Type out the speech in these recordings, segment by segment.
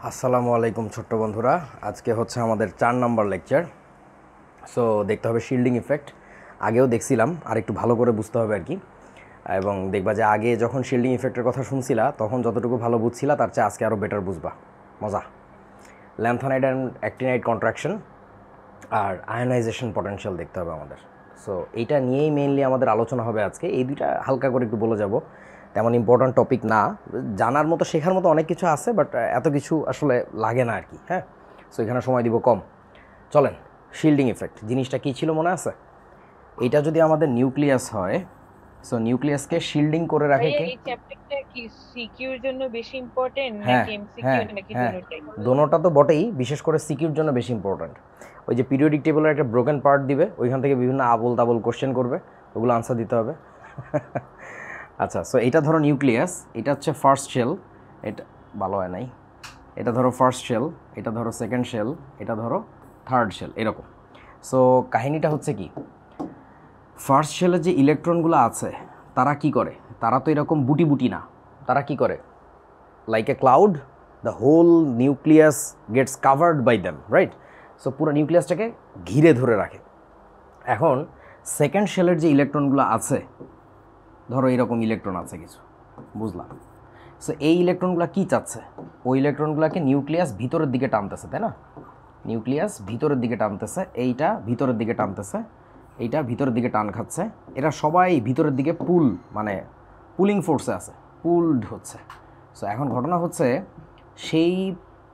আসসালামু আলাইকুম ছোট্ট বন্ধুরা, আজকে হচ্ছে আমাদের 4 নম্বর লেকচার। সো দেখতে হবে শিল্ডিং ইফেক্ট। আগেও দেখছিলাম, আর একটু ভালো করে বুঝতে হবে আর কি। এবং দেখবা যে আগে যখন শিল্ডিং ইফেক্টের কথা শুনছিলা তখন যতটুকু ভালো বুঝছিলা তার চেয়ে আজকে আরও বেটার বুঝবা। মজা। ল্যান্থানাইড অ্যান্ড অ্যাক্টিনাইড কন্ট্রাকশন আর আয়নাইজেশন পটেনশিয়াল দেখতে হবে আমাদের। সো এইটা নিয়েই মেইনলি আমাদের আলোচনা হবে আজকে। এই দুইটা হালকা করে একটু বলে যাব, তেমন ইম্পর্ট্যান্ট টপিক না, জানার মতো শেখার মতো অনেক কিছু আছে, বাট এত কিছু আসলে লাগে না আর কি। হ্যাঁ, সো এখানে সময় দিব কম। চলেন, শিল্ডিং ইফেক্ট জিনিসটা কী ছিল মনে আছে? এইটা যদি আমাদের নিউক্লিয়াস হয়, সো নিউক্লিয়াসকে শিল্ডিং করে রাখে ভাইয়া কে? এই চ্যাপ্টারটা কি সিকিউর জন্য বেশি ইম্পর্টেন্ট হ্যাঁ, নাকি এমসিকিউ হ্যাঁ, নাকি হ্যাঁ, দুটোটাই? দোনোটা তো বটেই, বিশেষ করে সিকিউর জন্য বেশি ইম্পর্ট্যান্ট। ওই যে পিরিয়ডিক টেবলের একটা ব্রোকেন পার্ট দিবে, ওইখান থেকে বিভিন্ন আবোল তাবোল কোশ্চেন করবে, ওগুলো আনসার দিতে হবে। আচ্ছা, সো এটা ধরো নিউক্লিয়াস, এটা হচ্ছে ফার্স্ট শেল, এটা ভালো হয় নাই, এটা ধরো ফার্স্ট শেল, এটা ধরো সেকেন্ড শেল, এটা ধরো থার্ড শেল, এরকম। সো কাহিনীটা হচ্ছে কি, ফার্স্ট শেলের যে ইলেকট্রনগুলো আছে তারা কি করে? তারা তো এরকম বুটি বুটি না, তারা কি করে? Like a cloud, the whole nucleus gets covered by them, right? So পুরো নিউক্লিয়াসটাকে ঘিরে ধরে রাখে। এখন সেকেন্ড শেলের যে ইলেকট্রনগুলো আছে, ধরো এরকম ইলেকট্রন আছে কিছু, বুঝলাম। সো এই ইলেকট্রনগুলো কী চাচ্ছে? ওই ইলেকট্রনগুলোকে নিউক্লিয়াস ভিতরের দিকে টানতেছে, তাই না? নিউক্লিয়াস ভিতরের দিকে টানতেছে, এইটা ভিতরের দিকে টানতেছে, এইটা ভিতরের দিকে টান খাচ্ছে, এরা সবাই ভিতরের দিকে পুল, মানে পুলিং ফোর্সে আছে, পুলড হচ্ছে। সো এখন ঘটনা হচ্ছে, সেই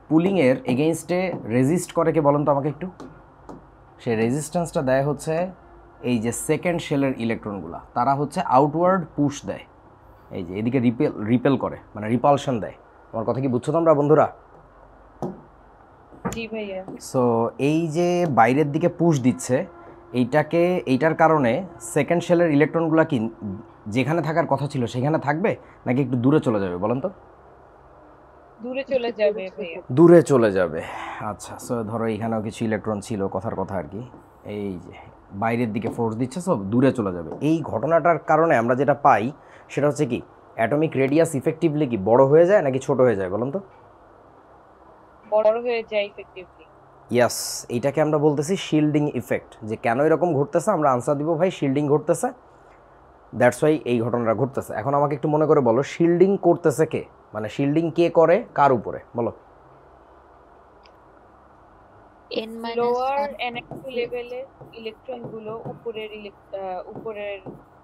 পুলিংয়ের এগেইনস্টে রেজিস্ট করে কে বলেন তো আমাকে একটু? সেই রেজিস্ট্যান্সটা দেয় হচ্ছে এই যে সেকেন্ড শেলের ইলেকট্রনগুলো, তারা হচ্ছে আউটওয়ার্ড পুশ দেয়, এই যে এদিকে রিপেল করে, মানে রিপালশন দেয়। আমার কথা কি বুঝছো তোমরা বন্ধুরা? জি ভাইয়া। সো এই যে বাইরের দিকে পুশ দিচ্ছে, এইটার কারণে সেকেন্ড শেলের ইলেকট্রনগুলো কি যেখানে থাকার কথা ছিল সেখানে থাকবে, নাকি একটু দূরে চলে যাবে বলেন তো? দূরে চলে যাবে ভাইয়া। দূরে চলে যাবে। আচ্ছা, সো ধরো এখানেও কিছু ইলেকট্রন ছিল, কথার কথা আর কি, এই যে বাইরের দিকে ফোর্স দিচ্ছে, সব দূরে চলে যাবে। এই ঘটনাটার কারণে আমরা যেটা পাই সেটা হচ্ছে কি, অ্যাটমিক রেডিয়াস ইফেক্টিভলি কি বড় হয়ে যায় নাকি ছোট হয়ে যায় বলুন তো? বড় হয়ে যায় ইফেক্টিভলি। ইয়াস, এইটাকে আমরা বলতেছি শিল্ডিং ইফেক্ট। যে কেন এরকম ঘটতেছে আমরা আনসার দিব ভাই, শিল্ডিং ঘটতেছে, দ্যাটস ওয়াই এই ঘটনাটা ঘটতেছে। এখন আমাকে একটু মনে করে বলো, শিল্ডিং করতেছে কে? মানে শিল্ডিং কে করে, কার উপরে বলো? n minus লোয়ার 1 এনার্জি লেভেলের ইলেকট্রন গুলো উপরের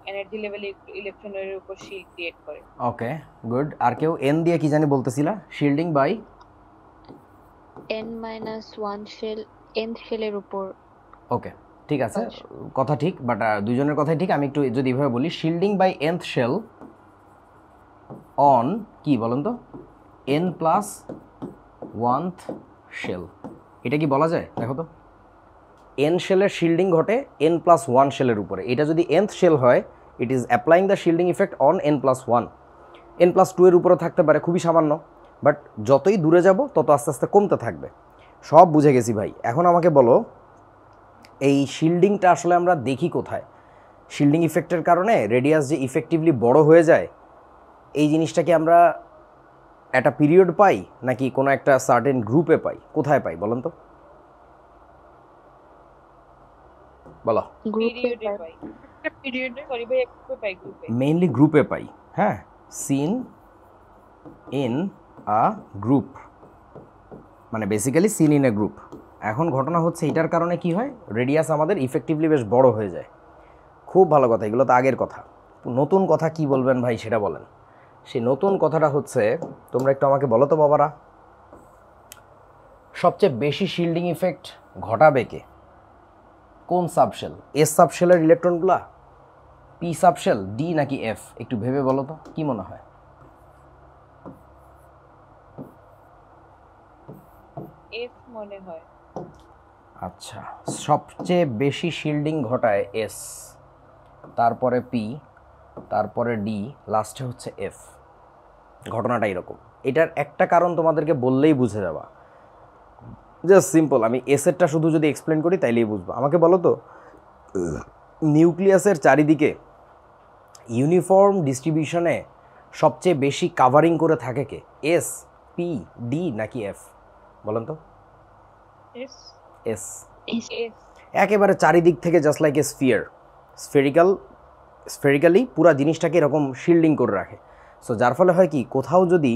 এনার্জি লেভেলের ইলেকট্রনের উপর শিল্ড ক্রিয়েট করে। ওকে, গুড। আর কেউ এন দিয়ে কি জানি বলতেছিলা? Shielding by n minus 1 shell nth শেলের উপর। ওকে, ঠিক আছে, পাশ। কথা ঠিক, বাট দুজনের কথাই ঠিক। আমি একটু যদি এভাবে বলি, shielding by nth shell on কি বলেন তো, n প্লাস 1th শেল। এটা কি বলা যায় দেখো তো? এন শেলের শিল্ডিং ঘটে n প্লাস 1 শেলের উপরে। এটা যদি nth শেল হয়, it is applying the shielding effect on n plus 1। n plus 2 এর উপরে থাকতে পারে, খুবই সামান্য, বাট যতই দূরে যাব তত আস্তে আস্তে কমতে থাকবে। সব বুঝে গেছি ভাই। এখন আমাকে বলো, এই শিল্ডিংটা আসলে আমরা দেখি কোথায়? শিল্ডিং ইফেক্টের কারণে রেডিয়াস যে ইফেক্টিভলি বড় হয়ে যায়, এই জিনিসটা কি আমরা একটা পিরিয়ড পাই নাকি কোনো একটা সার্টেন গ্রুপে পাই? কোথায় পাই বলেন তো? বলো। গ্রুপে পিরিয়ডে পাই। একটা পিরিয়ডে সরি ভাইয়া, গ্রুপে পাই, গ্রুপে। মেইনলি গ্রুপে পাই। হ্যাঁ, সিন ইন আ গ্রুপ, মানে basically seen in a group. এখন ঘটনা হচ্ছে এটার কারণে কি হয়, রেডিয়াস আমাদের ইফেক্টিভলি বেশ বড় হয়ে যায়। খুব ভালো কথা, এগুলো তো আগের কথা। নতুন কথা কি বলবেন ভাই সেটা বলেন। সেই নতুন কথাটা হচ্ছে, তোমরা একটু আমাকে বলো তো বাবারা, সবচেয়ে বেশি শিল্ডিং ইফেক্ট ঘটাবে কে? কোন সাবশেল? এস সাবশেলের ইলেকট্রনগুলা, পি সাবশেল, ডি নাকি এফ? একটু ভেবে বলো তো, কি মনে হয়? এস মনে হয়। আচ্ছা, সবচেয়ে বেশি শিল্ডিং ঘটায় এস, তারপরে পি, তারপরে ডি, লাস্টে হচ্ছে এফ। ঘটনাটা এরকম। এটার একটা কারণ তোমাদেরকে বললেই বুঝে যাবা, জাস্ট সিম্পল। আমি এসেরটা শুধু যদি এক্সপ্লেন করি তাইলেই বুঝবো। আমাকে বলো তো, নিউক্লিয়াসের চারিদিকে ইউনিফর্ম ডিস্ট্রিবিউশনে সবচেয়ে বেশি কাভারিং করে থাকে কে? এস পি, ডি নাকি এফ বলেন তো? S S. এস। এস একেবারে চারিদিক থেকে জাস্ট লাইক এ স্ফেরিক্যালি পুরা জিনিসটাকে এরকম শিল্ডিং করে রাখে। সো যার ফলে হয় কি, কোথাও যদি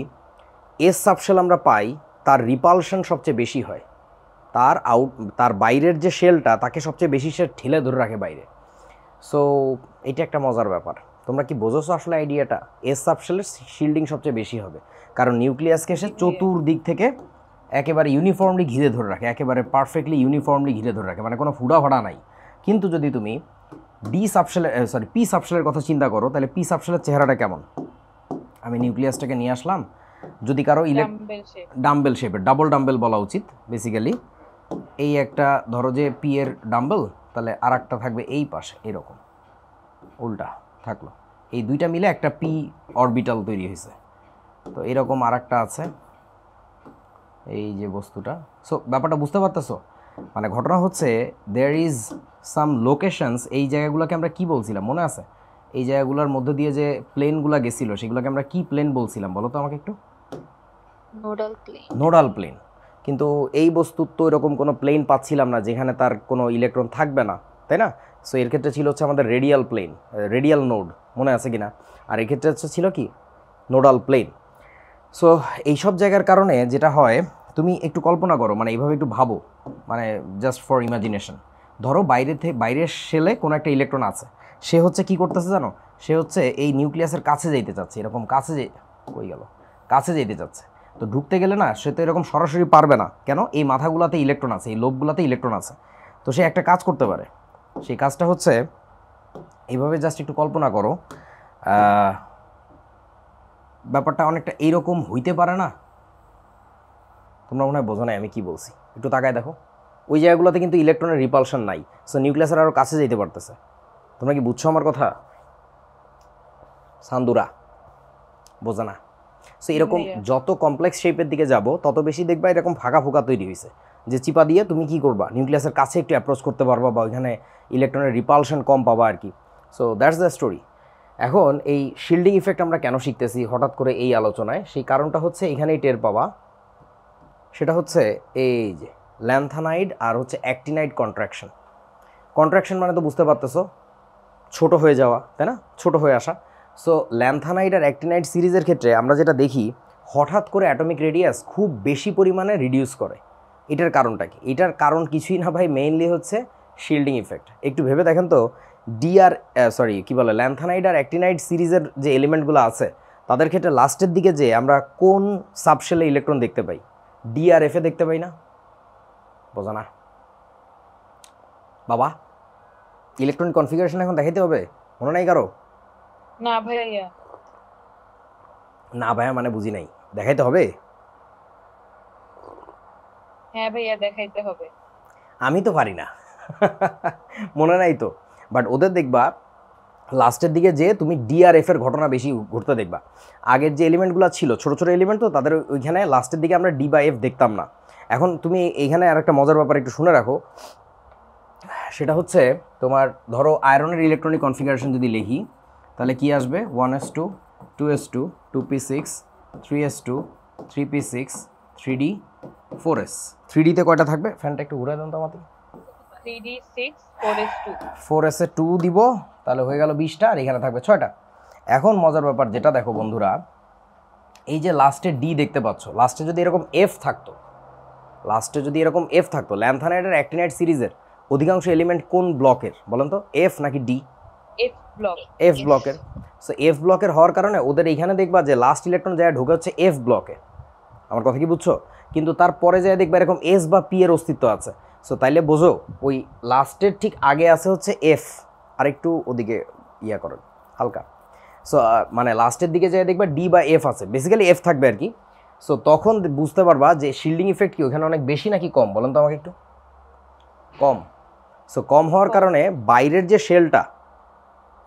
এস সাবশেল আমরা পাই, তার রিপালশন সবচেয়ে বেশি হয়, তার বাইরের যে শেলটা তাকে সবচেয়ে বেশি সে ঠেলে ধরে রাখে বাইরে। সো এটা একটা মজার ব্যাপার। তোমরা কি বোঝোছো আসলে আইডিয়াটা? এস সাবশেলের শিল্ডিং সবচেয়ে বেশি হবে, কারণ নিউক্লিয়াসকে সে চতুর্দিক থেকে একেবারে ইউনিফর্মলি ঘিরে ধরে রাখে, একেবারে পারফেক্টলি ইউনিফর্মলি ঘিরে ধরে রাখে, মানে কোনো ফুডা ফাড়া নাই। কিন্তু যদি তুমি পি সাবশেলের কথা চিন্তা করো, তাহলে পি সাবশেলের চেহারাটা কেমন? আমি নিউক্লিয়াসটাকে নিয়ে আসলাম, যদি কারো ডাম্বেল শেপ। ডাম্বেল শেপের, ডাবল ডাম্বেল বলা উচিত বেসিক্যালি। এই একটা ধরো যে পি এর ডাম্বেল, তাহলে আর একটা থাকবে এই পাশে এরকম উল্টা থাকলো, এই দুইটা মিলে একটা পি অরবিটাল তৈরি হয়েছে। তো এরকম আর একটা আছে, এই যে বস্তুটা। সো ব্যাপারটা বুঝতে পারতেছো? মানে ঘটনা হচ্ছে দেয়ার ইজ সাম লোকেশনস, এই জায়গাগুলোকে আমরা কি বলছিলাম মনে আছে? এই জায়গাগুলোর মধ্যে দিয়ে যে প্লেনগুলো গেছিলো সেগুলোকে আমরা কি প্লেন বলছিলাম বলো তো আমাকে একটু? Nodal plane. Nodal plane. কিন্তু এই বস্তুর তো এরকম কোনো প্লেন পাচ্ছিলাম না যেখানে তার কোনো ইলেকট্রন থাকবে না, তাই না? সো এর ক্ষেত্রে ছিল হচ্ছে আমাদের রেডিয়াল প্লেন, রেডিয়াল নোড, মনে আছে কি না? আর এর ক্ষেত্রে হচ্ছে ছিল কি নোডাল প্লেন। সো এইসব জায়গার কারণে যেটা হয়, তুমি একটু কল্পনা করো, মানে এইভাবে একটু ভাবো, মানে জাস্ট ফর ইমাজিনেশন। ধরো বাইরের শেলে কোনো একটা ইলেকট্রন আছে, সে হচ্ছে কি করতেছে জানো? সে হচ্ছে এই নিউক্লিয়াসের কাছে যাইতে চাচ্ছে, এরকম কই গেল, কাছে যাইতে চাচ্ছে। তো ঢুকতে গেলে না, সে তো এরকম সরাসরি পারবে না, কেন? এই মাথাগুলোতে ইলেকট্রন আছে, এই লোবগুলোতে ইলেকট্রন আছে। তো সে একটা কাজ করতে পারে, সেই কাজটা হচ্ছে এইভাবে, জাস্ট একটু কল্পনা করো, ব্যাপারটা অনেকটা এইরকম হইতে পারে না? তোমরা মনে হয় বোঝো নাই আমি কি বলছি, একটু তাকায় দেখো। ওই জায়গাগুলোতে কিন্তু ইলেকট্রনের রিপালশন নাই, সো নিউক্লিয়াসের আরও কাছে যেতে পারতেছে। তোমরা কি বুঝছো আমার কথা? সান্দুরা বোঝা না? সো এরকম যত কমপ্লেক্স শেপের দিকে যাব, তত বেশি দেখবা এরকম ফাঁকা ফোঁকা তৈরি হয়েছে, যে চিপা দিয়ে তুমি কি করবা, নিউক্লিয়াসের কাছে একটু অ্যাপ্রোচ করতে পারবা, বা ওইখানে ইলেকট্রনের রিপালশন কম পাবা আর কি। So that's the story. এখন এই শিল্ডিং ইফেক্ট আমরা কেন শিখতেছি হঠাৎ করে এই আলোচনায়, সেই কারণটা হচ্ছে এখানেই টের পাবা। সেটা হচ্ছে এই যে ল্যান্থানাইড আর হচ্ছে অ্যাক্টিনাইড কন্ট্রাকশন। কন্ট্রাকশন মানে তো বুঝতে পারতেছো, ছোট হয়ে যাওয়া, তাই না? ছোট হয়ে আসা। সো ল্যান্থানাইড আর অ্যাক্টিনাইড সিরিজের ক্ষেত্রে আমরা যেটা দেখি, হঠাৎ করে অ্যাটমিক রেডিয়াস খুব বেশি পরিমাণে রিডিউস করে। এটার কারণটা কি? এটার কারণ কিছুই না ভাই, মেইনলি হচ্ছে শিল্ডিং ইফেক্ট। একটু ভেবে দেখেন তো, ল্যান্থানাইড আর অ্যাক্টিনাইড সিরিজের যে এলিমেন্টগুলো আছে, তাদের ক্ষেত্রে লাস্টের দিকে যে আমরা কোন সাবশেলে ইলেকট্রন দেখতে পাই? ডি আর এফে দেখতে পাই না? বোঝা না বাবা? ইলেকট্রনিক কনফিগারেশন এখন দেখাইতে হবে, মনে নাই কারো? না ভাইয়া। না ভাইয়া মানে বুঝি নাই, দেখাইতে হবে? হ্যাঁ ভাইয়া, দেখাইতে হবে। আমি তো পারি না মনে নাই তো। বাট ওদের দেখবা লাস্টের দিকে যে তুমি ডিআরএফ এর ঘটনা বেশি ঘটতে দেখবা। আগের যে এলিমেন্টগুলো ছিল ছোট ছোট এলিমেন্ট, তো তাদের ওইখানে লাস্টের দিকে আমরা ডি বা এফ দেখতাম না। এখন তুমি এইখানে আর একটা মজার ব্যাপার একটু শুনে রাখো, সেটা হচ্ছে তোমার ধরো আয়রনের ইলেকট্রনিক কনফিগারেশন যদি লিখি, তাহলে কি আসবে? 1s2 2s2 2p6 3s2 3p6 3d 4s। 3d তে কয়টা থাকবে? ফ্যানটা একটু ঘুরে দেন তো আমাকে। 3d 6 4s2। 4s এ 2 দিব, তাহলে হয়ে গেল 20টা, আর এখানে থাকবে 6টা। এখন মজার ব্যাপার যেটা দেখো বন্ধুরা, এই যে লাস্টে ডি দেখতে পাচ্ছ, লাস্টে যদি এরকম এফ থাকতো, ল্যান্থানাইড আর অ্যাক্টিনাইড সিরিজের অধিকাংশ এলিমেন্ট কোন ব্লকের বলেন তো? এফ নাকি ডি? F block. এফ ব্লকের। সো এফ ব্লকের হওয়ার কারণে ওদের এইখানে দেখবা যে লাস্ট ইলেকট্রন যায় ঢোকে হচ্ছে এফ ব্লকে। আমার কথা কি বুঝছো? কিন্তু তারপরে যায় দেখবা এরকম এস বা পি এর অস্তিত্ব আছে। সো তাইলে বোঝো ওই লাস্টের ঠিক আগে আছে হচ্ছে এফ, আর একটু ওদিকে ইয়া করেন হালকা। সো মানে লাস্টের দিকে যায় দেখবা ডি বা এফ আছে, বেসিক্যালি এফ থাকবে আর কি। সো তখন বুঝতে পারবা যে শিল্ডিং ইফেক্ট কি ওখানে অনেক বেশি নাকি কম, বলেন তো আমাকে একটু। কম। সো কম হওয়ার কারণে বাইরের যে শেলটা,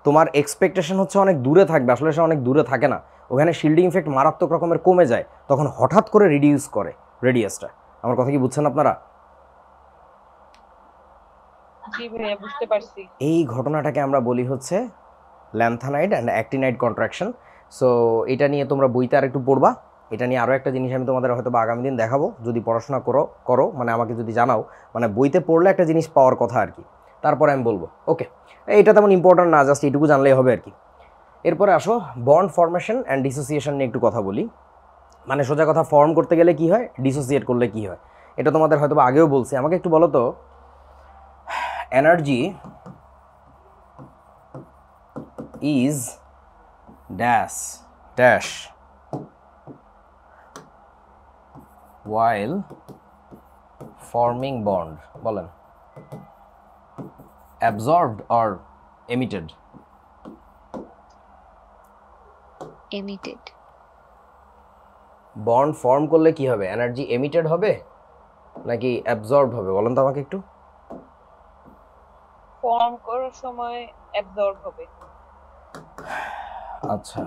তোমার এক্সপেকটেশন হচ্ছে অনেক দূরে থাকবে, আসলে সে অনেক দূরে থাকে না, ওখানে শিল্ডিং ইফেক্ট মারাত্মক রকমের কমে যায়, তখন হঠাৎ করে রিডিউস করে রেডিয়াসটা। আমার কথা কি বুঝছেন আপনারা? জি ভাইয়া, বুঝতে পারছি। এই ঘটনাটাকে আমরা বলি হচ্ছে lanthanide and actinide contraction. So এটা নিয়ে তোমরা বইতে আর একটু পড়বা, এটা নিয়ে আরও একটা জিনিস আমি তোমাদের হয়তো বা আগামী দিন দেখাবো, যদি পড়াশোনা করো মানে আমাকে যদি জানাও, মানে বইতে পড়লে একটা জিনিস পাওয়ার কথা আর কি, তারপরে আমি বলবো। ওকে, এটা তেমন ইম্পর্ট্যান্ট না, জাস্ট এইটুকু জানলেই হবে আর কি। এরপরে আসো বন্ড ফর্মেশন অ্যান্ড ডিসোসিয়েশন নিয়ে একটু কথা বলি। মানে সোজা কথা, ফর্ম করতে গেলে কি হয়, ডিসোসিয়েট করলে কি হয়, এটা তোমাদের হয়তো বা আগেও বলছি। আমাকে একটু বলো তো, energy is dash dash while forming bond, বলেন absorbed or emitted? Emitted. Bond form করলে কি হবে, এনার্জি এমিটেড হবে নাকি অ্যাবজর্বড হবে, বলেন তো আমাকে একটু। ফর্ম করার সময় অ্যাবজর্ব হবে। আচ্ছা,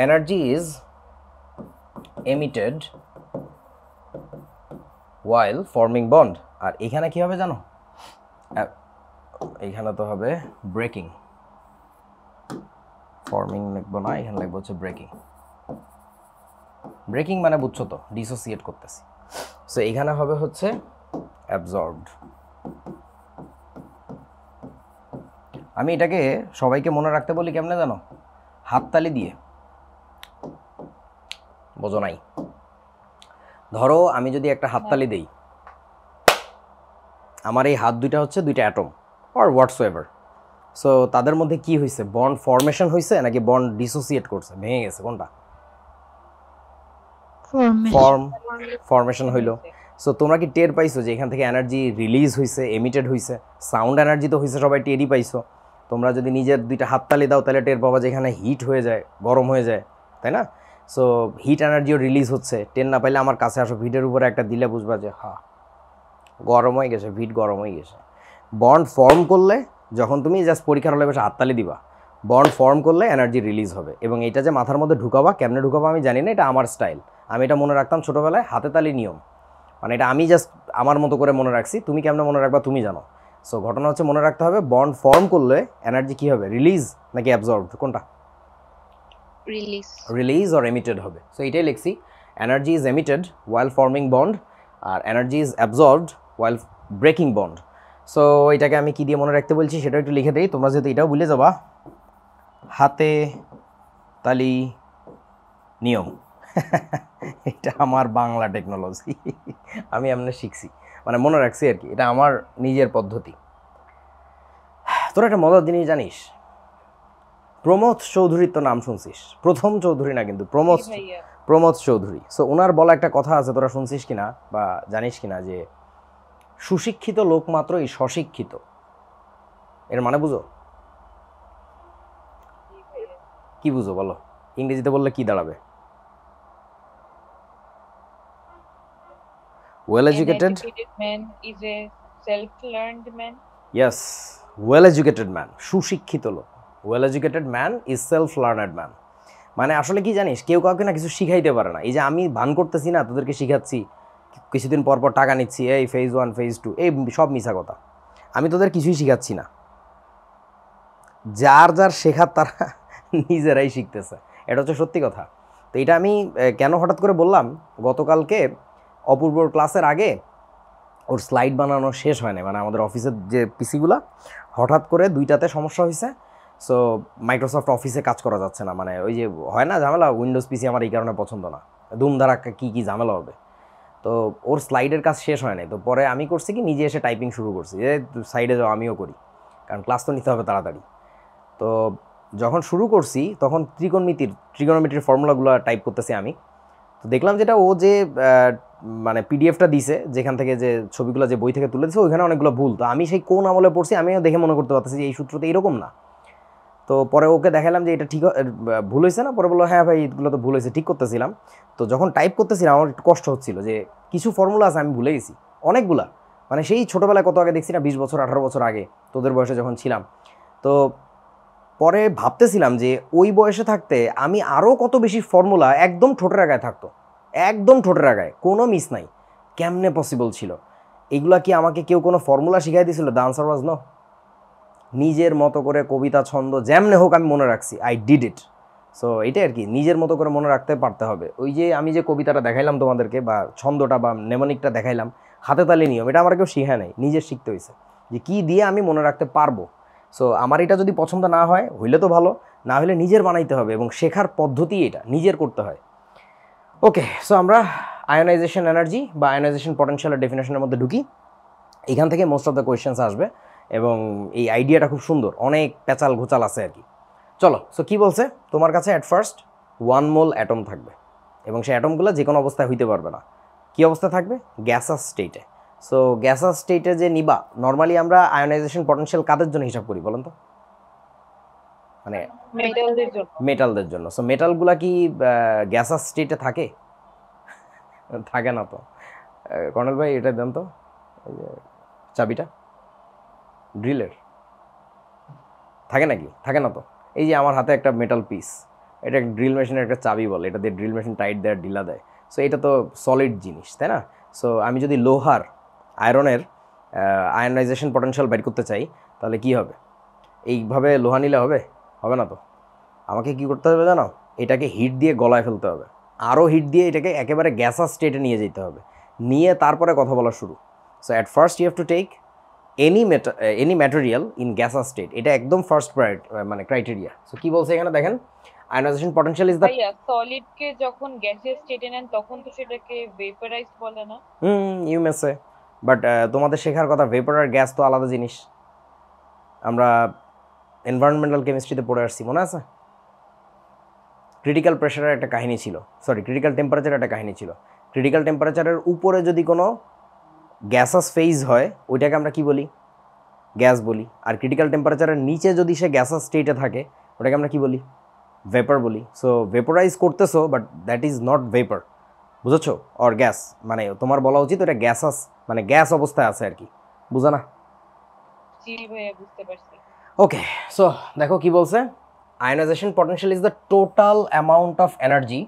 energy is emitted while forming bond, আর এখানে কি হবে জানো, এইখানে তো হবে ব্রেকিং, ফর্মিং লিখবো না, এখানে লিখবো হচ্ছে ব্রেকিং। ব্রেকিং মানে বুঝছো তো, ডিসোসিয়েট করতেছি। সো এখানে হবে হচ্ছে অ্যাবজর্বড। আমি এটাকে সবাইকে মনে রাখতে বলি কেমনে জানো, হাততালি দিয়ে, বোঝো নাই? ধরো আমি যদি একটা হাততালি দেই, আমার এই হাত দুইটা হচ্ছে দুইটা অ্যাটম অর হোয়াটসোএভার, সো তাদের মধ্যে কি হয়েছে, বন্ড ফর্মেশন হয়েছে নাকি বন্ড ডিসোসিয়েট করছে, ভেঙে গেছে, কোনটা? ফর্মেশন হইলো। সো তোমরা কি টের পাইছো যে এখান থেকে এনার্জি রিলিজ হয়েছে, এমিটেড হয়েছে? সাউন্ড এনার্জি তো হয়েছে, সবাই টেরই পাইছো। তোমরা যদি নিজের দুইটা হাততালি দাও তাহলে টের পাবা যে এখানে হিট হয়ে যায়, গরম হয়ে যায়, তাই না? সো হিট এনার্জিও রিলিজ হচ্ছে। টের না পাইলে আমার কাছে আসো, ভিটের উপরে একটা দিলে বুঝবা যে হ্যাঁ গরম হয়ে গেছে, ভিট গরম হয়ে গেছে। বন্ড ফর্ম করলে, যখন তুমি জাস্ট পরীক্ষার হলে বসে হাততালি দিবা, বন্ড ফর্ম করলে এনার্জি রিলিজ হবে। এবং এটা যে মাথার মধ্যে ঢুকাবা, কেমনে ঢুকাবা আমি জানি না, এটা আমার স্টাইল। আমি এটা মনে রাখতাম ছোটোবেলায়, হাতে তালি নিয়ম, মানে এটা আমি জাস্ট আমার মতো করে মনে রাখছি। তুমি কেমনে মনে রাখবা তুমি জানো। সো ঘটনা হচ্ছে মনে রাখতে হবে, বন্ড ফর্ম করলে এনার্জি কি হবে, রিলিজ নাকি অ্যাবজর্ব, কোনটা? রিলিজ অর এমিটেড হবে। সো এটাই লিখছি, energy is emitted while forming bond, আর energy is absorbed while breaking bond. So এটাকে আমি কি দিয়ে মনে রাখতে বলছি সেটা একটু লিখে দিই, তোমরা যেহেতু এটাও ভুলে যাবা। হাতে তালি নিয়ম এটা আমার বাংলা টেকনোলজি, আমি এমনি শিখছি, মানে মনে রাখছি আর কি, এটা আমার নিজের পদ্ধতি। তোরা একটা মজার জিনিস জানিস, প্রমোদ চৌধুরীর তো নাম শুনছিস, প্রথম চৌধুরী না কিন্তু, প্রমোদ চৌধুরী। সো ওনার বলা একটা কথা আছে, তোরা শুনছিস কিনা বা জানিস কিনা, যে সুশিক্ষিত লোক মাত্রই স্বশিক্ষিত। এর মানে বুঝো, কি বুঝো বলো, ইংরেজিতে বললে কি দাঁড়াবে? well educated man is a self-learned man. yes, well educated man, সুশিক্ষিত লোক, well educated man is self learned man। মানে আসলে কি জানিস, কেউ কাউকে না কিছু শিখাইতে পারে না। এই যে আমি ভান করতেছি না, তোদেরকে শিখাচ্ছি, কিছুদিন পর পর টাকা নিচ্ছি, এই ফেজ 1 ফেজ 2, এই সব মিছা কথা। আমি তোদের কিছুই শিখাচ্ছি না, যার যার শেখার তারা নিজেরাই শিখতেছে, এটা হচ্ছে সত্যি কথা। তো এটা আমি কেন হঠাৎ করে বললাম, গতকালকে অপূর্বর ক্লাসের আগে ওর স্লাইড বানানো শেষ হয় না, মানে আমাদের অফিসের যে পিসিগুলো, হঠাৎ করে দুইটাতে সমস্যা হয়েছে। সো মাইক্রোসফট অফিসে কাজ করা যাচ্ছে না, মানে ওই যে হয় না ঝামেলা, উইন্ডোজ পিসি আমার এই কারণে পছন্দ না, ধুমধারাক্কা কী ঝামেলা হবে। তো ওর স্লাইডের কাজ শেষ হয় নাই, তো পরে আমি করছি কি, নিজে এসে টাইপিং শুরু করছি, যে সাইডে যাও আমিও করি, কারণ ক্লাস তো নিতে হবে তাড়াতাড়ি। তো যখন শুরু করছি তখন ট্রিগোনোমেট্রির ফর্মুলাগুলো টাইপ করতেছি আমি। তো দেখলাম যেটা ও যে মানে পিডিএফটা দিছে, যেখান থেকে যে ছবিগুলো যে বই থেকে তুলে দিছে, ওইখানে অনেকগুলো ভুল। তো আমি সেই কোন আমলে পড়ছি আমিও দেখে মনে করতে পারতেছি যে এই সূত্রতে এইরকম না। তো পরে ওকে দেখালাম যে এটা ঠিক ভুল হয়েছে না, পরে বললো হ্যাঁ ভাই এগুলো তো ভুল হয়েছে, ঠিক করতেছিলাম। তো যখন টাইপ করতেছিলাম আমার একটু কষ্ট হচ্ছিল, যে কিছু ফর্মুলা আছে আমি ভুলে গেছি অনেকগুলা, মানে সেই ছোটোবেলায় কত আগে দেখছি না, 20 বছর 18 বছর আগে তোদের বয়সে যখন ছিলাম। তো পরে ভাবতেছিলাম যে ওই বয়সে থাকতে আমি আরও কত বেশি ফর্মুলা একদম ঠোঁটের আগায় থাকতো, একদম ঠোঁটের আগায়, কোনো মিস নাই। কেমনে পসিবল ছিল? এগুলা কি আমাকে কেউ কোনো ফর্মুলা শিখাই দিয়েছিল? The answer was no. নিজের মতো করে কবিতা ছন্দ যেমনে হোক আমি মনে রাখছি, আই ডিড ইট। সো এটাই আর কি, নিজের মতো করে মনে রাখতে পারতে হবে। ওই যে আমি যে কবিতাটা দেখাইলাম তোমাদেরকে, বা ছন্দটা বা নেমনিকটা দেখাইলাম, হাতে তালি নিয়ম, এটা আমার কেউ শিখে নাই, নিজের শিখতে হয়েছে যে কী দিয়ে আমি মনে রাখতে পারবো। সো আমার এটা যদি পছন্দ না হয়, হইলে তো ভালো, না হলে নিজের বানাইতে হবে, এবং শেখার পদ্ধতি এটা নিজের করতে হয়। ওকে, সো আমরা আয়োনাইজেশন এনার্জি বা আয়োনাইজেশন পটেনশিয়ালের ডেফিনেশনের মধ্যে ঢুকি। এখান থেকে মোস্ট অফ দ্য কোয়েশ্চেন্স আসবে, এবং এই আইডিয়াটা খুব সুন্দর, অনেক প্যাচাল ঘোচাল আছে আর কি। চলো, সো কী বলছে, তোমার কাছে অ্যাট ফার্স্ট 1 মোল অ্যাটম থাকবে, এবং সেই অ্যাটমগুলো যে কোনো অবস্থায় হইতে পারবে না। কী অবস্থায় থাকবে? গ্যাসাস স্টেটে। সো গ্যাসাস স্টেটে যে নিবা, নর্মালি আমরা আয়োনাইজেশন পটেনশিয়াল কাদের জন্য হিসাব করি বলেন তো? মানে মেটালদের জন্য। মেটালদের জন্য। সো মেটালগুলা কি গ্যাসাস স্টেটে থাকে? থাকে না তো। কর্নেল ভাই এটা দেন তো, এই যে চাবিটা ড্রিলের, থাকে নাকি? থাকে না তো। এই যে আমার হাতে একটা মেটাল পিস, এটা ড্রিল মেশিনের একটা চাবি বলে, এটা দিয়ে ড্রিল মেশিন টাইট দেয়, ঢিলা দেয়। সো এটা তো সলিড জিনিস, তাই না? সো আমি যদি লোহার, আয়রনের আয়নাইজেশন পটেনশিয়াল বের করতে চাই, তাহলে কি হবে? এইভাবে লোহা নিলে হবে? হবে না তো। আমাকে কি করতে হবে জানো? এটাকে হিট দিয়ে গলায় ফেলতে হবে, আরও হিট দিয়ে এটাকে একেবারে গ্যাসাস স্টেটে নিয়ে যেতে হবে, নিয়ে তারপরে কথা বলা শুরু। So at first you have to take any material in gaseous state, এটা একদম ফার্স্ট মানে ক্রাইটেরিয়া। সো কি বলছে এখানে দেখেন, আয়োনাইজেশন পটেনশিয়াল ইজ দ্য, ভাইয়া সলিড কে যখন গ্যাসের স্টেটে নেন তখন তো সেটাকে ভেপারাইজড বলে না? ইউ মে সে, বাট তোমাদের শেখার কথা ভেপার আর গ্যাস তো আলাদা জিনিস। আমরা এনভায়রনমেন্টাল কেমিস্ট্রিতে পড়ে আসছি, মনে আছে? ক্রিটিক্যাল প্রেশারের একটা কাহিনী ছিল, সরি ক্রিটিক্যাল টেম্পারেচারের একটা কাহিনী ছিল। ক্রিটিক্যাল টেম্পারেচারের উপরে যদি কোনো গ্যাসাস ফেজ হয়, ওইটাকে আমরা কি বলি? গ্যাস বলি। আর ক্রিটিক্যাল টেম্পারেচারের নিচে যদি সে গ্যাসাস স্টেটে থাকে, ওটাকে আমরা কি বলি? ভেপার বলি। সো ভেপোরাইজ করতেছো, but that is not vapour, বুঝেছো? অর গ্যাস, মানে তোমার বলা উচিত ওটা গ্যাসাস, মানে গ্যাস অবস্থায় আছে আর কি, বুঝা না? জি ভাইয়া, বুঝতে পারছি। ওকে, সো দেখো কি বলছে, ionization potential is the total amount of energy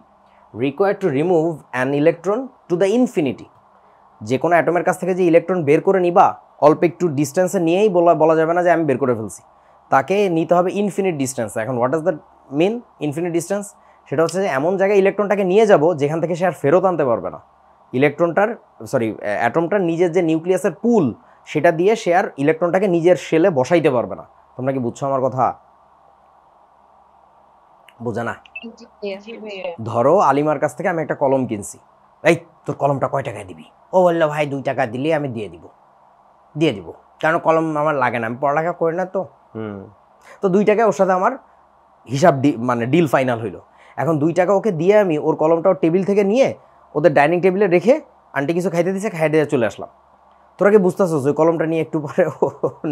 required to remove an electron to the infinity. যে কোনো অ্যাটমের কাছ থেকে যে ইলেকট্রন বের করে নিবা, অল্প একটু ডিস্টেন্সে নিয়েই বলা যাবে না যে আমি বের করে ফেলছি, তাকে নিতে হবে ইনফিনিট ডিস্টেন্সে। এখন what is the mean infinite distance? সেটা হচ্ছে যে এমন জায়গায় ইলেকট্রনটাকে নিয়ে যাব যেখান থেকে সে আর ফেরত আনতে পারবে না। অ্যাটমটার নিজের যে নিউক্লিয়াসের পুল, সেটা দিয়ে সে আর ইলেকট্রনটাকে নিজের শেলে বসাইতে পারবে না। তোমরা কি বুঝছো আমার কথা? বোঝা না? জি ভাইয়া। ধরো আলিমার কাছ থেকে আমি একটা কলম কিনছি, এই তোর কলমটা কয় টাকায় দিবি? ও বললো ভাই 2 টাকা দিলে আমি দিয়ে দিব, কারণ কলম আমার লাগে না, আমি পড়ালেখা করি না তো। তো 2 টাকায় ওর সাথে আমার হিসাব মানে ডিল ফাইনাল হইলো। এখন 2 টাকা ওকে দিয়ে আমি ওর কলমটাও টেবিল থেকে নিয়ে ওদের ডাইনিং টেবিলে রেখে, আন্টি কিছু খাইতে দিছে, খাইয়ে দিয়ে চলে আসলাম। তোরা কি বুঝতেছো যে কলমটা নিয়ে একটু পরে ও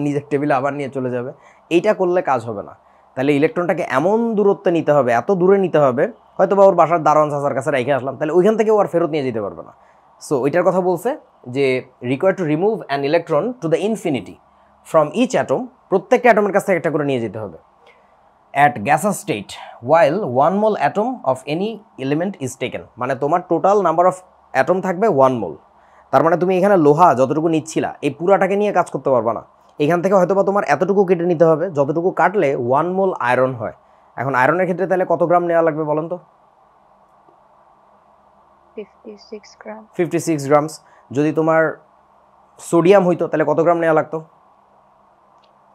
নিজের টেবিলে আবার নিয়ে চলে যাবে? এইটা করলে কাজ হবে না। তাহলে ইলেকট্রনটাকে এমন দূরত্বে নিতে হবে, এত দূরে নিতে হবে, হয়তো বা ওর বাসার দারোয়ান চাচার কাছে রেখে আসলাম, তাহলে ওইখান থেকে ও আর ফেরত নিয়ে যেতে পারবে না। সো ওইটার কথা বলছে যে required to remove an electron to the infinity from each atom, প্রত্যেকটা অ্যাটমের কাছ থেকে একটা করে নিয়ে যেতে হবে at gaseous state while 1 mole atom of any element is taken। মানে তোমার টোটাল নাম্বার অফ অ্যাটম থাকবে 1 মোল। তার মানে তুমি এখানে লোহা যতটুকু নিচ্ছিলা, এই পুরাটাকে নিয়ে কাজ করতে পারবা না। এখান থেকে হয়তো বা তোমার এতটুকু কেটে নিতে হবে, যতটুকু কাটলে 1 মোল আয়রন হয়। এখন আয়রনের ক্ষেত্রে তাহলে কত গ্রাম নেওয়া লাগবে বলেন তো? 56 গ্রাম। 56 গ্রামস। যদি তোমার সোডিয়াম হইতো তাহলে কত গ্রাম নেওয়া লাগতো?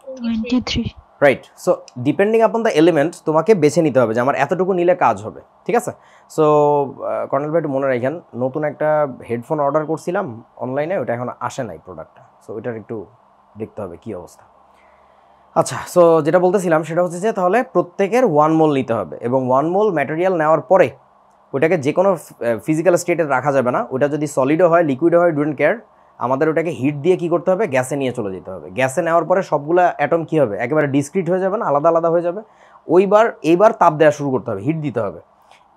23। Right. So depending upon the element তোমাকে বেছে নিতে হবে যে আমার এতটুকু নিলে কাজ হবে, ঠিক আছে? সো কর্নেল ভাই একটু মনে রাখেন, নতুন একটা হেডফোন অর্ডার করছিলাম অনলাইনে, ওটা এখন আসে নাই প্রোডাক্টটা, সো ওইটার একটু দেখতে হবে কী অবস্থা। আচ্ছা, সো যেটা বলতেছিলাম সেটা হচ্ছে যে তাহলে প্রত্যেকের 1 মোল নিতে হবে, এবং 1 মোল ম্যাটেরিয়াল নেওয়ার পরে ওইটাকে যে কোনো ফিজিক্যাল স্টেটে রাখা যাবে না। ওটা যদি সলিডও হয়, লিকুইডও হয়, ডোন্ট কেয়ার, আমাদের ওটাকে হিট দিয়ে কি করতে হবে? গ্যাসে নিয়ে চলে যেতে হবে। গ্যাসে নেওয়ার পরে সবগুলো অ্যাটম কী হবে? একেবারে ডিসক্রিট হয়ে যাবে না, আলাদা আলাদা হয়ে যাবে। এইবার তাপ দেওয়া শুরু করতে হবে, হিট দিতে হবে।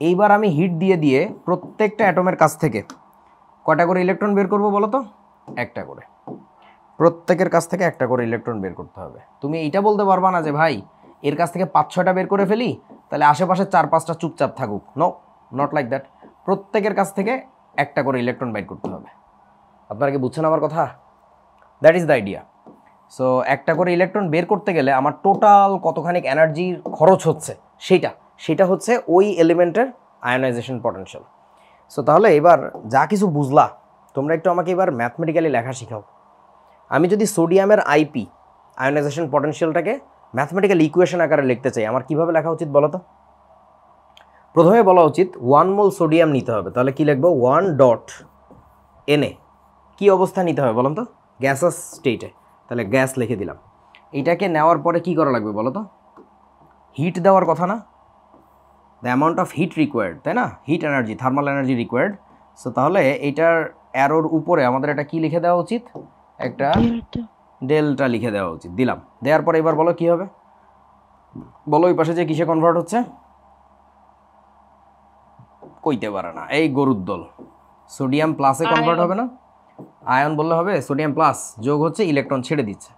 এইবার আমি হিট দিয়ে প্রত্যেকটা অ্যাটমের কাছ থেকে কয়টা করে ইলেকট্রন বের করবো বলো তো? একটা করে। প্রত্যেকের কাছ থেকে একটা করে ইলেকট্রন বের করতে হবে। তুমি এইটা বলতে পারবা না যে ভাই এর কাছ থেকে 5-6টা বের করে ফেলি, তাহলে আশেপাশে 4-5টা চুপচাপ থাকুক। No, not like that. প্রত্যেকের কাছ থেকে একটা করে ইলেকট্রন বের করতে হবে। আপনারা কি বুঝছেন আমার কথা? That is the idea. So একটা করে ইলেকট্রন বের করতে গেলে আমার টোটাল কতখানি এনার্জির খরচ হচ্ছে সেটা হচ্ছে ওই এলিমেন্টের আয়নাইজেশন পটেনশিয়াল। সো তাহলে এবার যা কিছু বুঝলা তোমরা একটু আমাকে এবার ম্যাথমেটিক্যালি লেখা শিখাও। আমি যদি সোডিয়ামের আইপি আয়নাইজেশন পটেনশিয়ালটাকে ম্যাথমেটিক্যাল ইকুয়েশন আকারে লিখতে চাই, আমার কিভাবে লেখা উচিত বলো তো? প্রথমে বলা উচিত 1 মোল সোডিয়াম নিতে হবে, তাহলে কি লিখবো 1 ডট Na। কি অবস্থা নিতে হবে বলুন তো? গ্যাসাস স্টেটে, তাহলে গ্যাস লিখে দিলাম। এইটাকে নেওয়ার পরে কি করা লাগবে বলো তো? হিট দেওয়ার কথা না? The amount of hit required, তাই না? Hit energy, thermal energy required. So তাহলে এইটার অ্যারোর উপরে আমাদের এটা কি লিখে দেওয়া উচিত? একটা ডেল্টা লিখে দেওয়া উচিত। দিলাম। দেওয়ার পরে এবার বলো কি হবে? বলো ওই পাশে যে কিসে কনভার্ট হচ্ছে? কইতে পারে না, এই গরুর দল। সোডিয়াম প্লাসে কনভার্ট হবে না? আয়ন বললে হবে। সোডিয়াম প্লাস যোগ হচ্ছে, ইলেকট্রন ছেড়ে দিচ্ছে।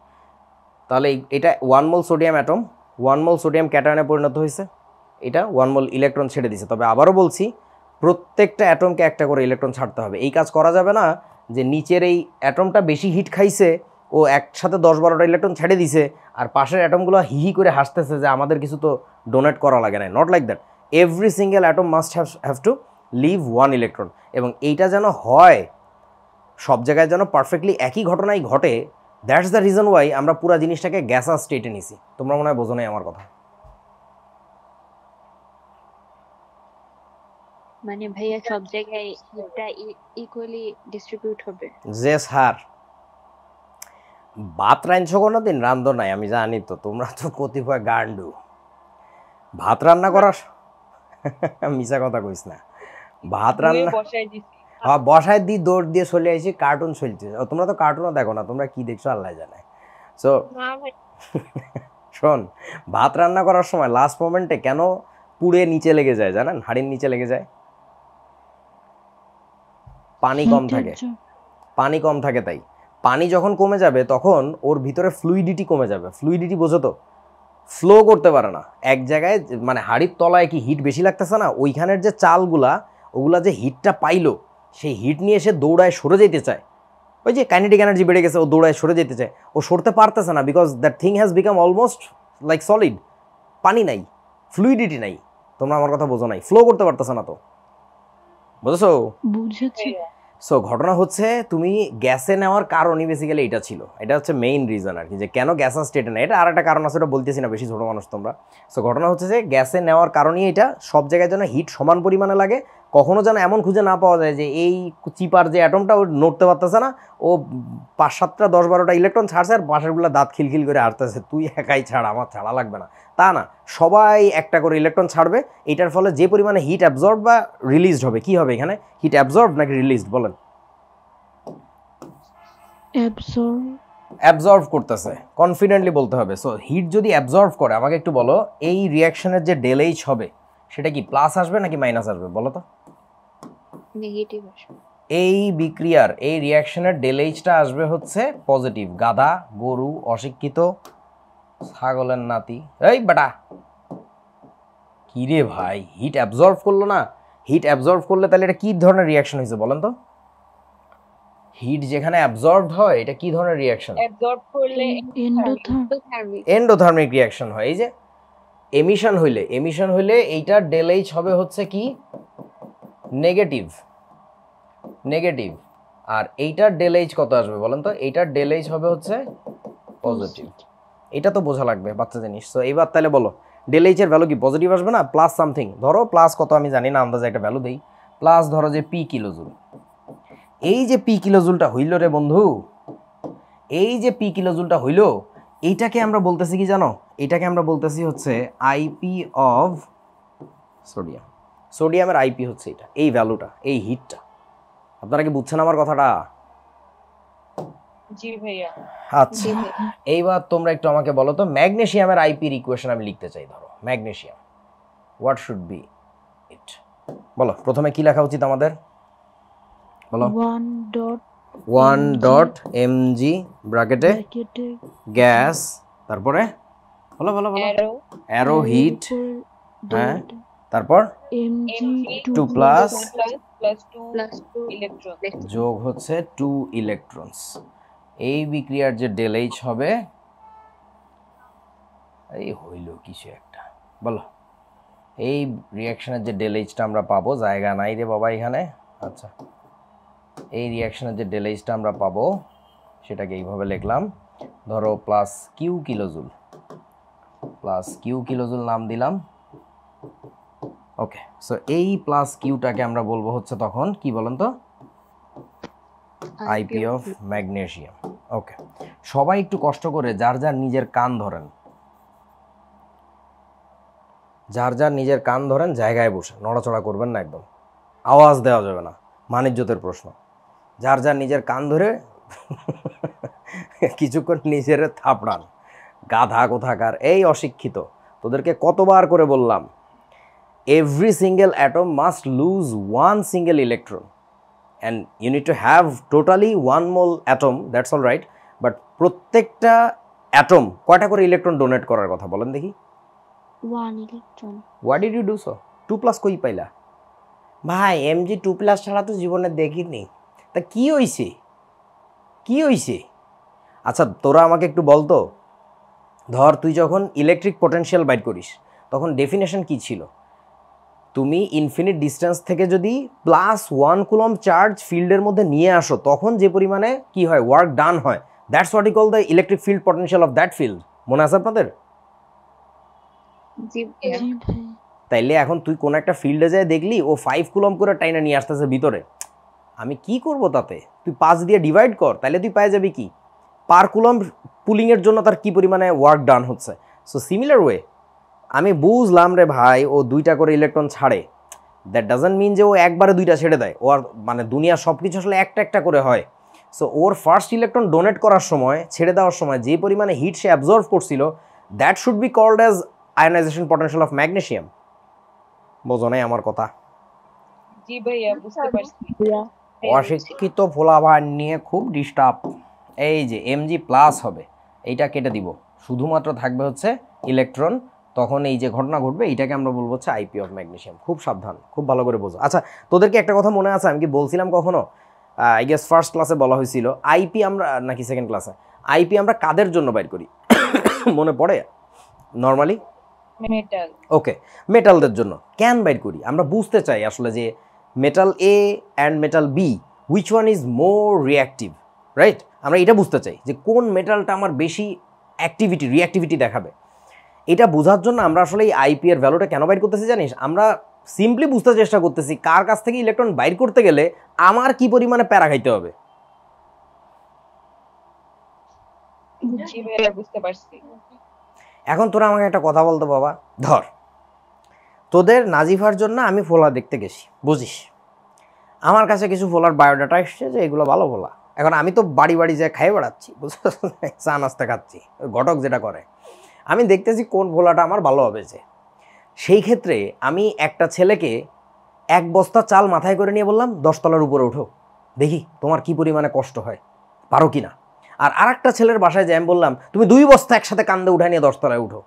তাহলে এটা 1 mole sodium atom, 1 mole sodium ক্যাটায়নে পরিণত হয়েছে, এটা 1 মোল ইলেকট্রন ছেড়ে দিছে। তবে আবারও বলছি, প্রত্যেকটা অ্যাটমকে একটা করে ইলেকট্রন ছাড়তে হবে। এই কাজ করা যাবে না যে নিচের এই অ্যাটমটা বেশি হিট খাইছে, ও একসাথে 10-12টা ইলেকট্রন ছেড়ে দিছে, আর পাশের অ্যাটমগুলো হিহি করে হাসতেছে যে আমাদের কিছু তো ডোনেট করা লাগে না। Not like that. Every single atom must have to leave 1 electron. এবং এইটা যেন হয় সব জায়গায়, যেন পারফেক্টলি একই ঘটনাই ঘটে। দ্যাটস দ্য রিজন ওয়াই আমরা পুরো জিনিসটাকে গ্যাসাস স্টেটে নিছি। তোমরা মনে হয় বোঝো নাই আমার কথা। মানে ভাইয়া সব জায়গায় হিটটা ইকুয়ালি ডিস্ট্রিবিউট হবে। যে স্যার ভাত রাঁধছো কোনোদিন? রান্ধো নাই আমি জানি তো, তোমরা তো কতিপয় গান্ডু। ভাত রান্না করার মিশা কথা কইস না। ভাত রান্না বসাই দিছি। হ্যাঁ বসায় দিয়ে দৌড় দিয়ে চলে আসি, কার্টুন চলছে। তোমরা তো কার্টুনও দেখো না, তোমরা কি দেখছো আল্লাহ জানে। সো না ভাই, শোন, ভাত রান্না করার সময় লাস্ট মোমেন্টে কেন পুড়ে নিচে লেগে যায় জানেন? হাড়ির নিচে লেগে যায়। পানি কম থাকে, পানি কম থাকে। তাই পানি যখন কমে যাবে তখন ওর ভিতরে ফ্লুইডিটি কমে যাবে। ফ্লুইডিটি বোঝো তো? ফ্লো করতে পারে না এক জায়গায়। মানে হাড়ির তলায় কি হিট বেশি লাগতেছে না? ওইখানের যে চালগুলা, ওগুলা যে হিটটা পাইলো, সেই হিট নিয়ে এসে দৌড়ায় সরে যেতে চায়। ওই যে কাইনেটিক এনার্জি বেড়ে গেছে, ও দৌড়ায় সরে যেতে চায়। ও সরতে পারতেছে না, because that thing has become almost like solid. পানি নাই, ফ্লুইডিটি নাই। তোমরা আমার কথা বোঝো নাই, ফ্লো করতে পারতেছে না। তো বুঝেছো? বুঝেছি। সো ঘটনা হচ্ছে তুমি গ্যাসে নেওয়ার কারণই বেসিক্যালি এটা ছিল। এটা হচ্ছে মেইন রিজন আর কি, যে কেন গ্যাসাস স্টেটে নেয়। এটা আর একটা কারণ আছে, ওটা বলতেছি না, বেশি ছোটো মানুষ তোমরা। সো ঘটনা হচ্ছে যে গ্যাসে নেওয়ার কারণেই এটা সব জায়গায় যেন হিট সমান পরিমাণে লাগে। কখনো যেন এমন খুঁজে না পাওয়া যায় যে এই চিপার যে অ্যাটমটা ও নড়তে পারতেছে না, ও 5-7টা 10-12টা ইলেকট্রন ছাড়ছে, আর পাশেরগুলো দাঁত খিলখিল করে হারতেছে, তুই একাই ছাড়, আমার ছাড়া লাগবে না। তা না, সবাই একটা করে ইলেকট্রন ছাড়বে। এটার ফলে যে পরিমাণে হিট অ্যাবজর্ব বা রিলিজড হবে, কি হবে এখানে? হিট অ্যাবজর্ব নাকি রিলিজড বলেন? অ্যাবজর্ভ করতেছে, কনফিডেন্টলি বলতে হবে। সো হিট যদি অ্যাবজর্ভ করে, আমাকে একটু বলো এই রিয়াকশনের যে ডেল এইচ হবে সেটা কি প্লাস আসবে নাকি মাইনাস আসবে বলো তো? নেগেটিভ আসবে। এই বিক্রিয়ার এই রিয়াকশনের ডেল এইচটা আসবে হচ্ছে পজিটিভ। গাধা, গরু, অশিক্ষিত, ছাগলের নাতি, এই বেটা কি রে ভাই, হিট অ্যাবজর্ভ করলো না? হিট অ্যাবজর্ভ করলে তাহলে এটা কি ধরনের রিয়াকশন হয়েছে বলেন তো? হিট যেখানে অ্যাবজর্বড হয়, এটা কি ধরনের রিয়াকশন? অ্যাবজর্ব করলে এন্ডোথার্মিক। এন্ডোথার্মিক রিয়াকশন হয়। এই যে এমিশন হইলে এইটার ডেল এইচ হবে হচ্ছে কি? নেগেটিভ। আর এইটার ডেল এইচ কত আসবে বলেন তো? এইটার ডেল এইচ হবে হচ্ছে পজিটিভ। এটা তো বোঝা লাগবে, বাচ্চা জিনিস। তো এইবার তাহলে বলো ডেল এইচ এর ভ্যালু কি পজিটিভ আসবে না প্লাস সামথিং? ধরো প্লাস কত আমি জানি না, আন্দাজে একটা ভ্যালু দেই। প্লাস ধরো যে পি কিলোজুল। এই যে পি কিলোজুলটা হইল রে বন্ধু, এই যে পি কিলোজুলটা হইল, এইটাকে আমরা বলতেছি কি জানো? এটাকে আমরা বলতেছি হচ্ছে আইপি অফ সোডিয়াম। সোডিয়ামের আইপি হচ্ছে এটা, এই ভ্যালুটা, এই হিটটা। আপনারা কি বুঝছেন আমার কথাটা? জি ভাইয়া। আচ্ছা, এইবার তোমরা একটু আমাকে বলো তো, ম্যাগনেসিয়ামের আইপির ইকুয়েশন আমি লিখতে চাই। ধরো ম্যাগনেসিয়াম, হোয়াট শুড বি ইট? বলো প্রথমে কি লেখা উচিত আমাদের? বলো। 1 ডট mg ব্র্যাকেটে গ্যাস, তারপরে বলো অ্যারো হিট, হ্যাঁ, তারপর Mg 2 প্লাস প্লাস 2 ইলেকট্রন যোগ হচ্ছে 2 ইলেকট্রনস। এই বিক্রিয়ার যে ডেল এইচ হবে, এই হইল কিছু একটা, বলো এই রিয়াকশনের যে ডেল এইচটা আমরা পাবো, জায়গা নাই রে বাবা এখানে, আচ্ছা এই রিয়াকশনের যে ডেল এইচটা আমরা পাবো সেটাকে এইভাবে লিখলাম, ধরো প্লাস কিউ কিলোজুল নাম দিলাম। ওকে, সো এই প্লাস কিউটাকে আমরা বলবো হচ্ছে তখন কি বলেন তো, আইপি অফ ম্যাগনেসিয়াম। ওকে, সবাই একটু কষ্ট করে যার যার নিজের কান ধরেন, জায়গায় বসে, নড়াচড়া করবেন না, একদম আওয়াজ দেওয়া যাবে না, মানিজ্যতের প্রশ্ন। যার যার নিজের কান ধরে কিছুক্ষণ নিজের থাপড়ান, গাধা কোথাকার, এই অশিক্ষিত, তোদেরকে কতবার করে বললাম, every single atom must lose one single electron and you need to have totally 1 mole atom, that's all right, but প্রত্যেকটা অ্যাটম কয়টা করে ইলেকট্রন ডোনেট করার কথা বলেন দেখি। 1 electron. Why did you do so? 2+ কই পাইলা? ভাই mg 2+ ছাড়া তো জীবনে দেখিনি। তা কি হইছে? আচ্ছা তোরা আমাকে একটু বলতো, ধর তুই যখন ইলেকট্রিক পোটেনশিয়াল বাইর করিস তখন ডেফিনেশন কি ছিল? তুমি ইনফিনিট ডিস্টেন্স থেকে যদি +1 কুলম্ব চার্জ ফিল্ডের মধ্যে নিয়ে আসো তখন যে পরিমাণে কি হয়, ওয়ার্ক ডান হয়, that's what E call the electric field potential of that field. মনে আছে আপনাদের? জি ভাই। তাইলে এখন তুই কোন একটা ফিল্ডে যায় দেখলি ও 5 কুলম্ব করে টাইনা নিয়ে আসতেছে ভিতরে, আমি কি করব তাতে? তুই 5 দিয়ে ডিভাইড কর, তাইলে তুই পেয়ে যাবি কি পার কুলম্ব পুলিংয়ের জন্য তার কি পরিমাণে ওয়ার্ক ডান হচ্ছে। সো সিমিলার ওয়ে আমি বুঝলাম রে ভাই ও 2টা করে ইলেকট্রন ছাড়ে, দ্যাট ডাজন্ট মিন যে ও একবারে 2টা ছেড়ে দেয়, ও আর মানে দুনিয়ার সব কিছু আসলে একটা একটা করে হয়। সো ওর ফার্স্ট ইলেকট্রন ডোনেট করার সময়, ছেড়ে দেওয়ার সময় যে পরিমাণে হিট সে অ্যাবজর্ভ করছিল, that should be called as ionization potential of magnesium. বোঝো নাই আমার কথা? জি ভাইয়া, বুঝতে পারছি। অশিক্ষিত ফোলাভার নিয়ে খুব ডিস্টার্ব। এই যে mg প্লাস হবে, এইটা কেটে দিব, শুধুমাত্র থাকবে হচ্ছে ইলেকট্রন, তখন এই যে ঘটনা ঘটবে এইটাকে আমরা বলবো হচ্ছে আইপি অফ ম্যাগনেসিয়াম। খুব সাবধান, খুব ভালো করে বোঝো। আচ্ছা তোদেরকে একটা কথা মনে আছে, আমি কি বলছিলাম কখনো, আই গেস ফার্স্ট ক্লাসে বলা হয়েছিল, আইপি আমরা নাকি সেকেন্ড ক্লাসে, আইপি আমরা কাদের জন্য বাইর করি মনে পড়ে? Normally metal. ওকে, মেটালদের জন্য কেন বাইর করি? আমরা বুঝতে চাই আসলে যে metal A and metal B which one is more reactive, right? আমরা এটা বুঝতে চাই যে কোন মেটালটা আমার বেশি রিঅ্যাক্টিভিটি দেখাবে। এটা বোঝার জন্য আমরা আসলে এই আইপি এর ভ্যালুটা কেন বাইর করতেছি জানিস? আমরা সিম্পলি বুঝতে চেষ্টা করতেছি কার কাছ থেকে ইলেকট্রন বাইর করতে গেলে আমার কি পরিমাণে প্যারা খাইতে হবে। জি ভাইয়া, বুঝতে পারছি। এখন তোরা আমাকে একটা কথা বলতো বাবা, ধর তোদের নাজিফার জন্য আমি ফোলা দেখতে গেছি, বুঝিস, আমার কাছে কিছু ফোলার বায়োডাটা এসছে যে এগুলো ভালো ফোলা। এখন আমি তো বাড়ি বাড়ি যায় খাইয়ে বেড়াচ্ছি, বুঝতে চা নাস্তা খাচ্ছি, ঘটক যেটা করে, আমি দেখতেছি কোন ফোলাটা আমার ভালো হবে। যে সেই ক্ষেত্রে আমি একটা ছেলেকে 1 বস্তা চাল মাথায় করে নিয়ে বললাম 10 তলার উপরে উঠো, দেখি তোমার কি পরিমাণে কষ্ট হয়, পারো কি না। আর আরেকটা ছেলের বাসায় যাই আমি বললাম তুমি 2 বস্তা একসাথে কান্দে উঠায় নিয়ে 10 তলায় উঠো,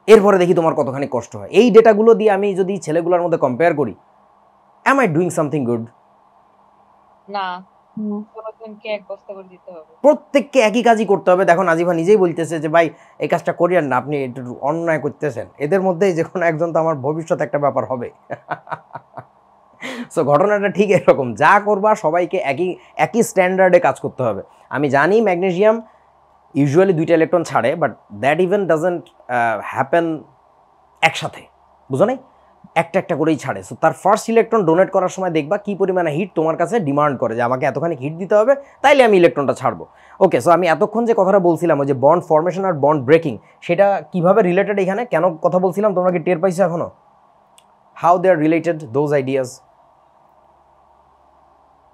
এরপরে দেখি তোমার কতখানি কষ্ট হয়। এই ডেটাগুলো দিয়ে আমি যদি ছেলেগুলোর মধ্যে কম্পেয়ার করি, am I doing something good? না, প্রত্যেকজনকে 1 বস্তা করে দিতে হবে। প্রত্যেককে একই কাজই করতে হবে। দেখো নাজিফা নিজেই বলতেছে যে ভাই এই কাজটা করিয়েন না, আপনি একটু অন্যায় করতেছেন। এদের মধ্যেই যে কোনো একজন তো আমার ভবিষ্যৎ একটা ব্যাপার হবে। সো ঘটনাটা ঠিক এরকম, যা করবা সবাইকে একই স্ট্যান্ডার্ডে কাজ করতে হবে। আমি জানি ম্যাগনেসিয়াম ইউজুয়ালি 2টা ইলেকট্রন ছাড়ে, but that even doesn't happen একসাথে, বুঝো নাই, একটা একটা করেই ছাড়ে। সো তার ফার্স্ট ইলেকট্রন ডোনেট করার সময় দেখবা কি পরিমাণে হিট তোমার কাছে ডিমান্ড করে, যে আমাকে এতখানি হিট দিতে হবে তাইলে আমি ইলেকট্রনটা ছাড়বো। ওকে, সো আমি এতক্ষণ যে কথাটা বলছিলাম ওই যে বন্ড ফর্মেশন আর বন্ড ব্রেকিং, সেটা কিভাবে রিলেটেড, এখানে কেন কথা বলছিলাম তোমরা কি টের পাইছো এখনো? How they are related those ideas?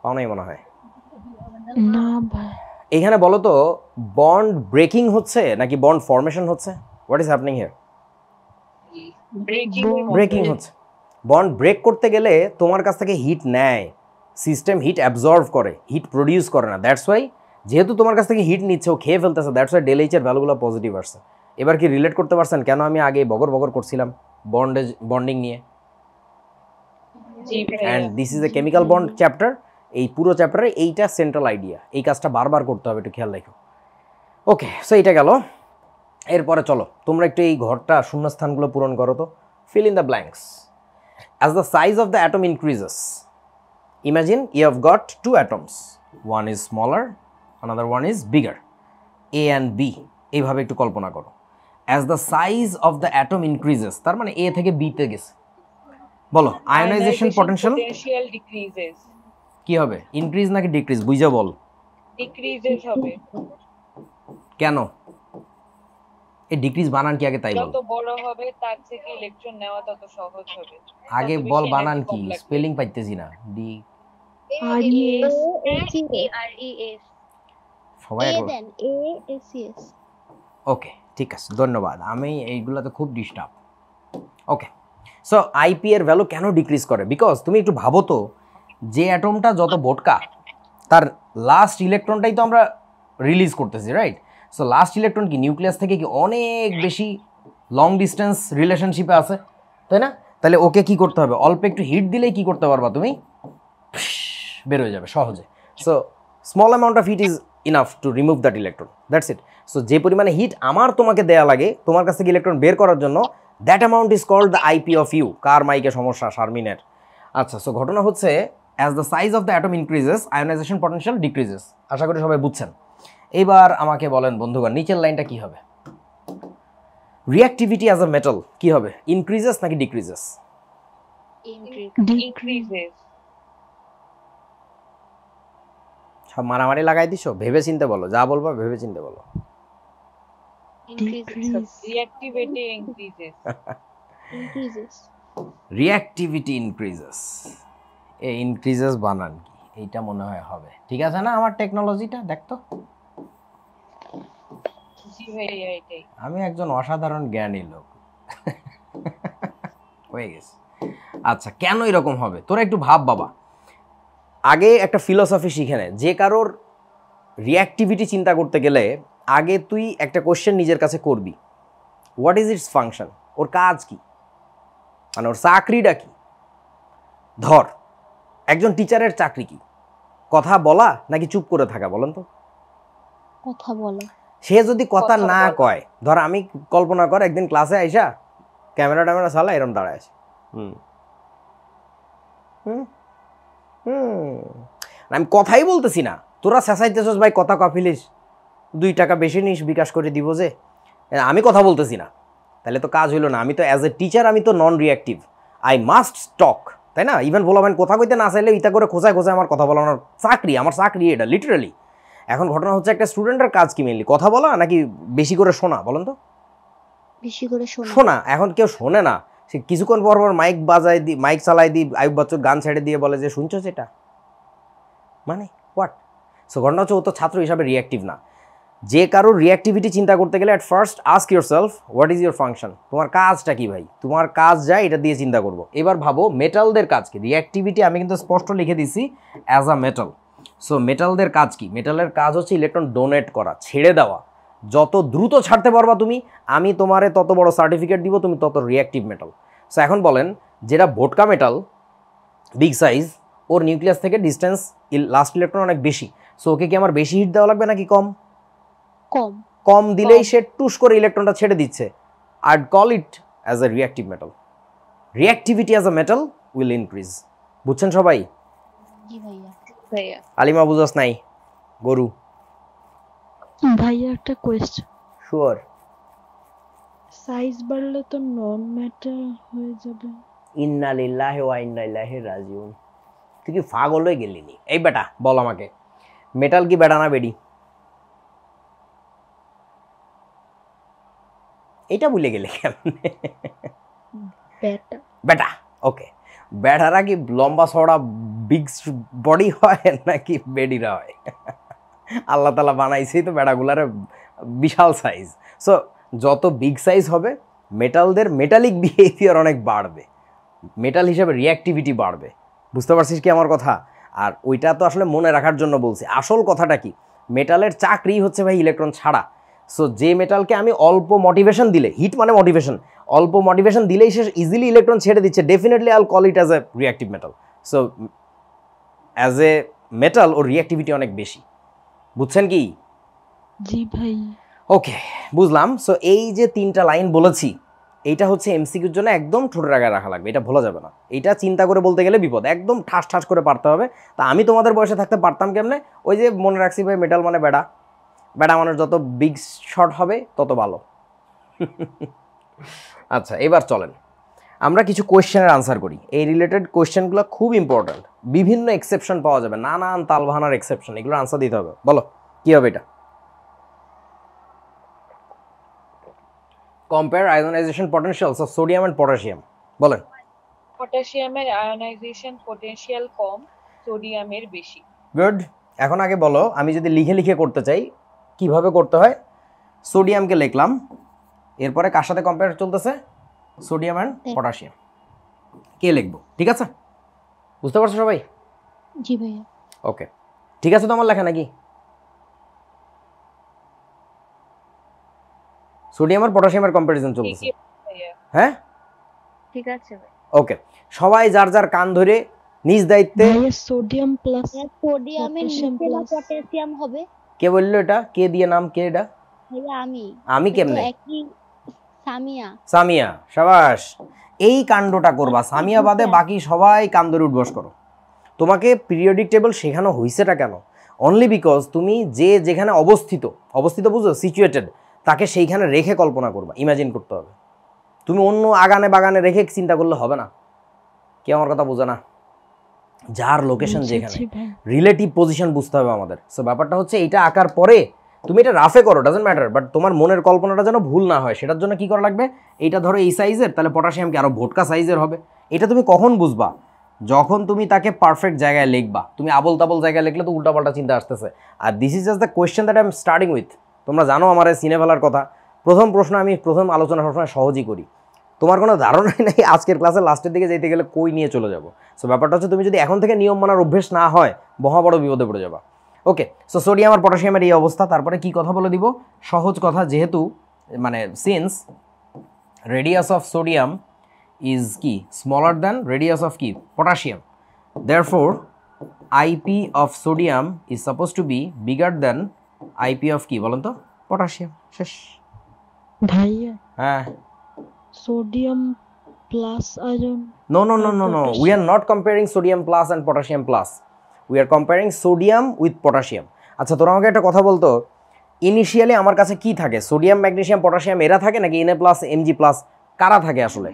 পাও নাই মনে হয়। না ভাই। এখানে বলো তো বন্ড ব্রেকিং হচ্ছে নাকি বন্ড ফর্মেশন হচ্ছে? What is happening here? Breaking হচ্ছে। বন্ড ব্রেক করতে গেলে তোমার কাছ থেকে হিট নেয়, সিস্টেম হিট অ্যাবজর্ভ করে, হিট প্রডিউস করে না। দ্যাটস ওয়াই যেহেতু তোমার কাছ থেকে হিট নিচ্ছে, ও খেয়ে ফেলতেছে, দ্যাটস ওয়াই ডেল এইচের ভ্যালুগুলো পজিটিভ আসছে। এবার কি রিলেট করতে পারছেন কেন আমি আগে বগর করছিলাম বন্ডিং নিয়ে? And this is a chemical bond chapter. এই পুরো চ্যাপ্টারে এইটা সেন্ট্রাল আইডিয়া, এই কাজটা বারবার করতে হবে, একটু খেয়াল রাখো। ওকে, সো এইটা গেল। এরপরে চলো তোমরা একটু এই ঘরটা শূন্যস্থানগুলো পূরণ করো তো। fill in the blanks. As the size of the atom increases, imagine you have got two atoms, one is smaller, another one is bigger, A and B. এইভাবে একটু কল্পনা করো। As the size of the atom increases, তার মানে A থেকে B তে গেছে। বলো ionization potential decreases. কি হবে? ইনক্রিজ নাকি ডিক্রিজ বুঝা বল। Decreases হবে। কেন? এই ডিক্রিজ বানান কি আগে তাই বল। যত বড় হবে তার থেকে ইলেকট্রন নেওয়া তত সহজ হবে। আগে বল বানান কি, স্পেলিং পাইতেছি না। ডি RES সবাই একবার ASES ওকে ঠিক আছে ধন্যবাদ। আমি এইগুলাতে খুব ডিস্টার্ব। ওকে সো আইপি এর ভ্যালু কেন ডিক্রিজ করে? বিকজ তুমি একটু ভাবো তো, যে অ্যাটমটা যত বোটকা তার লাস্ট ইলেকট্রনটাই তো আমরা রিলিজ করতেছি, রাইট? সো লাস্ট ইলেকট্রন কি নিউক্লিয়াস থেকে কি অনেক বেশি লং ডিস্টেন্স রিলেশনশিপে আছে, তাই না? তাহলে ওকে কি করতে হবে? অল্প একটু হিট দিলেই কি করতে পারবা তুমি? বের হয়ে যাবে সহজে। So small amount of heat is enough to remove that electron, that's it. So যে পরিমাণে হিট আমার তোমাকে দেয়া লাগে তোমার কাছ থেকে ইলেকট্রন বের করার জন্য, that amount is called the IP of U. কার মাইকে সমস্যা? শারমিনের। আচ্ছা সো ঘটনা হচ্ছে as the size of the atom increases ionization potential decreases. আশা করি সবাই বুঝছেন। এইবার আমাকে বলেন বন্ধুগণ, নিচের লাইনটা কি হবে? রিঅ্যাক্টিভিটি অ্যাজ আ মেটাল কি হবে? ইনক্রিজেস নাকি ডিক্রিজেস? Increases. সব মারামারি লাগাই দিছো? ভেবে চিনতে বলো, যা বলবা ভেবে চিনতে বলো। Reactivity increases. Reactivity increases. এই ইনক্রিজেস বানান কি? এইটা মনে হয় হবে। ঠিক আছে না আমার টেকনোলজিটা? দেখতো জি ভাইয়া এটাই। আমি একজন অসাধারণ জ্ঞানী লোক হয়ে গেছে। আচ্ছা কেন এরকম হবে তোরা একটু ভাব বাবা। আগে একটা ফিলোসফি শিখে নে, যে কারোর রিঅ্যাক্টিভিটি চিন্তা করতে গেলে আগে তুই একটা কোশ্চেন নিজের কাছে করবি, হোয়াট ইজ ইটস ফাংশন? ওর কাজ কি, মানে ওর চাকরিটা কি? ধর একজন টিচারের চাকরি কি? কথা বলা নাকি চুপ করে থাকা? বলেন তো। কথা বলা। সে যদি কথা না কয়, ধর আমি কল্পনা কর একদিন ক্লাসে আইসা ক্যামেরা ট্যামেরা চালা এরম দাঁড়ায় আছে, আমি কথাই বলতেছি না, তোরা চেঁচাইতেছস ভাই কথা কফিলিস 2 টাকা বেশি নিস বিকাশ করে দিব, যে আমি কথা বলতেছি না, তাহলে তো কাজ হইলো না। আমি তো অ্যাজ এ টিচার আমি তো নন রিঅ্যাক্টিভ, আই মাস্ট টক, তাই না? ইভেন বলবেন কথা কইতে না চাইলে ইতা করে খোঁচায় খোঁচায় আমার কথা বলানোর চাকরি, আমার চাকরি এটা লিটারালি। এখন ঘটনা হচ্ছে একটা স্টুডেন্টের কাজ কি মেনলি কথা বলা নাকি বেশি করে শোনা? বলেন তো। বেশি করে শোনা। এখন কেউ শোনে না, সে কিছুক্ষণ পর পর মাইক বাজায় দি, মাইক চালাই দি, আয়ুব বাচ্চুর গান ছেড়ে দিয়ে বলে যে শুনছো সেটা, মানে হোয়াট? সো ঘটনা হচ্ছে ও তো ছাত্র হিসাবে রিঅ্যাক্টিভ না। যে কারোর রিঅ্যাক্টিভিটি চিন্তা করতে গেলে at first ask yourself what is your function? তোমার কাজটা কি ভাই? তোমার কাজ যা এটা দিয়ে চিন্তা করবো। এবার ভাবো মেটালদের কাজ কি? রিঅ্যাক্টিভিটি আমি কিন্তু স্পষ্ট লিখে দিছি অ্যাজ আ মেটাল। সো মেটালদের কাজ কি? মেটালের কাজ হচ্ছে ইলেকট্রন ডোনেট করা, ছেড়ে দেওয়া। যত দ্রুত ছাড়তে পারবা তুমি, আমি তোমারে তত বড় সার্টিফিকেট দিব, তুমি তত রিঅ্যাক্টিভ মেটাল। সো এখন বলেন, যেটা ভোটকা মেটাল বিগ সাইজ, ওর নিউক্লিয়াস থেকে ডিস্টেন্স লাস্ট ইলেকট্রন অনেক বেশি, সো ওকে কি আমার বেশি হিট দেওয়া লাগবে নাকি কম? কম। কম দিলেই সে টুস করে ইলেকট্রনটা ছেড়ে দিচ্ছে। I'd call it as a reactive metal. Reactivity as a metal will increase. বুঝছেন সবাই? জি ভাইয়া। ভাইয়া আলিমা বুঝাস নাই? গরু ভাইয়া একটা কোয়েশ্চেন, শিওর। সাইজ বাড়লে তো নন ম্যাটার হয়ে যাবে। ইন্না লিল্লাহি ওয়া ইন্না ইলাইহি রাজিউন। তুই কি পাগল হয়ে গেলি নি? এই বেটা বল আমাকে, মেটাল কি বেটা না বেডি? এটা ভুলে গেলে কেমনে? বেটা। বেটা, ওকে। বেটারা কি লম্বা চড়া বিগ বডি হয় নাকি বেডিরা হয়? আল্লাহ তালা বানাইছেই তো বেটাগুলারে বিশাল সাইজ। সো যত বিগ সাইজ হবে মেটালদের মেটালিক বিহেভিয়ার অনেক বাড়বে, মেটাল হিসাবে রিঅ্যাক্টিভিটি বাড়বে। বুঝতে পারছিস কি আমার কথা? আর ওইটা তো আসলে মনে রাখার জন্য বলছি। আসল কথাটা কি, মেটালের চাকরি হচ্ছে ভাই ইলেকট্রন ছাড়া। সো যে মেটালকে আমি অল্প মোটিভেশন দিলে, হিট মানে মোটিভেশন, অল্প মোটিভেশন দিলেই সে ইজিলি ইলেকট্রন ছেড়ে দিচ্ছে, definitely I will call it as a reactive metal. So as a metal or reactivity অনেক বেশি। বুঝছেন কি? জি ভাই। ওকে বুঝলাম। সো এই যে 3টা লাইন বলেছি, এইটা হচ্ছে এমসিকিউর জন্য একদম ঠোঁটের আগে রাখা লাগবে, এটা ভোলা যাবে না। এটা চিন্তা করে বলতে গেলে বিপদ, একদম ঠাস ঠাস করে পারতে হবে। তা আমি তোমাদের বয়সে থাকতে পারতাম কেমনে? ওই যে মনে রাখছি ভাই, মেটাল মানে বেড়া, বেড়া মানুষ যত বিগ শট হবে তত ভালো। আচ্ছা, এবার চলেন আমরা কিছু কোয়েশ্চেনের আনসার করি। এই রিলেটেড কোয়েশ্চেনগুলো খুব ইম্পর্ট্যান্ট, বিভিন্ন এক্সেপশন পাওয়া যাবে, নানান তালবাহানার এক্সেপশন, এগুলো আনসার দিতে হবে। বলো কি হবে এটা? Compare ionization potentials of sodium and potassium, বলেন। পটাশিয়ামের আয়নাইজেশন পটেনশিয়াল কম, সোডিয়ামের বেশি। গুড। এখন আগে বলো, আমি যদি লিখে লিখে করতে চাই কিভাবে করতে হয়? সোডিয়ামকে লিখলাম, এরপরে কার সাথে কম্পেয়ার চলতেছে? Sodium and potassium. কে লিখবো? ঠিক আছে, বুঝতে পারছো সবাই? জি ভাইয়া। ওকে, ঠিক আছে তো আমার লেখা নাকি? সোডিয়াম আর পটাশিয়ামের কম্পারিজন চলতেছে, ঠিকই ভাইয়া। হ্যাঁ? ঠিক আছে ভাই। ওকে, সবাই যার যার কান ধরে নিজ দায়িত্বে। ভাইয়া সোডিয়াম প্লাস সোডিয়ামের Potassium নিচে না plus- পটাশিয়াম হবে? কে বললো এটা? কে দিয়ে নাম? কে এটা? ভাইয়া আমি। আমি তো কেমনে? একই সামিয়া। সামিয়া, সাবাস। এই কাণ্ডটা করবা, সামিয়া বাদে বাকি সবাই কান ধরে উঠবস করো। তোমাকে পিরিয়ডিক টেবল শেখানো হয়েছেটা কেন? অনলি বিকজ তুমি যে যেখানে অবস্থিত, অবস্থিত বুঝো, সিচুয়েটেড, তাকে সেইখানে রেখে কল্পনা করবা, ইমাজিন করতে হবে। তুমি অন্য আগানে বাগানে রেখে চিন্তা করলে হবে না। কে আমার কথা বোঝে না? যার লোকেশন যেখানে, বুঝেছি ভাই। রিলেটিভ পজিশন বুঝতে হবে আমাদের। সো ব্যাপারটা হচ্ছে এইটা আঁকার পরে তুমি এটা রাফে করো, ডাজন্ট ম্যাটার, বাট তোমার মনের কল্পনাটা যেন ভুল না হয়, সেটার জন্য কি করা লাগবে? এইটা ধরো এই সাইজের, তাহলে পটাশিয়াম কি আরো ভোটকা সাইজের হবে? এটা তুমি কখন বুঝবা? যখন তুমি তাকে পারফেক্ট জায়গায় লিখবা। তুমি আবল তাবল জায়গায় লিখলে তো উল্টাপাল্টা চিন্তা আসতেছে। আর this is just the question that I am starting with. তোমরা জানো আমার সিনে ফেলার কথা, প্রথম প্রশ্ন আমি প্রথম আলোচনা সবসময় সহজই করি। তোমার কোনো ধারণাই নেই আজকের ক্লাসের লাস্টের দিকে যেতে গেলে কই নিয়ে চলে যাব। সো ব্যাপারটা হচ্ছে তুমি যদি এখন থেকে নিয়ম মানার অভ্যেস না হয়, মহা বড় বিপদে পড়ে যাবা। ওকে, সো সোডিয়াম আর পটাশিয়ামের এই অবস্থা। তারপরে কি কথা বলে দিব? সহজ কথা, যেহেতু মানে since radius of sodium is কি স্মলার দ্যান রেডিয়াস অফ কি potassium, therefore IP of sodium is suppose to B bigger than IP of কি বলেন তো? পটাশিয়াম। শেষ। ভাইয়া হ্যাঁ, sodium plus iron no no no no no we are not comparing sodium plus and potassium plus, we are comparing sodium with potassium. আচ্ছা, তোরা আমাকে একটা কথা বলতো, ইনিশিয়ালি আমার কাছে কি থাকে? সোডিয়াম, ম্যাগনেসিয়াম, পটাশিয়াম এরা থাকে নাকি Na প্লাস Mg প্লাস কারা থাকে আসলে?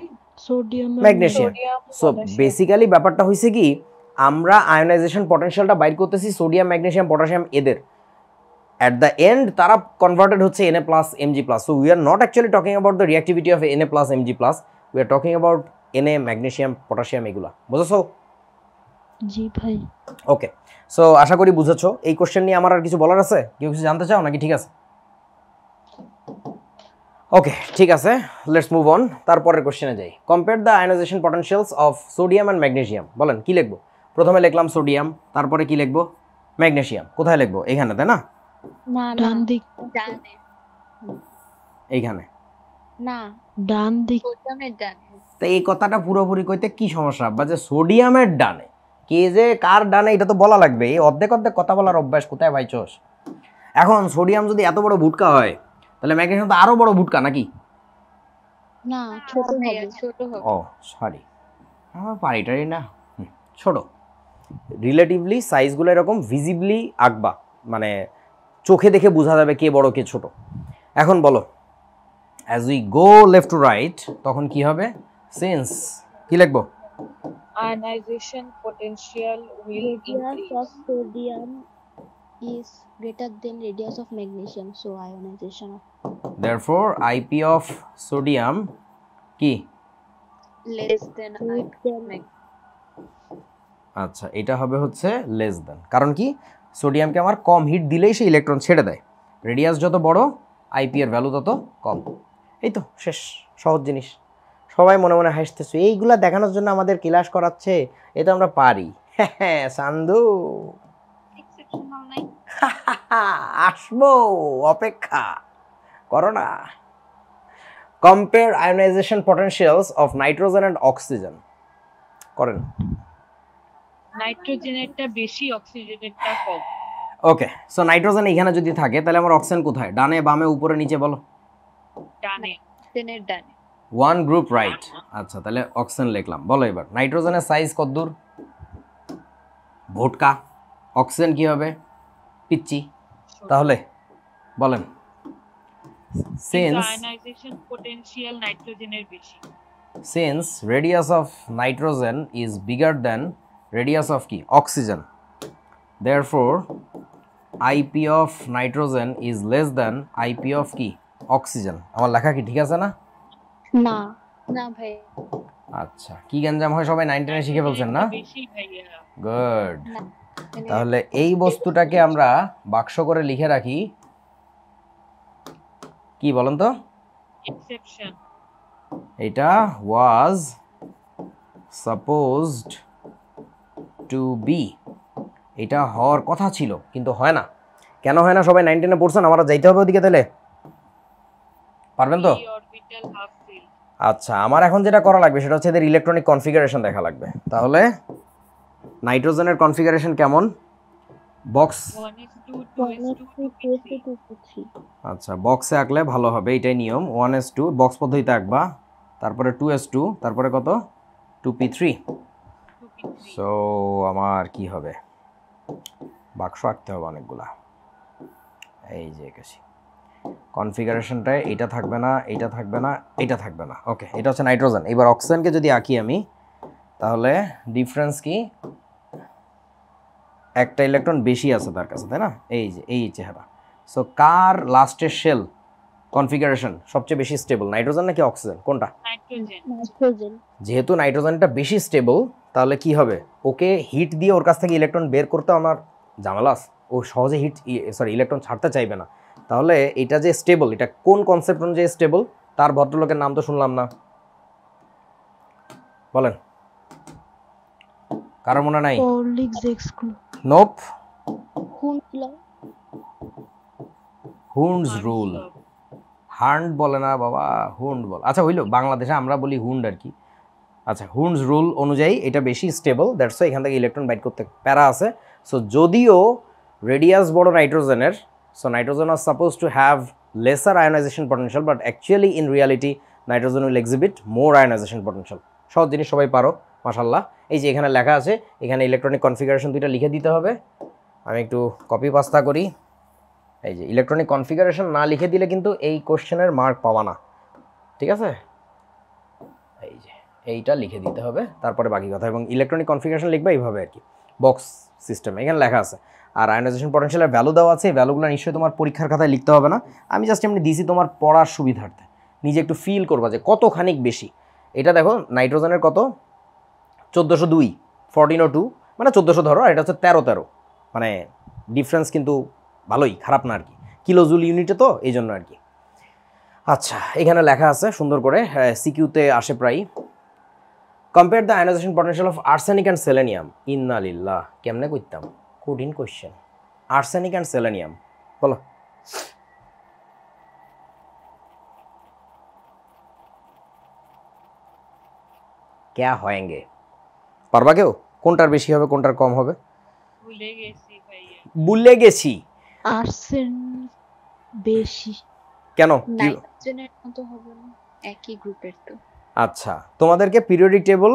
Sodium magnesium. Sodium, so basically ব্যাপারটা হয়েছে কি, আমরা আয়োনাইজেশন পটেনশিয়ালটা বাইর করতেছি সোডিয়াম, ম্যাগনেসিয়াম, পটাশিয়াম এদের, at the end তারা কনভার্টেড হচ্ছে Na plus Mg plus. So we are not actually talking about the reactivity of Na plus Mg plus, we are talking about Na, magnesium, potassium এগুলা। বুঝেছো? জি ভাই। Okay, so আশা করি বুঝেছো। এই question নিয়ে আমার আর কিছু বলার আছে? কেউ কিছু জানতে চাও নাকি? ঠিক আছে, ওকে ঠিক আছে, লেটস মুভ অন। তারপরের কোশ্চেনে যাই। Compare the ionization potentials of sodium and magnesium. বলেন কি লিখবো? প্রথমে লিখলাম সোডিয়াম, তারপরে কি লিখবো? ম্যাগনেসিয়াম। কোথায় লিখবো? এখানে, তাই না? না না ডান দিক ডানে। এইখানে। না ডান দিক সোডিয়ামের ডানে। তো এই কথাটা পুরোপুরি কইতে কি সমস্যা? বা যে সোডিয়ামের ডানে, কে যে কার ডানে এটা তো বলা লাগবে। এই অর্ধেক অর্ধেক কথা বলার অভ্যাস কোথায় পাইছস? এখন সোডিয়াম যদি এত বড় ভুটকা হয়, তাহলে ম্যাগনেসিয়াম তো আরো বড় ভুটকা নাকি? না ছোট ভাইয়া, হবে। ছোট হবে। ও সরি, আমার পারিটারি না, ছোট। রিলেটিভলি সাইজগুলো এরকম ভিজিবলি আঁকবা, মানে চোখে দেখে বোঝা যাবে কে বড় কে ছোট। এখন বলো, as we go left to right, তখন কি হবে? সিন্স কি লিখবো? Ionization potential will Radius increase. of sodium is greater than radius of magnesium, so ionization of Therefore IP of sodium কি? less than আচ্ছা, এটা হবে হচ্ছে লেস দেন। কারণ কি? সোডিয়ামকে আমার কম হিট দিলেই সে ইলেকট্রন ছেড়ে দেয়। রেডিয়াস যত বড়, আইপি এর ভ্যালু তত কম। এই তো শেষ, সহজ জিনিস। সবাই মনে মনে হাসতেছে, এইগুলা দেখানোর জন্য আমাদের ক্লাস করাচ্ছে, এ তো আমরা পারি। হ্যাঁ সান্ধু, exceptional নাই। আসবো, অপেক্ষা করো না। Compare ionization potentials of nitrogen and oxygen করেন। নাইট্রোজেনেরটা বেশি, অক্সিজেনেরটা কম। ওকে, সো নাইট্রোজেন এখানে যদি থাকে, তাহলে আমার অক্সিজেন কোথায়? ডানে, বামে, উপরে, নিচে বলো। ডানে। Then এর ডানে। One group right. আচ্ছা তাহলে অক্সিজেন লিখলাম। বলো এবার নাইট্রোজেনের সাইজ কতদূর? ভোটকা। অক্সিজেন কি হবে? পিচ্চি। তাহলে বলেন কিন্তু সিন্স আয়নাইজেশন পোটেনশিয়াল নাইট্রোজেনের বেশি। since radius of nitrogen is bigger than radius of কি oxygen, therefore IP of nitrogen is less than IP of কি oxygen। আমার লেখা কি ঠিক আছে না? না না ভাই, আচ্ছা কি গঞ্জাম হয় সবাই 9-10 শিখে ফেলছেন না? বেশি ভাইয়া। গুড। না এখানে তাহলে এই বস্তুটাকে আমরা বাক্স করে লিখে রাখি কি বলেন তো? এক্সেপশন। এটা was supposed to be, এটা হওয়ার কথা ছিল কিন্তু হয় না। কেন হয় না? সবাই 9-10 পড়ছেন, আমরা যাইতে হবে ওদিকে, তাহলে পারবেন তো? p orbital half fill. আচ্ছা আমার এখন যেটা করা লাগবে সেটা হচ্ছে এদের ইলেকট্রনিক কনফিগারেশন দেখা লাগবে। তাহলে নাইট্রোজেনের কনফিগারেশন কেমন? বক্স। 1:2 1:2 2:3। 2:3 আচ্ছা বক্সে আঁকলে ভালো হবে, এটাই নিয়ম। 1:2 বক্স পদ্ধতিতে আঁকবা, তারপরে 2:2, তারপরে কত 2p3। সো আমার কি হবে? বাক্স আঁকতে হবে অনেকগুলা। এই যে এঁকেছি। কনফিগারেশনটায় এটা থাকবে না, এটা থাকবে না, এটা থাকবে না। ওকে এটা হচ্ছে নাইট্রোজেন। এবার অক্সিজেনকে যদি আঁকি আমি, তাহলে ডিফারেন্স কি? একটা ইলেকট্রন বেশি আছে তার কাছে, তাই না? এই যে এই চেহারা। সো কার লাস্টের শেল কনফিগারেশন সবচেয়ে বেশি স্টেবল, নাইট্রোজেন নাকি অক্সিজেন, কোনটা? নাইট্রোজেন। নাইট্রোজেন। যেহেতু নাইট্রোজেনটা বেশি স্টেবল, তাহলে কি হবে? ওকে হিট দিয়ে ওর কাছ থেকে ইলেকট্রন বের করতে আমার ঝামেলা আছে। ও সহজে ইলেকট্রন ছাড়তে চাইবে না। তাহলে এটা যে স্টেবল, এটা কোন কনসেপ্ট অনুযায়ী স্টেবল? তার ভদ্রলোকের নাম তো শুনলাম না, বলেন কারো মনে নাই? Polyps exclude nope. হুন্ডল। হুন্ডস রুল। হান্ড বলে না বাবা, হুন্ড বল। আচ্ছা হইলো, বাংলাদেশে আমরা বলি হুন্ড আর কি। আচ্ছা হুন্ডস রুল অনুযায়ী এটা বেশি স্টেবল, দ্যাটস ওয়াই এখান থেকে ইলেকট্রন বাইট করতে প্যারা আছে। সো যদিও রেডিয়াস বড় নাইট্রোজেনের, so nitrogen are suppose to have lesser ionization potential, but actually in reality nitrogen will exhibit more ionization potential. সহজ জিনিস সবাই পারো মাশাল্লাহ। এই যে এখানে লেখা আছে, এখানে ইলেকট্রনিক কনফিগারেশন দুইটা লিখে দিতে হবে। আমি একটু কপি পাস্তা করি। এই যে ইলেকট্রনিক কনফিগারেশন না লিখে দিলে কিন্তু এই কোশ্চেনের মার্ক পাওয়া না, ঠিক আছে? এই যে এইটা লিখে দিতে হবে, তারপরে বাকি কথা। এবং ইলেকট্রনিক কনফিগারেশন লিখবে এইভাবে আর কি, বক্স সিস্টেম এখানে লেখা আছে। আর আয়নাইজেশন পটেনশিয়ালের ভ্যালু দেওয়া আছে, এই ভ্যালুগুলো নিশ্চয়ই তোমার পরীক্ষার খাতায় লিখতে হবে না, আমি জাস্ট এমনি দিছি তোমার পড়ার সুবিধার্থে। নিজে একটু ফিল করবা যে কতখানিক বেশি। এটা দেখো নাইট্রোজেনের কত 1402, 1402 মানে 1400 ধরো, আর এটা হচ্ছে 1313, মানে ডিফারেন্স কিন্তু ভালোই, খারাপ না আর কি, কিলোজুল ইউনিটে তো এই জন্য আর কি। আচ্ছা এখানে লেখা আছে সুন্দর করে, সিকিউতে আসে প্রায়। Compare the ionisation potential of arsenic and selenium. ইন্না লিল্লাহ, কেমনে করতাম, কঠিন কোশ্চেন। আর্সেনিক অ্যান্ড সেলেনিয়াম বলো। ক্যা হয়েঙ্গে? পারবা কেউ? কোনটার বেশি হবে কোনটার কম হবে? ভুলে গেছি ভাইয়া। ভুলে গেছি। আর্সেন বেশি। কেন? নাইট্রোজেনের মতো হবে না, একই গ্রুপের তো। আচ্ছা তোমাদেরকে পিরিয়ডিক টেবল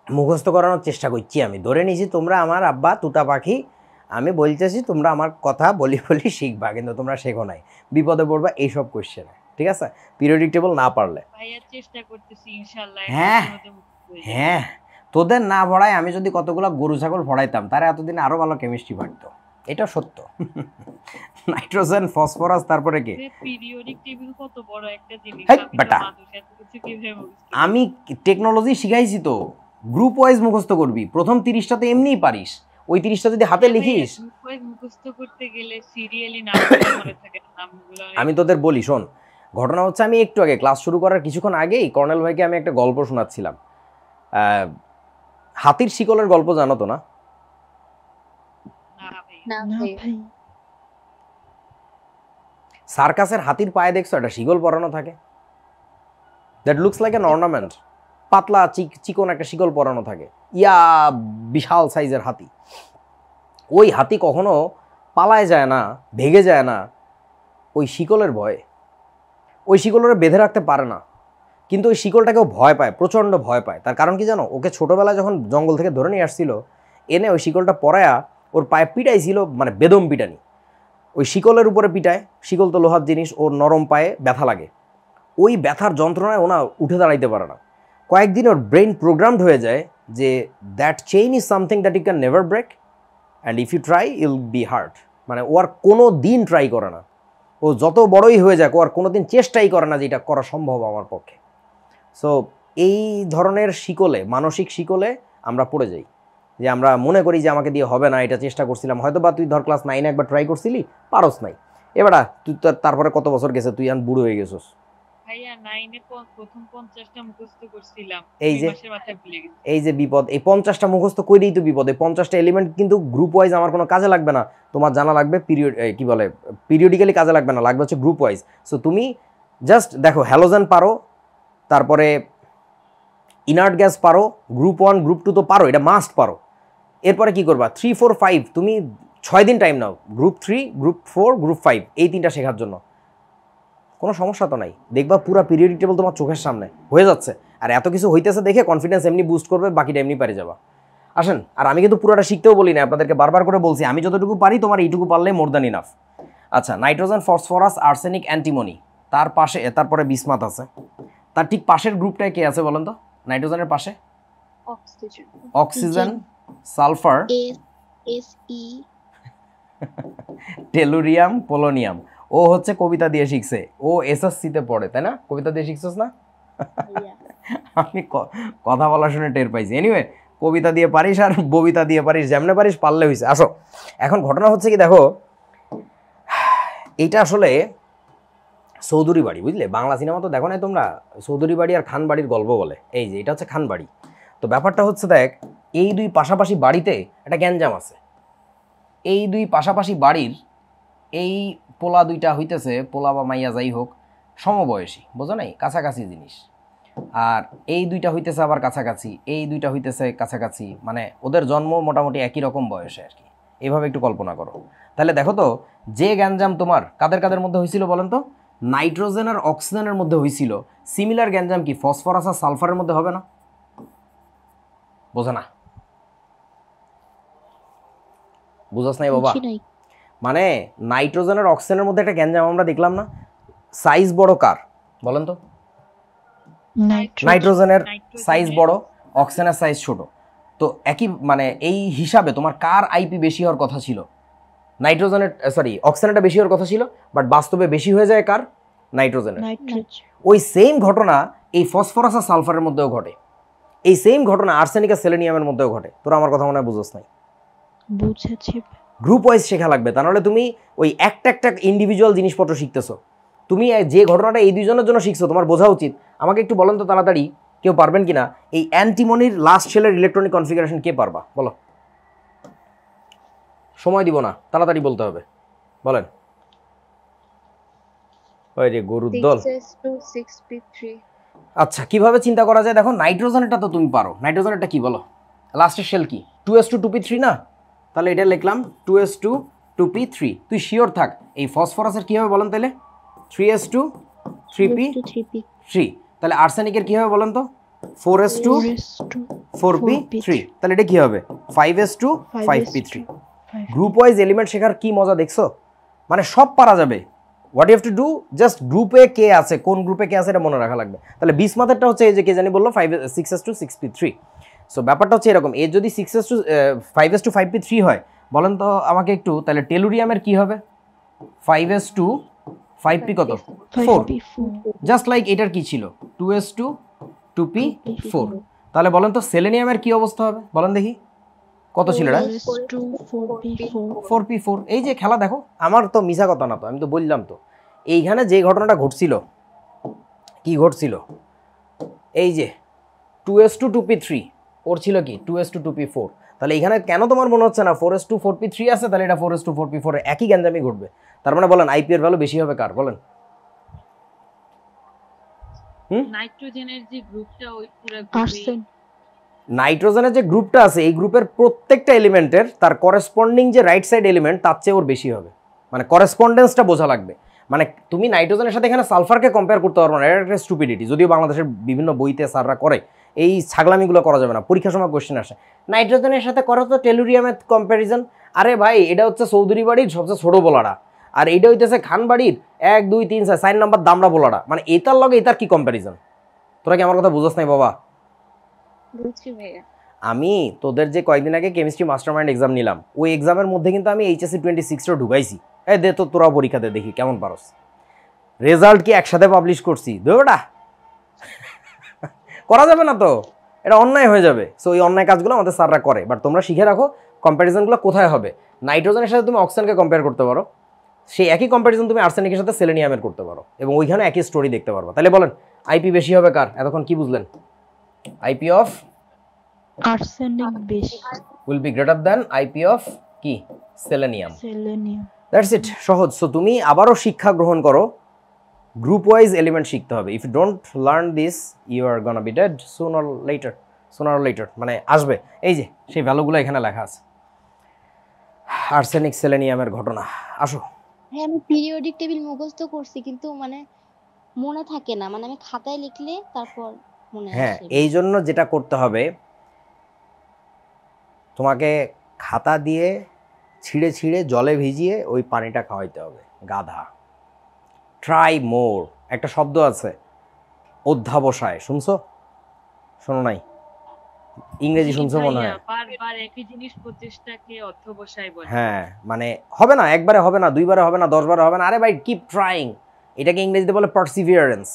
মুখস্থ করানোর চেষ্টা করছি আমি, ধরে নিয়েছি তোমরা আমার আব্বা তুতা পাখি, আমি বলতেছি তোমরা আমার কথা বলি বলি শিখবা, কিন্তু তোমরা শেখো নাই, বিপদে পড়বা এইসব কোশ্চেনে, ঠিক আছে? পিরিয়ডিক টেবল না পারলে। ভাইয়া চেষ্টা করতেছি ইনশাআল্লাহ। হ্যাঁ হ্যাঁ, তোদের না পড়ায় আমি যদি কতগুলো গরু ছাগল পড়াইতাম, তারা এতদিনে আরো ভালো কেমিস্ট্রি পারতো, এটা সত্য। নাইট্রোজেন, ফসফরাস, তারপরে কি? পিরিয়ডিক টেবিল কত বড় একটা জিনিস, হেই, আমি তো বেটা। মানুষ এত কিছু কিভাবে মুখস্থ করব? আমি টেকনোলজি শিখাইছি তো, গ্রুপ ওয়াইজ মুখস্থ করবি, প্রথম 30টা তো এমনিই পারিস, ওই 30টা যদি হাতে লিখিস। মুখস্থ করতে গেলে সিরিয়ালি নাম মনে থাকে না, নামগুলো আমি তোদের বলি শোন, ঘটনা হচ্ছে আমি একটু আগে ক্লাস শুরু করার কিছুক্ষণ আগেই কর্নেল ভাইকে আমি একটা গল্প শোনাচ্ছিলাম। হাতির শিকলের গল্প জানো তো না? না ভাই। না না ভাই, ভাই, সার্কাসের হাতির পায়ে দেখছো একটা শিকল পরানো থাকে, that looks like an ornament, পাতলা চিকন একটা শিকল পরানো থাকে, ইয়া বিশাল সাইজের হাতি। ওই হাতি কখনো পালায় যায় না, ভেগে যায় না, ওই শিকলের ভয়ে। ওই শিকলরে বেঁধে রাখতে পারে না, কিন্তু ওই শিকলটাকেও ভয় পায়, প্রচণ্ড ভয় পায়। তার কারণ কি জানো, ওকে ছোটোবেলায় যখন জঙ্গল থেকে ধরে নিয়ে আসছিল, এনে ওই শিকলটা পরায়া ওর পায়ে পিটাইছিল, মানে বেদম পিটানি। ওই শিকলের উপরে পিটায়, শিকল তো লোহার জিনিস, ওর নরম পায়ে ব্যথা লাগে। ওই ব্যথার যন্ত্রণায় ওনা উঠে দাঁড়াইতে পারে না। কয়েকদিন ওর ব্রেন প্রোগ্রামড হয়ে যায় যে that chain is something that you can never break and if you try you'll be hurt. মানে ও আর কোনো দিন ট্রাই করে না, ও যত বড়ই হয়ে যাক ও আর কোনো দিন চেষ্টাই করে না যে এটা করা সম্ভব আমার পক্ষে। সো এই ধরনের শিকলে, মানসিক শিকলে আমরা পড়ে যাই, যে আমরা মনে করি যে আমাকে দিয়ে হবে না, এটা চেষ্টা করছিলাম, হয়তো বা তুই ধর ক্লাস 9 একবার ট্রাই করছিলি, পারস নাই, এবার তুই তারপরে কত বছর গেছে, তুই এখন বুড়ো হয়ে গেছিস। ভাইয়া 9 এ প্রথম 50টা মুখস্থ করছিলাম, এই 2 যে মাসের মাথায় ভুলে গেছি। এই যে বিপদ, এই 50টা মুখস্থ কইরেই তো বিপদ। এই 50টা এলিমেন্ট কিন্তু গ্রুপ ওয়াইজ আমার কোনো কাজে লাগবে না, তোমার জানা লাগবে কি বলে পিরিয়ডিক্যালি কাজে লাগবে না, লাগবে হচ্ছে গ্রুপ ওয়াইজ। সো তুমি জাস্ট দেখো হ্যালোজেন পারো, তারপরে ইনার্ট গ্যাস পারো, গ্রুপ 1 গ্রুপ 2 তো পারো, এটা মাস্ট পারো। এরপরে কি করবা, 3 4 5 তুমি 6 দিন টাইম নাও, গ্রুপ 3 গ্রুপ 4 গ্রুপ 5 এই 3টা শেখার জন্য। কোনো সমস্যা তো নাই, দেখবা পুরো পিরিয়ডিক টেবল তোমার চোখের সামনে হয়ে যাচ্ছে। আর এত কিছু হইতেছে দেখে কনফিডেন্স এমনি বুস্ট করবে, বাকিটা এমনি পারে যাবা। আসেন, আর আমি কিন্তু পুরোটা শিখতেও বলি না, আপনাদেরকে বারবার করে বলছি আমি যতটুকু পারি, তোমার এইটুকু পারলে মোর দ্যান ইনাফ। আচ্ছা, নাইট্রোজেন, ফসফরাস, আর্সেনিক, অ্যান্টিমনি, তার পাশে তারপরে বিসমাথ আছে। তার ঠিক পাশের গ্রুপটায় কে আছে বলেন তো, নাইট্রোজেনের পাশে? Oxygen. Oxygen, sulphur, SE. Tellurium, polonium. ও হচ্ছে কবিতা দিয়ে শিখছে, ও এসএসসিতে পড়ে, তাই না? কবিতা দিয়ে শিখছস না? Yeah. আমি কথা বলা শুনে টের পাইছি। এনিওয়ে, কবিতা দিয়ে পারিস আর ববিতা দিয়ে পারিস, যেমনে পারিস পারলে হয়েছে। আসো, এখন ঘটনা হচ্ছে কি দেখো, এইটা আসলে চৌধুরী বাড়ি, বুঝলে? বাংলা সিনেমা তো দেখো নাই তোমরা, চৌধুরী বাড়ি আর খান বাড়ির গল্প বলে। এই যে এটা হচ্ছে খান বাড়ি। তো ব্যাপারটা হচ্ছে দেখ, এই দুই পাশাপাশি বাড়িতে একটা গ্যাঞ্জাম আছে। এই দুই পাশাপাশি বাড়ির এই পোলা দুইটা হইতেছে, পোলা বা মাইয়া যাই হোক, সমবয়সী, বোঝো নাই, কাছাকাছি জিনিস। আর এই দুইটা হইতেছে আবার কাছাকাছি, এই দুইটা হইতেছে কাছাকাছি, মানে ওদের জন্ম মোটামুটি একই রকম বয়সে আর কি। এইভাবে একটু কল্পনা করো। তাহলে দেখো তো, যে গ্যাঞ্জাম তোমার কাদের কাদের মধ্যে হয়েছিল বলেন তো? নাইট্রোজেন আর অক্সিজেনের মধ্যে হয়েছিল। সিমিলার গ্যাঞ্জাম কি ফসফরাস আর সালফারের মধ্যে হবে না? বোঝা না? বুঝাস নাই বাবা? বুঝি নাই। মানে নাইট্রোজেন আর অক্সিজেনের মধ্যে একটা গ্যাঞ্জাম আমরা দেখলাম না? সাইজ বড় কার বলেন তো? নাইট্রোজেনের সাইজ বড়, অক্সিজেনের সাইজ ছোট। তো একই মানে এই হিসাবে তোমার কার আইপি বেশি হওয়ার কথা ছিল? নাইট্রোজেনের, সরি, অক্সিজেনটা বেশি হওয়ার কথা ছিল, বাট বাস্তবে বেশি হয়ে যায় কার? নাইট্রোজেনের। ওই সেম ঘটনা এই ফসফরাস আর সালফারের মধ্যেও ঘটে। এই সেম ঘটনা আর্সেনিক আর সেলেনিয়ামের মধ্যেও ঘটে। তোরা আমার কথা মনে হয় বুঝছ নাই? বুঝেছি। গ্রুপ ওয়াইজ শেখা লাগবে, তা নাহলে তুমি ওই একটা একটা ইন্ডিভিজুয়াল জিনিসপত্র শিখতেছো। তুমি যে ঘটনাটা এই দুইজনের জন্য শিখছো, তোমার বোঝা উচিত। আমাকে একটু বলেন তো তাড়াতাড়ি, কেউ পারবেন কিনা এই অ্যান্টিমনির লাস্ট শেলের ইলেকট্রনিক কনফিগারেশন কে পারবা? বলো, সময় দিব না, তাড়াতাড়ি বলতে হবে, বলেন। ওই রে গরুর দল। 6s2 6p3. আচ্ছা, কিভাবে চিন্তা করা যায় দেখো, নাইট্রোজেনটা তো তুমি পারো, নাইট্রোজেনটা কি বলো? লাস্টের শেল কি? 2s2 2p3 না? তাহলে এটা লিখলাম 2s2 2p3। তুই শিওর থাক, এই ফসফরাসের কী হবে বলেন তাহলে? 3s2 3p3। তাহলে আর্সেনিকের কী হবে বলেন তো? 4s2 4p3। তাহলে এটা কী হবে? 5s2 5p3। Group wise element শেখার কি মজা দেখছো? মানে সব পারা যাবে। What you have to do, just গ্রুপে কে আছে, কোন গ্রুপে কে আছে এটা মনে রাখা লাগবে। তাহলে বিসমাথেরটা হচ্ছে এই যে কে জানি বললো 6s2 6p3। সো ব্যাপারটা হচ্ছে এরকম, এর যদি 5s2 5p3 হয়, বলেন তো আমাকে একটু, তাহলে টেলুরিয়ামের কি হবে? 5s2 5p কত? 4। জাস্ট লাইক এটার কি ছিল? 2s2 2p4। তাহলে বলেন তো সেলেনিয়ামের কি অবস্থা হবে বলেন দেখি, কত ছিল এটা? 4p4। এই যে খেলা দেখো, আমার তো মিছা কথা না তো, আমি তো বললাম তো। এইখানে যে ঘটনাটা ঘটছিল, কি ঘটছিল, এই যে 2s2 2p3, ওর ছিল কি 2s2 2p4। তাহলে এখানে কেন তোমার মনে হচ্ছে না 4s2 4p3 আছে? তাহলে এটা 4s2 4p4 একই গ্যাঞ্জামই ঘটবে। তার মানে বলেন আইপি এর ভ্যালু বেশি হবে কার বলেন? নাইট্রোজেনের যে গ্রুপটা, ওই পুরো নাইট্রোজেনের যে গ্রুপটা আছে, এই গ্রুপের প্রত্যেকটা এলিমেন্টের তার করেসপন্ডিং যে রাইট সাইড এলিমেন্ট তার চেয়ে ওর বেশি হবে। মানে করেসপন্ডেন্সটা বোঝা লাগবে। মানে তুমি নাইট্রোজেনের সাথে এখানে সালফারকে কম্পেয়ার করতে পারবো না, এটা একটা স্টুপিডিটি। যদিও বাংলাদেশের বিভিন্ন বইতে স্যাররা করে, এই ছাগলামিগুলো করা যাবে না। পরীক্ষার সময় কোশ্চেন আসে নাইট্রোজেনের সাথে করো তো টেলুরিয়ামের কম্প্যারিজন। আরে ভাই, এটা হচ্ছে চৌধুরী বাড়ির সবচেয়ে ছোট বোলাটা, আর এইটা হইতেছে খান বাড়ির 1 2 3 4 নাম্বার দামড়া বোলাটা। মানে এটার লগে এটার কি কম্প্যারিজন? তোরা কি আমার কথা বুঝছ নাই বাবা? বুঝছি ভাইয়া। আমি তোদের যে কয়েকদিন আগে কেমিস্ট্রি মাস্টারমাইন্ড এক্সাম নিলাম, ওই এক্সামের মধ্যে কিন্তু আমি এইচএসসি 26টা ঢুকাইছি। এই দে তো তোরাও পরীক্ষা দে, দেখি কেমন পারস। রেজাল্ট কি একসাথে পাবলিশ করছি? দেবটা করা যাবে না তো, এটা অন্যায় হয়ে যাবে। সো এই অন্যায় কাজগুলো আমাদের স্যাররা করে। বাট তোমরা শিখে রাখো কম্প্যারিজনগুলো কোথায় হবে। নাইট্রোজেনের সাথে তুমি অক্সিজেনকে কম্পেয়ার করতে পারো, সেই একই কম্প্যারিজন তুমি আর্সেনিকের সাথে সেলেনিয়ামের করতে পারো, এবং ওইখানে একই স্টোরি দেখতে পারবো। তাহলে বলেন আইপি বেশি হবে কার? এতক্ষণ কি বুঝলেন? আইপি অফ আর্সেনিক বেশি, will be greater than IP of কি? সেলেনিয়াম। সেলেনিয়াম। দ্যাটস ইট, সহজ। সো তুমি আবারও শিক্ষা গ্রহণ করো, গ্রুপ ওয়াইজ এলিমেন্ট শিখতে হবে। If you don't learn this you are gonna be dead sooner or later. মানে আসবে, এই যে সেই ভ্যালুগুলো এখানে লেখা আছে। আর্সেনিক সেলেনিয়ামের ঘটনা। আসো। হ্যাঁ, আমি পিরিয়ডিক টেবিল মুখস্থ করছি, কিন্তু মানে মনে থাকে না, মানে আমি খাতায় লিখলে তারপর মনে হ্যাঁ, আসে। এই জন্য যেটা করতে হবে, তোমাকে খাতা দিয়ে ছিঁড়ে ছিঁড়ে জলে ভিজিয়ে ওই পানিটা খাওয়াইতে হবে। গাধা। ট্রাই মোর, একটা শব্দ আছে অধ্যাবসায়, শুনছো? শোনো নাই? ইংরেজি শুনছো মনে হয়। বারবার একই জিনিস প্রচেষ্টাকে অধ্যবসায় বলে। হ্যাঁ, মানে হবে না, একবারে হবে না, 2 বারে হবে না, 10 বারে হবে না। আরে ভাই, কিপ ট্রাইং, এটাকে ইংরেজিতে বলে পারসিভিয়ারেন্স।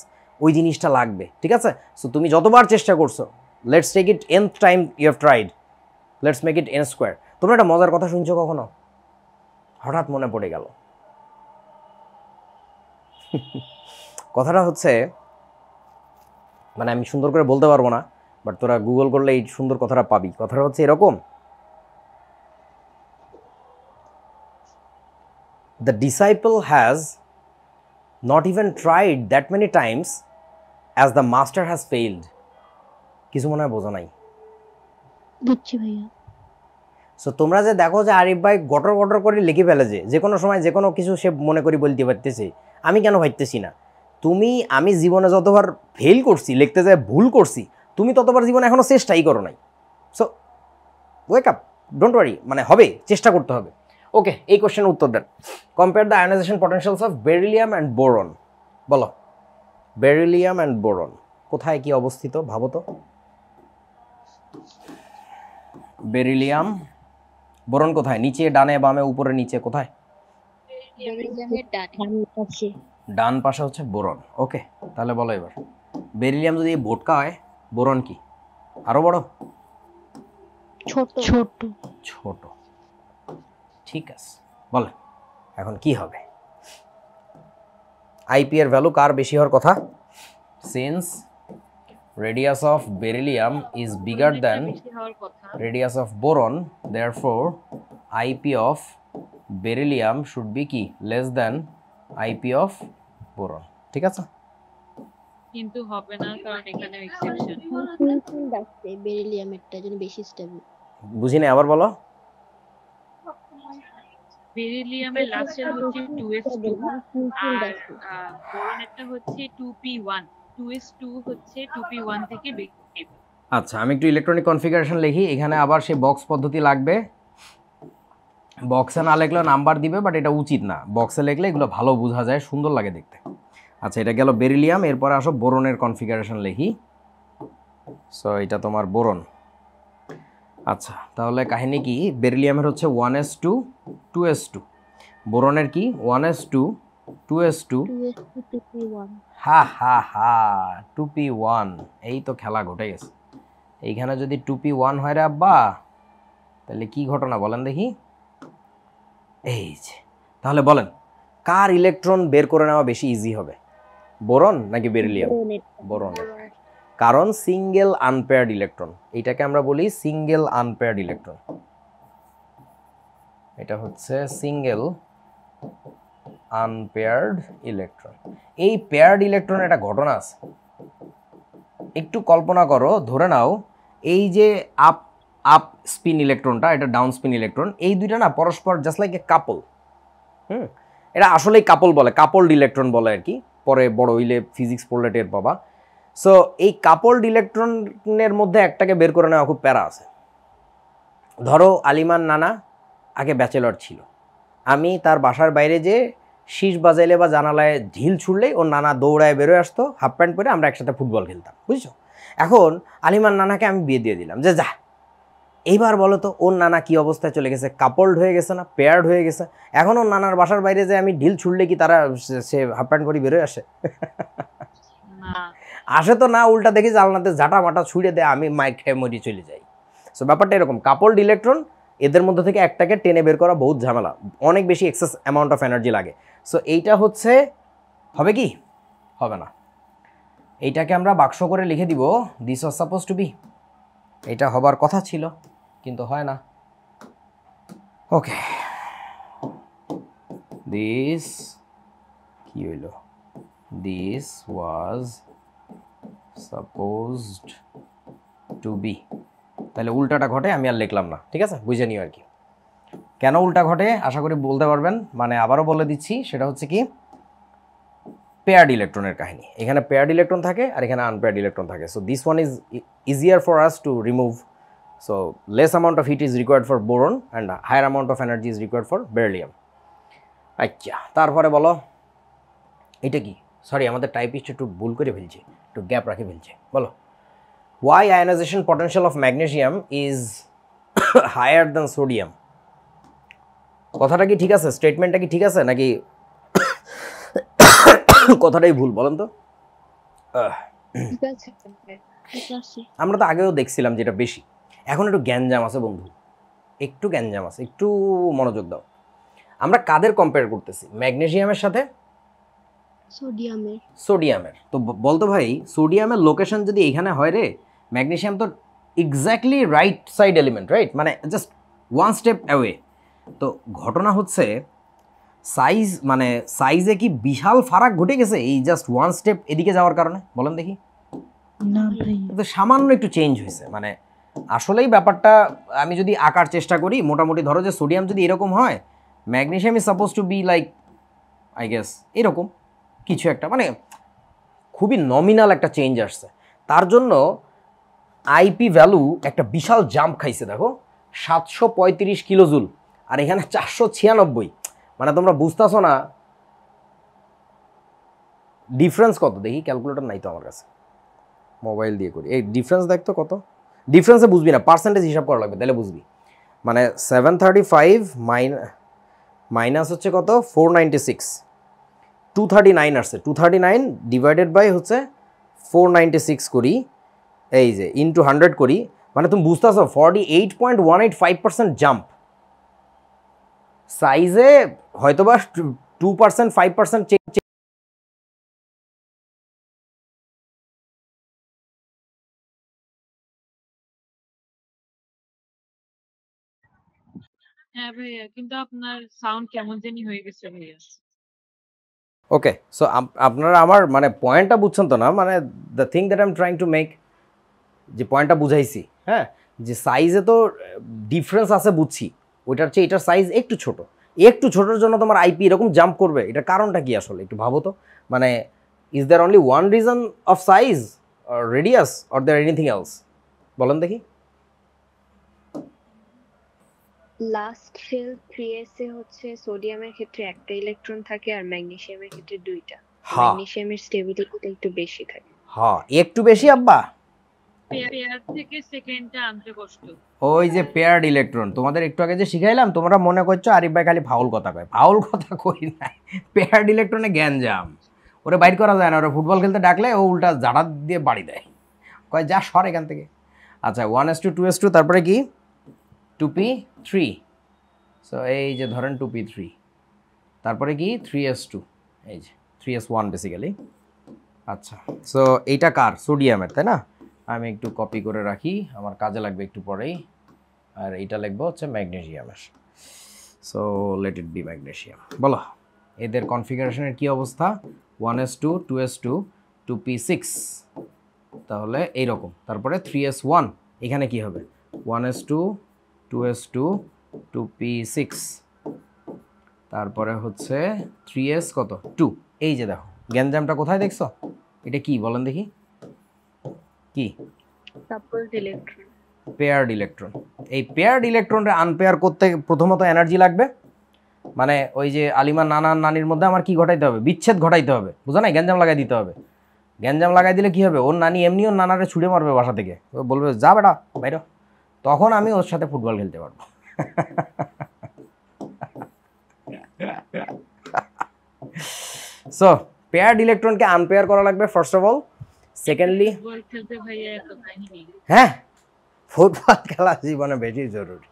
ওই জিনিসটা লাগবে, ঠিক আছে? সো তুমি যতবার চেষ্টা করছো, let's take it nth time you have tried, let's make it n square. তোমরা একটা মজার কথা শুনছো কখনো? হঠাৎ মনে পড়ে গেল। কথাটা হচ্ছে, মানে আমি সুন্দর করে বলতে পারবো না, বাট তোরা গুগল করলে এই সুন্দর কথাটা পাবি। কথাটা হচ্ছে এরকম, the disciple has not even tried that many times as the master has failed. কিছু মনে হয় বোঝা নাই। বুঝছি ভাইয়া। সো তোমরা যে দেখো যে আরিফ ভাই গটর গটর করে লিখে ফেলে, যে কোনো সময় যে কোনো কিছু সে মনে করি বলতে পারতেছে, আমি কেন ভাবতেছি না? আমি জীবনে যতবার ফেল করছি, লিখতে যায় ভুল করছি, তুমি ততবার জীবনে এখনো চেষ্টাই করো নাই। So wake up, don't worry, মানে হবে, চেষ্টা করতে হবে। ওকে, এই কোশ্চেনের উত্তর দেন। Compare the ionization potentials of beryllium and boron. বলো, বেরিলিয়াম অ্যান্ড বোরন কোথায় কি অবস্থিত ভাবো তো? বেরিলিয়াম, বোরন কোথায়? নিচে, ডানে, বামে, উপরে, নিচে, কোথায়? বেরিলিয়ামের ডান পাশে। ডান পাশে হচ্ছে বোরন। ওকে, তাহলে বলো এবার, বেরিলিয়াম যদি বোটকা হয়, বোরন কি আরো বড়? ছোট। ছোট। ঠিক আছে, বলেন এখন কি হবে? আইপি এর ভ্যালু কার বেশি হওয়ার কথা? Since radius of beryllium is bigger than বেশি হওয়ার কথা। radius of boron, therefore IP of beryllium should be কি less than IP of boron। ঠিক আছে, কিন্তু হবে না, কারণ এখানে এক্সেপশন। বেরিলিয়ামেরটা যেন বেশি স্টেবল। বুঝিনি, আবার বলো। বেরিলিয়ামের লাস্টের হচ্ছে 2s2 আর বোরনেরটা হচ্ছে 2p1। 2s2 হচ্ছে 2p1 থেকে বেশি। আচ্ছা, আমি একটু ইলেকট্রনিক কনফিগারেশন লিখি। এখানে আবার সেই বক্স পদ্ধতি লাগবে। বক্সে না লিখলে নাম্বার দিবে, বাট এটা উচিত না। বক্সে লিখলে এগুলো ভালো বোঝা যায়, সুন্দর লাগে দেখতে। আচ্ছা, এটা গেল বেরিলিয়াম। এরপরে আসো বোরনের কনফিগারেশন লিখি। সো এটা তোমার বোরন। আচ্ছা, তাহলে কাহিনী কি? বেরিলিয়ামের হচ্ছে 1s2 2s2, বোরনের কি 1s2 2s2 2s2 হা হা হা 2p1। এই তো খেলা ঘটে গেছে। এইখানে যদি 2p1 হয় রে আব্বা, তাহলে কি ঘটনা বলেন দেখি। এই যে, তাহলে বলেন কার ইলেকট্রন বের করে নেওয়া বেশি ইজি হবে, বোরন নাকি বেরিলিয়াম? বোরন, কারণ সিঙ্গেল আনপেয়ার্ড ইলেকট্রন। এইটাকে আমরা বলি সিঙ্গেল আনপেয়ার্ড ইলেকট্রন। এটা হচ্ছে সিঙ্গেল আনপেয়ার্ড ইলেকট্রন। এই পেয়ার্ড ইলেকট্রন একটা ঘটনা আছে, একটু কল্পনা করো। ধরে নাও এই যে আপ আপ স্পিন ইলেকট্রনটা, এটা ডাউন স্পিন ইলেকট্রন, এই দুইটা না পরস্পর জাস্ট লাইক এ কাপল। এটা আসলেই কাপল বলে, কাপলড ইলেকট্রন বলে আর কি, পরে বড় হইলে ফিজিক্স পড়লে টের পাবা। সো এই কাপলড ইলেকট্রনের মধ্যে একটাকে বের করে নেওয়া খুব প্যারা আছে। ধরো আলিমার নানা আগে ব্যাচেলর ছিল, আমি তার বাসার বাইরে যে শীষ বাজাইলে বা জানালায় ঢিল ছুড়লেই ওর নানা দৌড়ায় বেরোয় আসতো হাফ প্যান্ট পরে, আমরা একসাথে ফুটবল খেলতাম, বুঝছো? এখন আলিমার নানাকে আমি বিয়ে দিয়ে দিলাম, যে যা এইবার বলো তো ওর নানা কি অবস্থায় চলে গেছে, কাপলড হয়ে গেছে না, পেয়ার্ড হয়ে গেছে? এখন ওর নানার বাসার বাইরে যে আমি ঢিল ছুড়লে কি তারা সে হাফ প্যান্ট পরে বেরোয় আসে? না, আসে তো না, উল্টা দেখি জানলাতে ঝাঁটা মাটা ছুঁড়ে দেয়, আমি মাইক খেয়ে মরি চলে যাই। সো ব্যাপারটা এরকম, কাপলড ইলেকট্রন এদের মধ্যে থেকে একটাকে টেনে বের করা বহুত ঝামেলা, অনেক বেশি এক্সেস অ্যামাউন্ট অফ এনার্জি লাগে। সো এইটা হচ্ছে, হবে কি হবে না, এইটাকে আমরা বাক্স করে লিখে দিব this was suppose to be, এটা হবার কথা ছিল কিন্তু হয় না। ওকে, দিস কি হইল, this was supposed to be, তাহলে উল্টাটা ঘটে, আমি আর লিখলাম না, ঠিক আছে? বুঝে নিও আর কি কেন উল্টা ঘটে, আশা করি বলতে পারবেন। মানে আবারও বলে দিচ্ছি, সেটা হচ্ছে কি পেয়ার্ড ইলেকট্রনের কাহিনী। এখানে পেয়ার্ড ইলেকট্রন থাকে আর এখানে আনপেয়ার্ড ইলেকট্রন থাকে। So this one is easier for us to remove, so less amount of heat is required for boron and higher amount of energy is required for beryllium. আচ্ছা, তারপরে বলো এটা কি, sorry আমাদের টাইপিস্ট একটু ভুল করে ফেলছে, একটু গ্যাপ রাখে ফেলছে। বলো why ionization potential of magnesium is higher than sodium? কথাটা কি ঠিক আছে, স্টেটমেন্টটা কি ঠিক আছে নাকি কথাটাই ভুল বলেন তো? ঠিক আছে, ঠিক আছে। আমরা তো আগেও দেখছিলাম যেটা বেশি, এখন একটু গ্যাঞ্জাম আছে বন্ধু, একটু গ্যাঞ্জাম আছে, একটু মনোযোগ দাও। আমরা কাদের কম্পেয়ার করতেছি, ম্যাগনেসিয়ামের সাথে সোডিয়ামের। সোডিয়ামের। তো বলতো ভাই, সোডিয়ামের লোকেশন যদি এখানে হয় রে, ম্যাগনেসিয়াম তো exactly right side element, right, মানে জাস্ট ওয়ান স্টেপ অ্যাওয়ে। তো ঘটনা হচ্ছে সাইজ, মানে সাইজে কি বিশাল ফারাক ঘটে গেছে এই জাস্ট ওয়ান স্টেপ এদিকে যাওয়ার কারণে? বলেন দেখি। না ভাই, তো সামান্য একটু চেঞ্জ হয়েছে, মানে আসলেই ব্যাপারটা আমি যদি আঁকার চেষ্টা করি, মোটামুটি ধরো যে সোডিয়াম যদি এরকম হয়, magnesium is suppose to be like I guess এরকম কিছু একটা, মানে খুবই নমিনাল একটা চেঞ্জ আসছে। তার জন্য আইপি ভ্যালু একটা বিশাল জাম্প খাইছে, দেখো 735 কিলোজুল আর এখানে 496, মানে তোমরা বুঝতেছো না ডিফারেন্স কত? দেখি ক্যালকুলেটর নাই তো আমার কাছে, মোবাইল দিয়ে করি, এই ডিফারেন্স দেখতো কত। ডিফারেন্সে বুঝবি না, পার্সেন্টেজ হিসাব করা লাগবে তাহলে বুঝবি। মানে 735 মাইনাস হচ্ছে কত 496, 239 আসছে, 239 ডিভাইডেড বাই হচ্ছে 496 করি, এই যে ইন্টু 100 করি, মানে তুমি বুঝতেছো 48.185% জাম্প। সাইজে হয়তোবা 2% 5% চেঞ্জ। হ্যাঁ ভাইয়া, কিন্তু আপনার সাউন্ড কেমন জানি হয়ে গেছে ভাইয়া। ওকে, সো আপনারা আমার মানে পয়েন্টটা বুঝছেন তো না, মানে the thing that I am trying to make, যে পয়েন্টটা বুঝাইছি, হ্যাঁ, যে সাইজে তো ডিফারেন্স আছে বুঝছি, ওইটার চেয়ে এটার সাইজ একটু ছোট, একটু ছোটোর জন্য তোমার আইপি এরকম জাম্প করবে, এটার কারণটা কি আসলে একটু ভাবো তো। মানে is there only one reason of size or radius or there anything else? বলেন দেখি। লাস্ট ফেল 3s এ হচ্ছে সোডিয়ামের ক্ষেত্রে একটা ইলেকট্রন থাকে আর ম্যাগনেসিয়ামের ক্ষেত্রে দুইটা। হ্যাঁ ম্যাগনেসিয়ামের স্টেবিলিটিটা একটু বেশি থাকে। হ্যাঁ, একটু বেশি আব্বা। পেয়ার থেকে সেকেন্ডটা আনতে কষ্ট। ওই যে পেয়ার্ড ইলেকট্রন তোমাদের একটু আগে যে শিখাইলাম, তোমরা মনে করছো আরিফ ভাই খালি ফাউল কথা কয়, ফাউল কথা কই নাই, পেয়ার্ড ইলেকট্রনে গ্যাঞ্জাম, ওরে বাইর করা যায় না, ওরা ফুটবল খেলতে ডাকলে ও উল্টা জাড়া দিয়ে বাড়ি দেয়, কয় যা সর এখান থেকে। আচ্ছা 1s2 2s2 তারপরে কি 2p3, সো এই যে ধরেন 2p3, তারপরে কি 3s2, এই যে 3s1 বেসিক্যালি। আচ্ছা, সো এইটা কার? সোডিয়ামের, তাই না? আমি একটু কপি করে রাখি, আমার কাজে লাগবে একটু পরেই। আর এইটা লিখবো হচ্ছে ম্যাগনেসিয়ামের, so let it be magnesium. বলো এদের কনফিগারেশনের কি অবস্থা? 1s2 2s2 2p6, তাহলে এইরকম। তারপরে 3s1, এখানে কি হবে? 1s2 2s2 2p6, তারপরে হচ্ছে 3s কত 2। এই যে দেখো গ্যাঞ্জামটা কোথায় দেখছো, এটা কি বলেন দেখি, কি কাপলড ইলেকট্রন। Paired electron. এই পেয়ার্ড ইলেকট্রনটা আনপেয়ার করতে প্রথমত এনার্জি লাগবে, মানে ওই যে আলিমা নানা নানির মধ্যে আমার কি ঘটাইতে হবে, বিচ্ছেদ ঘটাইতে হবে, বুঝো না, গ্যাঞ্জাম লাগাই দিতে হবে। গ্যাঞ্জাম লাগাই দিলে কি হবে, ওর নানি এমনি ওর নানারে ছুড়ে মারবে বাসা থেকে, ও বলবে যা বেটা বাইরে, তখন আমি ওর সাথে ফুটবল খেলতে পারবো। সো পেয়ার্ড ইলেকট্রনকে আনপেয়ার করা লাগবে first of all. Secondly football খেলতে ভাইয়া এত কাহিনী। হ্যাঁ, ফুটবল খেলা জীবনে বেশি জরুরি।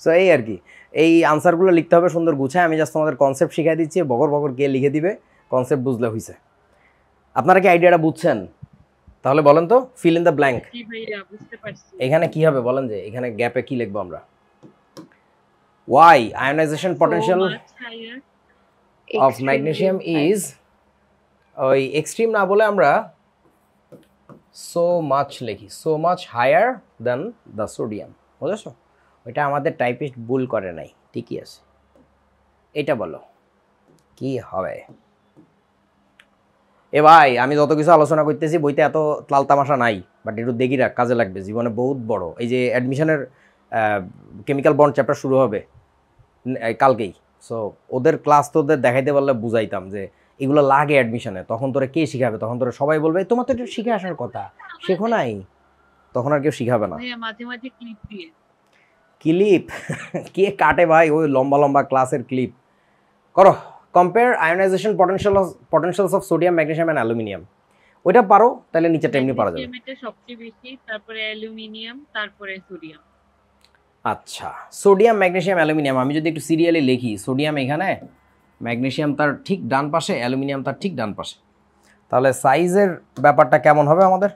সো এই আর কি, এই আনসারগুলো লিখতে হবে সুন্দর গুছায়। আমি জাস্ট তোমাদের কনসেপ্ট শিখিয়ে দিচ্ছি, বগর বগর কে লিখে দিবে, কনসেপ্ট বুঝলে হয়েছে। আপনারা কি আইডিয়াটা বুঝছেন? তাহলে বলেন তো, ফিল ইন দ্য ব্ল্যাঙ্ক। জি ভাইয়া বুঝতে পারছি। এখানে কি হবে বলেন, যে এখানে গ্যাপে কি লিখবো আমরা? Why ionization potential So much higher. Of magnesium is, ওই এক্সট্রিম না বলে আমরা সো মাচ লিখি, so much higher than the sodium, বুঝেছো? ওইটা আমাদের টাইপিস্ট ভুল করে নাই, ঠিকই আছে। এটা বলো কি হবে? এ ভাই আমি যত কিছু আলোচনা করতেছি বইতে এত তাল তামাশা নাই, বাট একটু দেখি রাখ, কাজে লাগবে, জীবনে বহুত বড়। এই যে অ্যাডমিশনের কেমিক্যাল বন্ড চ্যাপ্টার শুরু হবে কালকেই, সো ওদের ক্লাস তো ওদের দেখাইতে পারলে বুঝাইতাম যে এগুলো লাগে অ্যাডমিশনে, তখন তোরা কে শিখাবে, তখন তোরা সবাই বলবে তোমার তো একটু শিখে আসার কথা, শেখো নাই, তখন আর কেউ শিখাবে না। ভাইয়া মাঝে মাঝে ক্লিপ দিয়ে। ক্লিপ কে কাটে ভাই, ওই লম্বা লম্বা ক্লাসের ক্লিপ করো। Compare ionization potentials of sodium magnesium and aluminium, ওইটা পারো তাহলে নিচেটা এমনি পারা যাবে। ম্যাগনেসিয়াম এটা সবচেয়ে বেশি, তারপরে অ্যালুমিনিয়াম, তারপরে সোডিয়াম। আচ্ছা, সোডিয়াম ম্যাগনেসিয়াম অ্যালুমিনিয়াম আমি যদি একটু সিরিয়ালি লিখি, সোডিয়াম এখানে, ম্যাগনেসিয়াম তার ঠিক ডান পাশে, অ্যালুমিনিয়াম তার ঠিক ডান পাশে, তাহলে সাইজের ব্যাপারটা কেমন হবে আমাদের?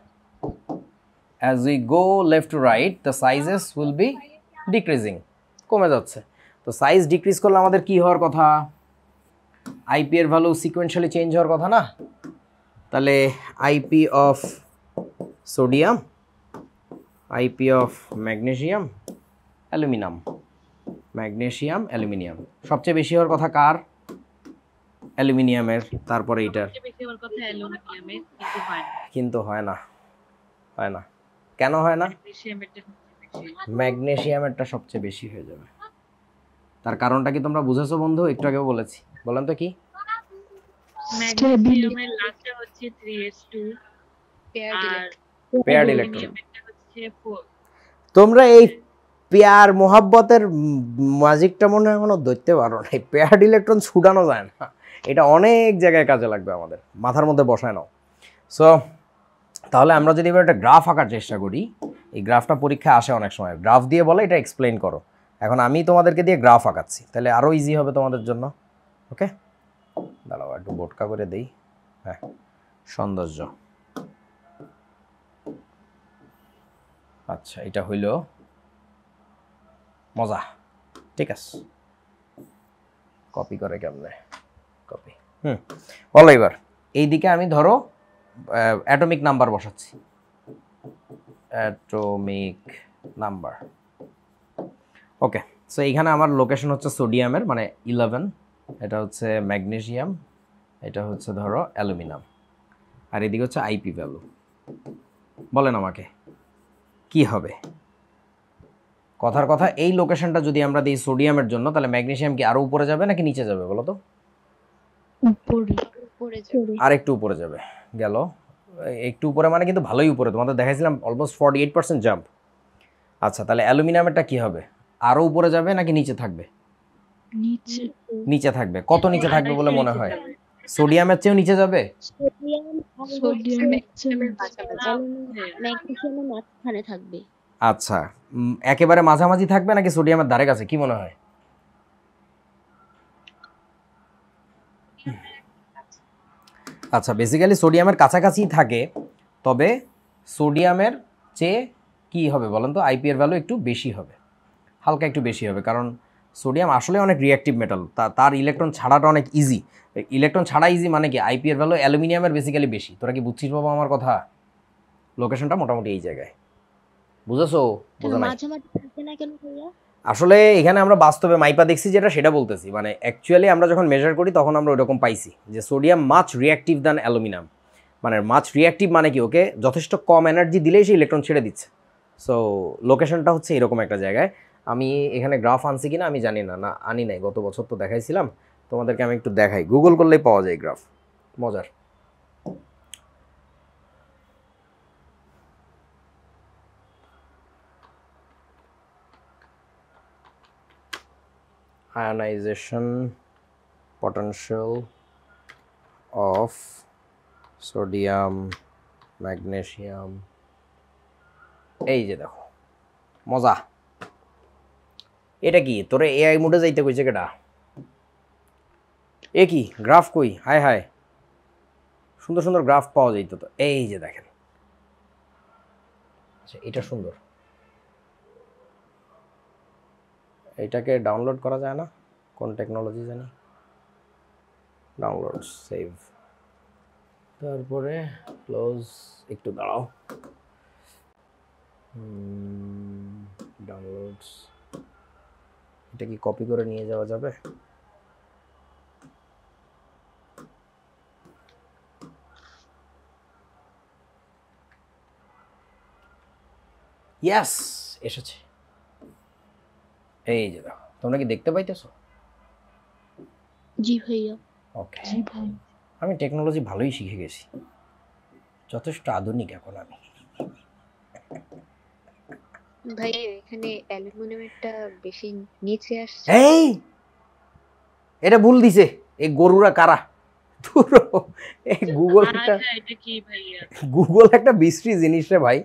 As we go left to write the sizes will be decreasing, কমে যাচ্ছে। তো সাইজ ডিক্রিজ করলে আমাদের কি হওয়ার কথা? আইপি এর ভ্যালু সিকোয়েন্সিয়ালি চেঞ্জ হওয়ার কথা না? তাহলে IP of sodium, IP of magnesium, aluminium, magnesium aluminium, সবচেয়ে বেশি হওয়ার কথা কার? অ্যালুমিনিয়ামের, তারপরে এইটার। সবচেয়ে বেশি হওয়ার কথা অ্যালুমিনিয়ামের, কিন্তু হয় না। কিন্তু হয় না, হয় না, কেন হয় না? ম্যাগনেসিয়ামেরটা সবচেয়ে বেশি। ম্যাগনেসিয়ামেরটা সবচেয়ে বেশি হয়ে যাবে। তার কারণটা কি তোমরা বুঝেছো বন্ধু? একটু আগেও বলেছি, বলেন তো কি? ম্যাগনেসিয়ামের লাস্টে হচ্ছে 3s2 আর পেয়ার্ড ইলেকট্রন। অ্যালুমিনিয়ামেরটা হচ্ছে 4। তোমরা এই পেয়ার মোহাব্বতের ম্যাজিকটা মনে হয় এখনো ধরতে পারো না। পেয়ার্ড ইলেকট্রন ছুটানো যায় না, এটা অনেক জায়গায় কাজে লাগবে, আমাদের মাথার মধ্যে বসায় নাও। সো তাহলে আমরা যদি এবার একটা গ্রাফ আঁকার চেষ্টা করি, এই গ্রাফটা পরীক্ষায় আসে অনেক সময়, গ্রাফ দিয়ে বলে এটা এক্সপ্লেইন করো। এখন আমি তোমাদেরকে দিয়ে গ্রাফ আঁকাচ্ছি, তাহলে আরও ইজি হবে তোমাদের জন্য। ওকে, দাঁড়াও একটু বোটকা করে দেই। হ্যাঁ, সৌন্দর্য। আচ্ছা, এটা হইল মজা, ঠিক আছে। কপি করে কেমনে? কপি, বলো এবার এইদিকে আমি ধরো অ্যাটমিক নাম্বার বসাচ্ছি, অ্যাটমিক নাম্বার। ওকে, সো এইখানে আমার লোকেশন হচ্ছে সোডিয়ামের, মানে 11, এটা হচ্ছে ম্যাগনেসিয়াম, এটা হচ্ছে ধরো অ্যালুমিনিয়াম, আর এদিকে হচ্ছে আইপি ভ্যালু। বলেন আমাকে কি হবে? কথার কথা, এই লোকেশনটা যদি আমরা দিই সোডিয়ামের জন্য, তাহলে ম্যাগনেসিয়াম কি আরো উপরে যাবে নাকি নিচে যাবে বলো তো? উপরে যাবে। আর একটু উপরে যাবে। গেল একটু উপরে, মানে কিন্তু ভালোই উপরে, তোমাদের দেখাইছিলাম অলমোস্ট 48% জাম্প। আচ্ছা, তাহলে অ্যালুমিনিয়ামেরটা কি হবে? আরো উপরে যাবে নাকি নিচে থাকবে? নিচে। নিচে থাকবে। কত নিচে থাকবে বলে মনে হয়? সোডিয়ামের চেয়েও নিচে যাবে? সোডিয়াম আর সোডিয়াম ম্যাগনেসিয়ামের মাঝখানে থাকবে। আচ্ছা, একেবারে মাঝামাঝি থাকবে নাকি সোডিয়ামের ধারে কাছে, কি মনে হয়? আচ্ছা, বেসিক্যালি সোডিয়ামের কাছাকাছি থাকে, তবে সোডিয়ামের চেয়ে কি হবে বলেন তো? আইপি এর ভ্যালু একটু বেশি হবে, হালকা একটু বেশি হবে, কারণ সোডিয়াম আসলে অনেক রিঅ্যাক্টিভ মেটাল, তার ইলেকট্রন ছাড়াটা অনেক ইজি। ইলেকট্রন ছাড়া ইজি মানে কি? আইপি এর ভ্যালু অ্যালুমিনিয়ামের বেসিক্যালি বেশি। তোরা কি বুঝছিস বাবা আমার কথা? লোকেশনটা মোটামুটি এই জায়গায়, বুঝেছো? বুঝো নাই? মাঝামাঝি থাকে না কেন ভাইয়া? আসলে এখানে আমরা বাস্তবে মাইপা দেখছি যেটা সেটা বলতেছি, মানে অ্যাকচুয়ালি আমরা যখন মেজার করি তখন আমরা ওইরকম পাইছি যে সোডিয়াম মাছ রিয়াক্টিভ দ্যান অ্যালুমিনিয়াম। মানে মাছ রিয়াক্টিভ মানে কি, ওকে যথেষ্ট কম এনার্জি দিলেই সে ইলেকট্রন ছেড়ে দিচ্ছে। সো লোকেশনটা হচ্ছে এরকম একটা জায়গায়। আমি এখানে গ্রাফ আনছি কিনা আমি জানি না, না আনি নাই, গত বছর তো দেখাইছিলাম তোমাদেরকে, আমি একটু দেখাই, গুগল করলেই পাওয়া যায় গ্রাফ, মজার। Ionisation potential of sodium magnesium, এই যে দেখো মজা। এটা কি তোরে এআই মোডে যাইতে কইছে কেডা? এ কি গ্রাফ কই? হায় হায়, সুন্দর সুন্দর গ্রাফ পাওয়া যাইত তো। এই যে দেখেন, আচ্ছা এটা সুন্দর, এইটাকে ডাউনলোড করা যায় না? কোন টেকনোলজি জানি, ডাউনলোড সেভ, তারপরে ক্লোজ, একটু দাঁড়াও, ডাউনলোডস, এটা কি কপি করে নিয়ে যাওয়া যাবে? ইয়াস, এসেছে। এই যে দেখো, তোমরা কি দেখতে পাইতেছো? জি ভাইয়া। ওকে, জি ভাই। আমি টেকনোলজি ভালোই শিখে গেছি, যথেষ্ট আধুনিক এখন আমি। ভাই এখানে অ্যালুমিনিয়ামটা বেশি নিচে আসছে। এই এটা ভুল দিছে, এই গরুরা কারা? ধুর, এই গুগল একটা, আচ্ছা এটা কি ভাইয়া? গুগল একটা বিশ্রী জিনিস রে ভাই,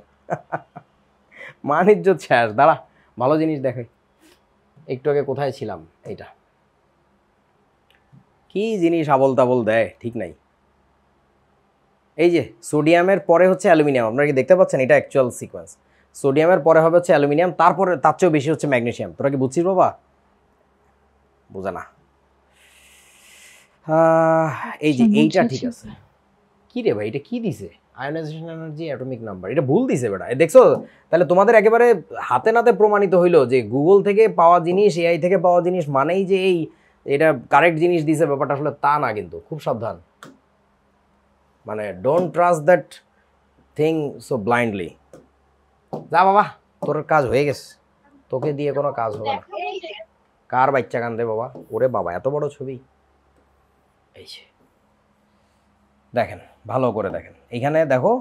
মান ইজ্জত শেষ। দাঁড়া, ভালো জিনিস দেখাই। একটু আগে কোথায় ছিলাম? এইটা কি জিনিস আবল তাবল দেয়, ঠিক নাই। এই যে সোডিয়ামের পরে হচ্ছে অ্যালুমিনিয়াম, আপনারা কি দেখতে পাচ্ছেন? এটা অ্যাকচুয়াল সিকোয়েন্স। সোডিয়ামের পরে হবে হচ্ছে অ্যালুমিনিয়াম, তারপরে তার চেয়েও বেশি হচ্ছে ম্যাগনেসিয়াম। তোরা কি বুঝছিস বাবা? বুঝে না। এই যে এইটা ঠিক আছে। কি রে ভাই, এটা কি দিছে? আয়োনাইজেশন এনার্জি অ্যাটমিক নাম্বার, এটা ভুল দিছে বেটা। দেখছো, তাহলে তোমাদের একেবারে হাতে নাতে প্রমাণিত হইলো যে গুগল থেকে পাওয়া জিনিস, এআই থেকে পাওয়া জিনিস মানেই যে এই এটা কারেক্ট জিনিস দিছে, ব্যাপারটা আসলে তা না। কিন্তু খুব সাবধান, মানে don't trust that thing so blindly. যা বাবা, তোর কাজ হয়ে গেছে, তোকে দিয়ে কোনো কাজ হবে না। কার বাচ্চা কান্দে বাবা? ওরে বাবা, এত বড় ছবি। এই যে দেখেন, ভালো করে দেখেন, এইখানে দেখো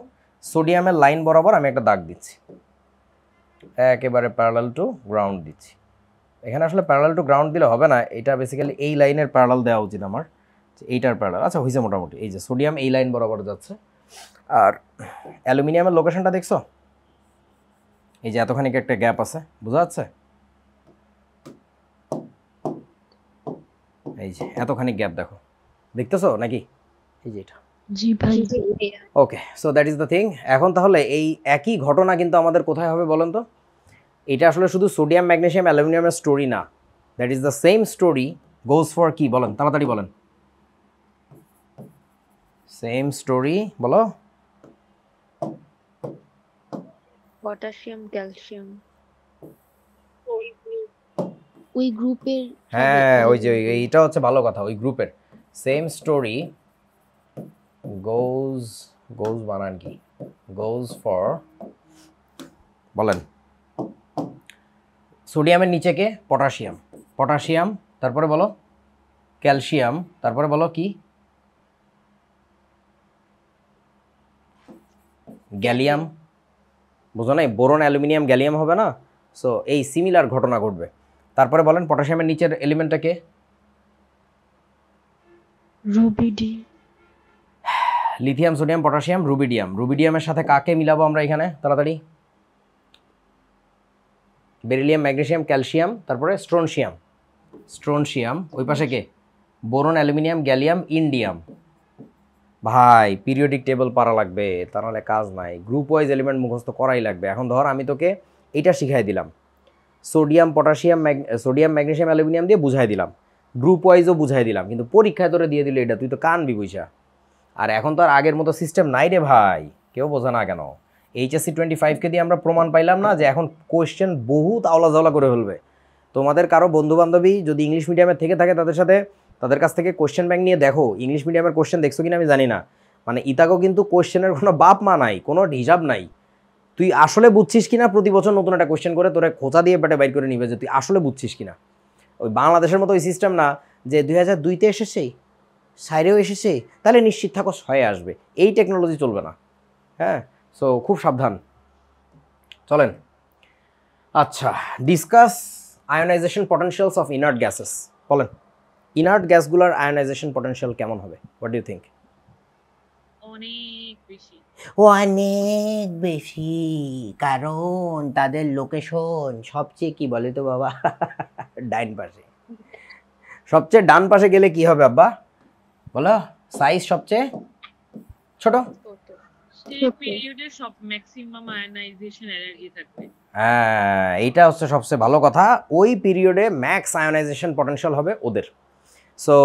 সোডিয়ামের লাইন বরাবর আমি একটা দাগ দিচ্ছি, একেবারে প্যারালাল টু গ্রাউন্ড দিচ্ছি। এখানে আসলে প্যারালাল টু গ্রাউন্ড দিলে হবে না, এটা বেসিক্যালি এই লাইনের প্যারালাল দেওয়া উচিত আমার, এইটার প্যারালাল। আচ্ছা হয়েছে মোটামুটি। এই যে সোডিয়াম এই লাইন বরাবর যাচ্ছে, আর অ্যালুমিনিয়ামের লোকেশনটা দেখছো? এই যে এতখানি একটা গ্যাপ আছে, বোঝা যাচ্ছে? এই যে এতখানি গ্যাপ দেখো, দেখতেছো নাকি? এই যে এটা। জি ভাই। Okay, so that is the thing. এখন তাহলে এই একই ঘটনা কিন্তু আমাদের কোথায় হবে বলেন তো? এটা আসলে শুধু সোডিয়াম ম্যাগনেসিয়াম অ্যালুমিনিয়ামের স্টোরি না, that is the same story goes for কি বলেন, তাড়াতাড়ি বলেন। সেম স্টোরি বলো। Potassium, calcium. ওই গ্রুপের হ্যাঁ, ওই যে এইটা হচ্ছে ভালো কথা, ওই গ্রুপের সেম স্টোরি গোজ, গোজ বানান কি? গোজ ফর বলেন। সোডিয়ামের নিচে কে? পটাশিয়াম। পটাশিয়াম, তারপরে বলো ক্যালসিয়াম, তারপরে বলো কি? গ্যালিয়াম। বুঝো নাই? বোরন অ্যালুমিনিয়াম গ্যালিয়াম হবে না? সো এই সিমিলার ঘটনা ঘটবে। তারপরে বলেন পটাশিয়ামের নিচের এলিমেন্টটা কে? রুবিডি। Lithium, sodium, potassium, rubidium. রুবিডিয়ামের সাথে কাকে মিলাবো আমরা এখানে? তাড়াতাড়ি। বেরিলিয়াম, ম্যাগনেসিয়াম, ক্যালসিয়াম, তারপরে স্ট্রোনশিয়াম। স্ট্রোনশিয়াম। ওই পাশে কে? Boron, aluminium, gallium, indium. ভাই পিরিয়ডিক টেবিল পারা লাগবে, তা নাহলে কাজ নাই। গ্রুপ ওয়াইজ এলিমেন্ট মুখস্থ করাই লাগবে। এখন ধর আমি তোকে এইটা শিখাই দিলাম, sodium, potassium, sodium, magnesium, aluminium দিয়ে বুঝাই দিলাম, গ্রুপ ওয়াইজও বুঝাই দিলাম, কিন্তু পরীক্ষায় তোরে দিয়ে দিল এটা, তুই তো কানবি বুঝা। আর এখন তো আর আগের মতো সিস্টেম নাই রে ভাই, কেউ বোঝে না কেন। HSC 25 কে দিয়ে আমরা প্রমাণ পাইলাম না যে এখন কোয়েশ্চেন বহুত আওলা জাওলা করে ফেলবে। তোমাদের কারো বন্ধু বান্ধবী যদি ইংলিশ মিডিয়ামে থেকে থাকে তাদের কাছ থেকে কোশ্চেন ব্যাংক নিয়ে দেখো। ইংলিশ মিডিয়ামের কোশ্চেন দেখছো কিনা আমি জানি না, মানে ইতাকেও কিন্তু কোশ্চেনের কোনো বাপ মা নাই, কোনো হিসাব নাই। তুই আসলে বুঝছিস কিনা প্রতি বছর নতুন একটা কোশ্চেন করে তোরা খোঁচা দিয়ে পেটে বাইর করে নিবে যে তুই আসলে বুঝছিস কিনা। ওই বাংলাদেশের মতো ওই সিস্টেম না যে 2002-তে এসেছে, সাইরেও এসেছে, তাহলে নিশ্চিত থাকো 6-এ আসবে, এই টেকনোলজি চলবে না। হ্যাঁ, সো খুব সাবধান। চলেন, আচ্ছা, discuss ionization potentials of inert gases. বলেন, ইনার্ট গ্যাসগুলোর আয়োনাইজেশন পটেনশিয়াল কেমন হবে? What do you think? অনেক বেশি। অনেক বেশি, কারণ তাদের লোকেশন সবচেয়ে কি বলে তো বাবা, ডাইন পাশে। সবচেয়ে ডান পাশে গেলে কি হবে আব্বা বলো? সাইজ সবচেয়ে ছোট। সেই পিরিয়ডে সব ম্যাক্সিমাম আয়নাইজেশন এনার্জি থাকবে। হ্যাঁ, এইটা হচ্ছে সবচেয়ে ভালো কথা। ওই পিরিয়ডে ম্যাক্স আয়োনাইজেশন পটেনশিয়াল হবে ওদের। সো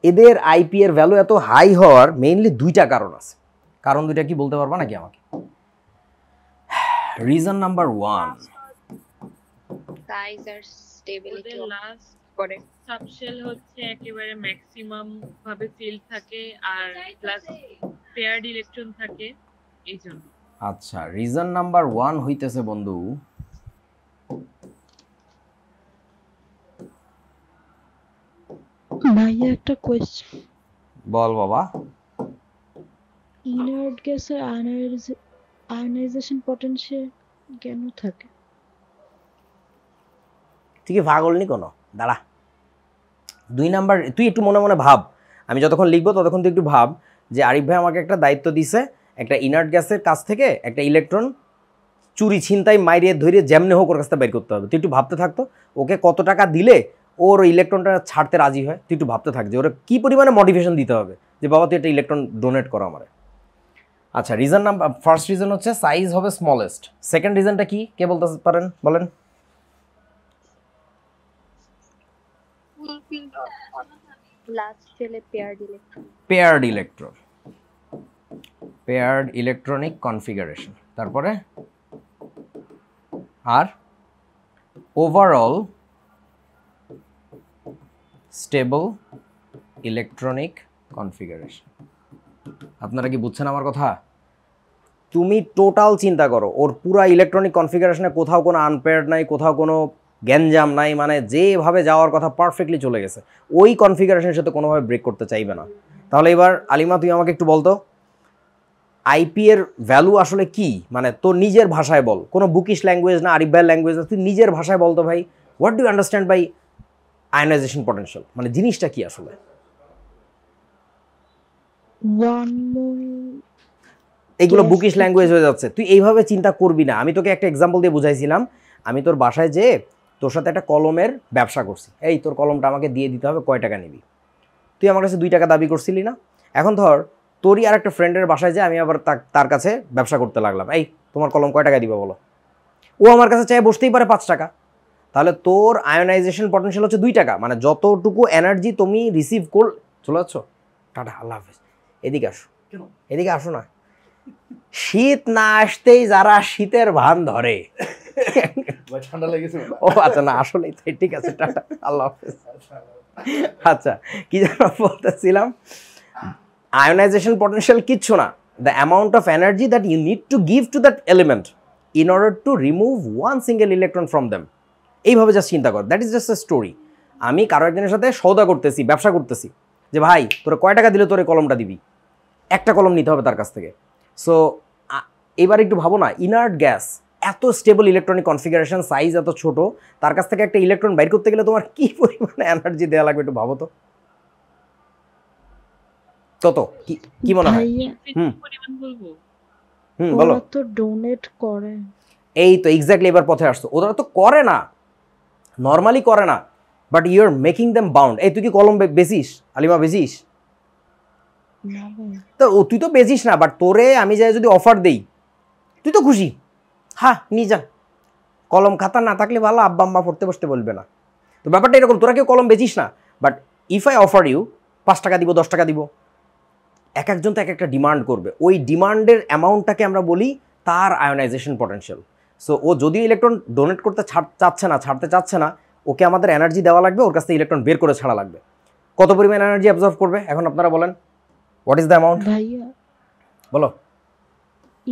এদের আইপি এর ভ্যালু এত হাই হওয়ার মেইনলি দুইটা কারণ আছে। কারণ দুইটা কি বলতে পারবা নাকি আমাকে? রিজন নাম্বার 1, সাইজ আর স্টেবিলিটি ওদের লাস্ট করে। সাবশেল হচ্ছে একেবারে ম্যাক্সিমাম ভাবে ফিল থাকে আর প্লাস পেয়ার্ড ইলেকট্রন থাকে এই জন্য। আচ্ছা, রিজন নাম্বার 1 হইতেছে বন্ধু, ভাইয়া একটা কোয়েশ্চেন, বল বাবা। ইনার্ট গ্যাসের আয়নাইজেশন পটেনশিয়াল কেন থাকে? তুই কি পাগল নি কোনো? দাঁড়া, 2 নাম্বার তুই একটু মনে মনে ভাব, আমি যতক্ষণ লিখবো ততক্ষণ তুই একটু ভাব যে আরিফ ভাই আমাকে একটা দায়িত্ব দিছে, একটা ইনার্ট গ্যাসের কাছ থেকে একটা ইলেকট্রন চুরি ছিনতাই মাইরিয়ে ধরে যেমনি হোক ওর কাছ থেকে বের করতে হবে। তুই একটু ভাবতে থাকতো ওকে কত টাকা দিলে ওর ইলেকট্রনটা ছাড়তে রাজি হয়। তুই একটু ভাবতে থাক যে ওরা কী পরিমাণে মোটিভেশন দিতে হবে যে বাবা তুই একটা ইলেকট্রন ডোনেট করো আমার। আচ্ছা, রিজন নাম্বার, ফার্স্ট রিজন হচ্ছে সাইজ হবে স্মলেস্ট। সেকেন্ড রিজনটা কি, কে বলতে পারেন? বলেন। লাস্ট শেলে paired electron. Paired electronic configuration, তারপরে আর ওভারঅল স্টেবল ইলেকট্রনিক কনফিগারেশন। আপনারা কি বুঝছেন আমার কথা? তুমি টোটাল চিন্তা করো, ওর পুরা ইলেকট্রনিক কনফিগারেশনে কোথাও কোনো আনপেয়ার্ড নাই, কোথাও কোনো গ্যাঞ্জাম নাই, মানে যেভাবে যাওয়ার কথা পারফেক্টলি চলে গেছে। ওই কনফিগারেশনের সাথে কোনোভাবে ব্রেক করতে চাইবে না। তাহলে এবার আলিমা তুই আমাকে একটু বলতো আইপি এর ভ্যালু আসলে কি, মানে তোর নিজের ভাষায় বল, কোনো বুকিশ ল্যাঙ্গুয়েজ না, আরিফ ভাইয়ের ল্যাঙ্গুয়েজ না, তুই নিজের ভাষায় বলতো ভাই, what do you understand by ionization potential, মানে জিনিসটা কি আসলে? 1 মোল এগুলো Yes, বুকিশ ল্যাঙ্গুয়েজ হয়ে যাচ্ছে, তুই এইভাবে চিন্তা করবি না। আমি তোকে একটা এক্সাম্পল দিয়ে বুঝাইছিলাম, আমি তোর বাসায় যে তোর সাথে একটা কলমের ব্যবসা করছি, এই তোর কলমটা আমাকে দিয়ে দিতে হবে, কয় টাকা নিবি? তুই আমার কাছে 2 টাকা দাবি করছিলি না? এখন ধর তোরই আর একটা ফ্রেন্ডের বাসায় যে আমি আবার তার কাছে ব্যবসা করতে লাগলাম, এই তোমার কলম কয় টাকা দিবে বলো? ও আমার কাছে চাই বসতেই পারে 5 টাকা। তাহলে তোর আয়োনাইজেশন পটেনশিয়াল হচ্ছে 2 টাকা, মানে যতটুকু এনার্জি তুমি রিসিভ চলে যাচ্ছ। টাটা, আল্লাহ হাফেজ। এদিকে আসো, এদিকে আসো না। শীত না আসতেই যারা শীতের ভান ধরে, ঠান্ডা লেগেছে। ও আচ্ছা, না আসলে ঠিক আছে, টাটা, আল্লাহ হাফেজ। আচ্ছা, কি যেন বলতেছিলাম, আয়োনাইজেশন পটেনশিয়াল কিচ্ছু না, the amount of energy that you need to give to that element in order to remove 1 single electron from them. এইভাবে জাস্ট চিন্তা কর, that is just a story. আমি কারো একজনের সাথে সৌদা করতেছি, ব্যবসা করতেছি, যে ভাই তোরা কয় টাকা দিলে তোর এই কলমটা দিবি, একটা কলম নিতে হবে তার কাছ থেকে। সো এবার একটু ভাবো না, ইনার্ট গ্যাস এত স্টেবল ইলেকট্রনিক কনফিগারেশন, সাইজ এত ছোট, তার কাছ থেকে একটা ইলেকট্রন বাইর করতে গেলে তোমার কি পরিমাণে এনার্জি দেওয়া লাগবে একটু ভাবো তো। কত কি মনে হয়? ভাইয়া হুম। পরিমাণ বলবো বলো। ওরা তো ডোনেট করে। এই তো এক্স্যাক্টলি এবার পথে আসতো, ওরা তো করে না, নর্মালি করে না, but you are making them bound. এই তুই কি কলম বেচিস আলিমা, বেচিস? না ভাই, তো তুই তো বেচিস না, বাট তোরে আমি যাই যদি অফার দেই তুই তো খুশি, হ্যাঁ নিয়ে যা। কলম খাতা না থাকলে ভালো, আব্বা আম্মা পড়তে বসতে বলবে না। তো ব্যাপারটা এরকম, তোরা কেউ কলম বেচিস না, but if I offer you 5 টাকা দিব, 10 টাকা দিব, এক একজন তো এক একটা ডিমান্ড করবে, ওই ডিমান্ডের অ্যামাউন্টটাকে আমরা বলি তার আয়োনাইজেশন পটেনশিয়াল। সো ও যদিও ইলেকট্রন ডোনেট করতে ছাড়তে চাচ্ছে না, ওকে আমাদের এনার্জি দেওয়া লাগবে, ওর কাছ থেকে ইলেকট্রন বের করে ছাড়া লাগবে। কত পরিমাণ এনার্জি অ্যাবজর্ব করবে এখন আপনারা বলেন, হোয়াট ইজ দ্য অ্যামাউন্ট? ভাইয়া বলো।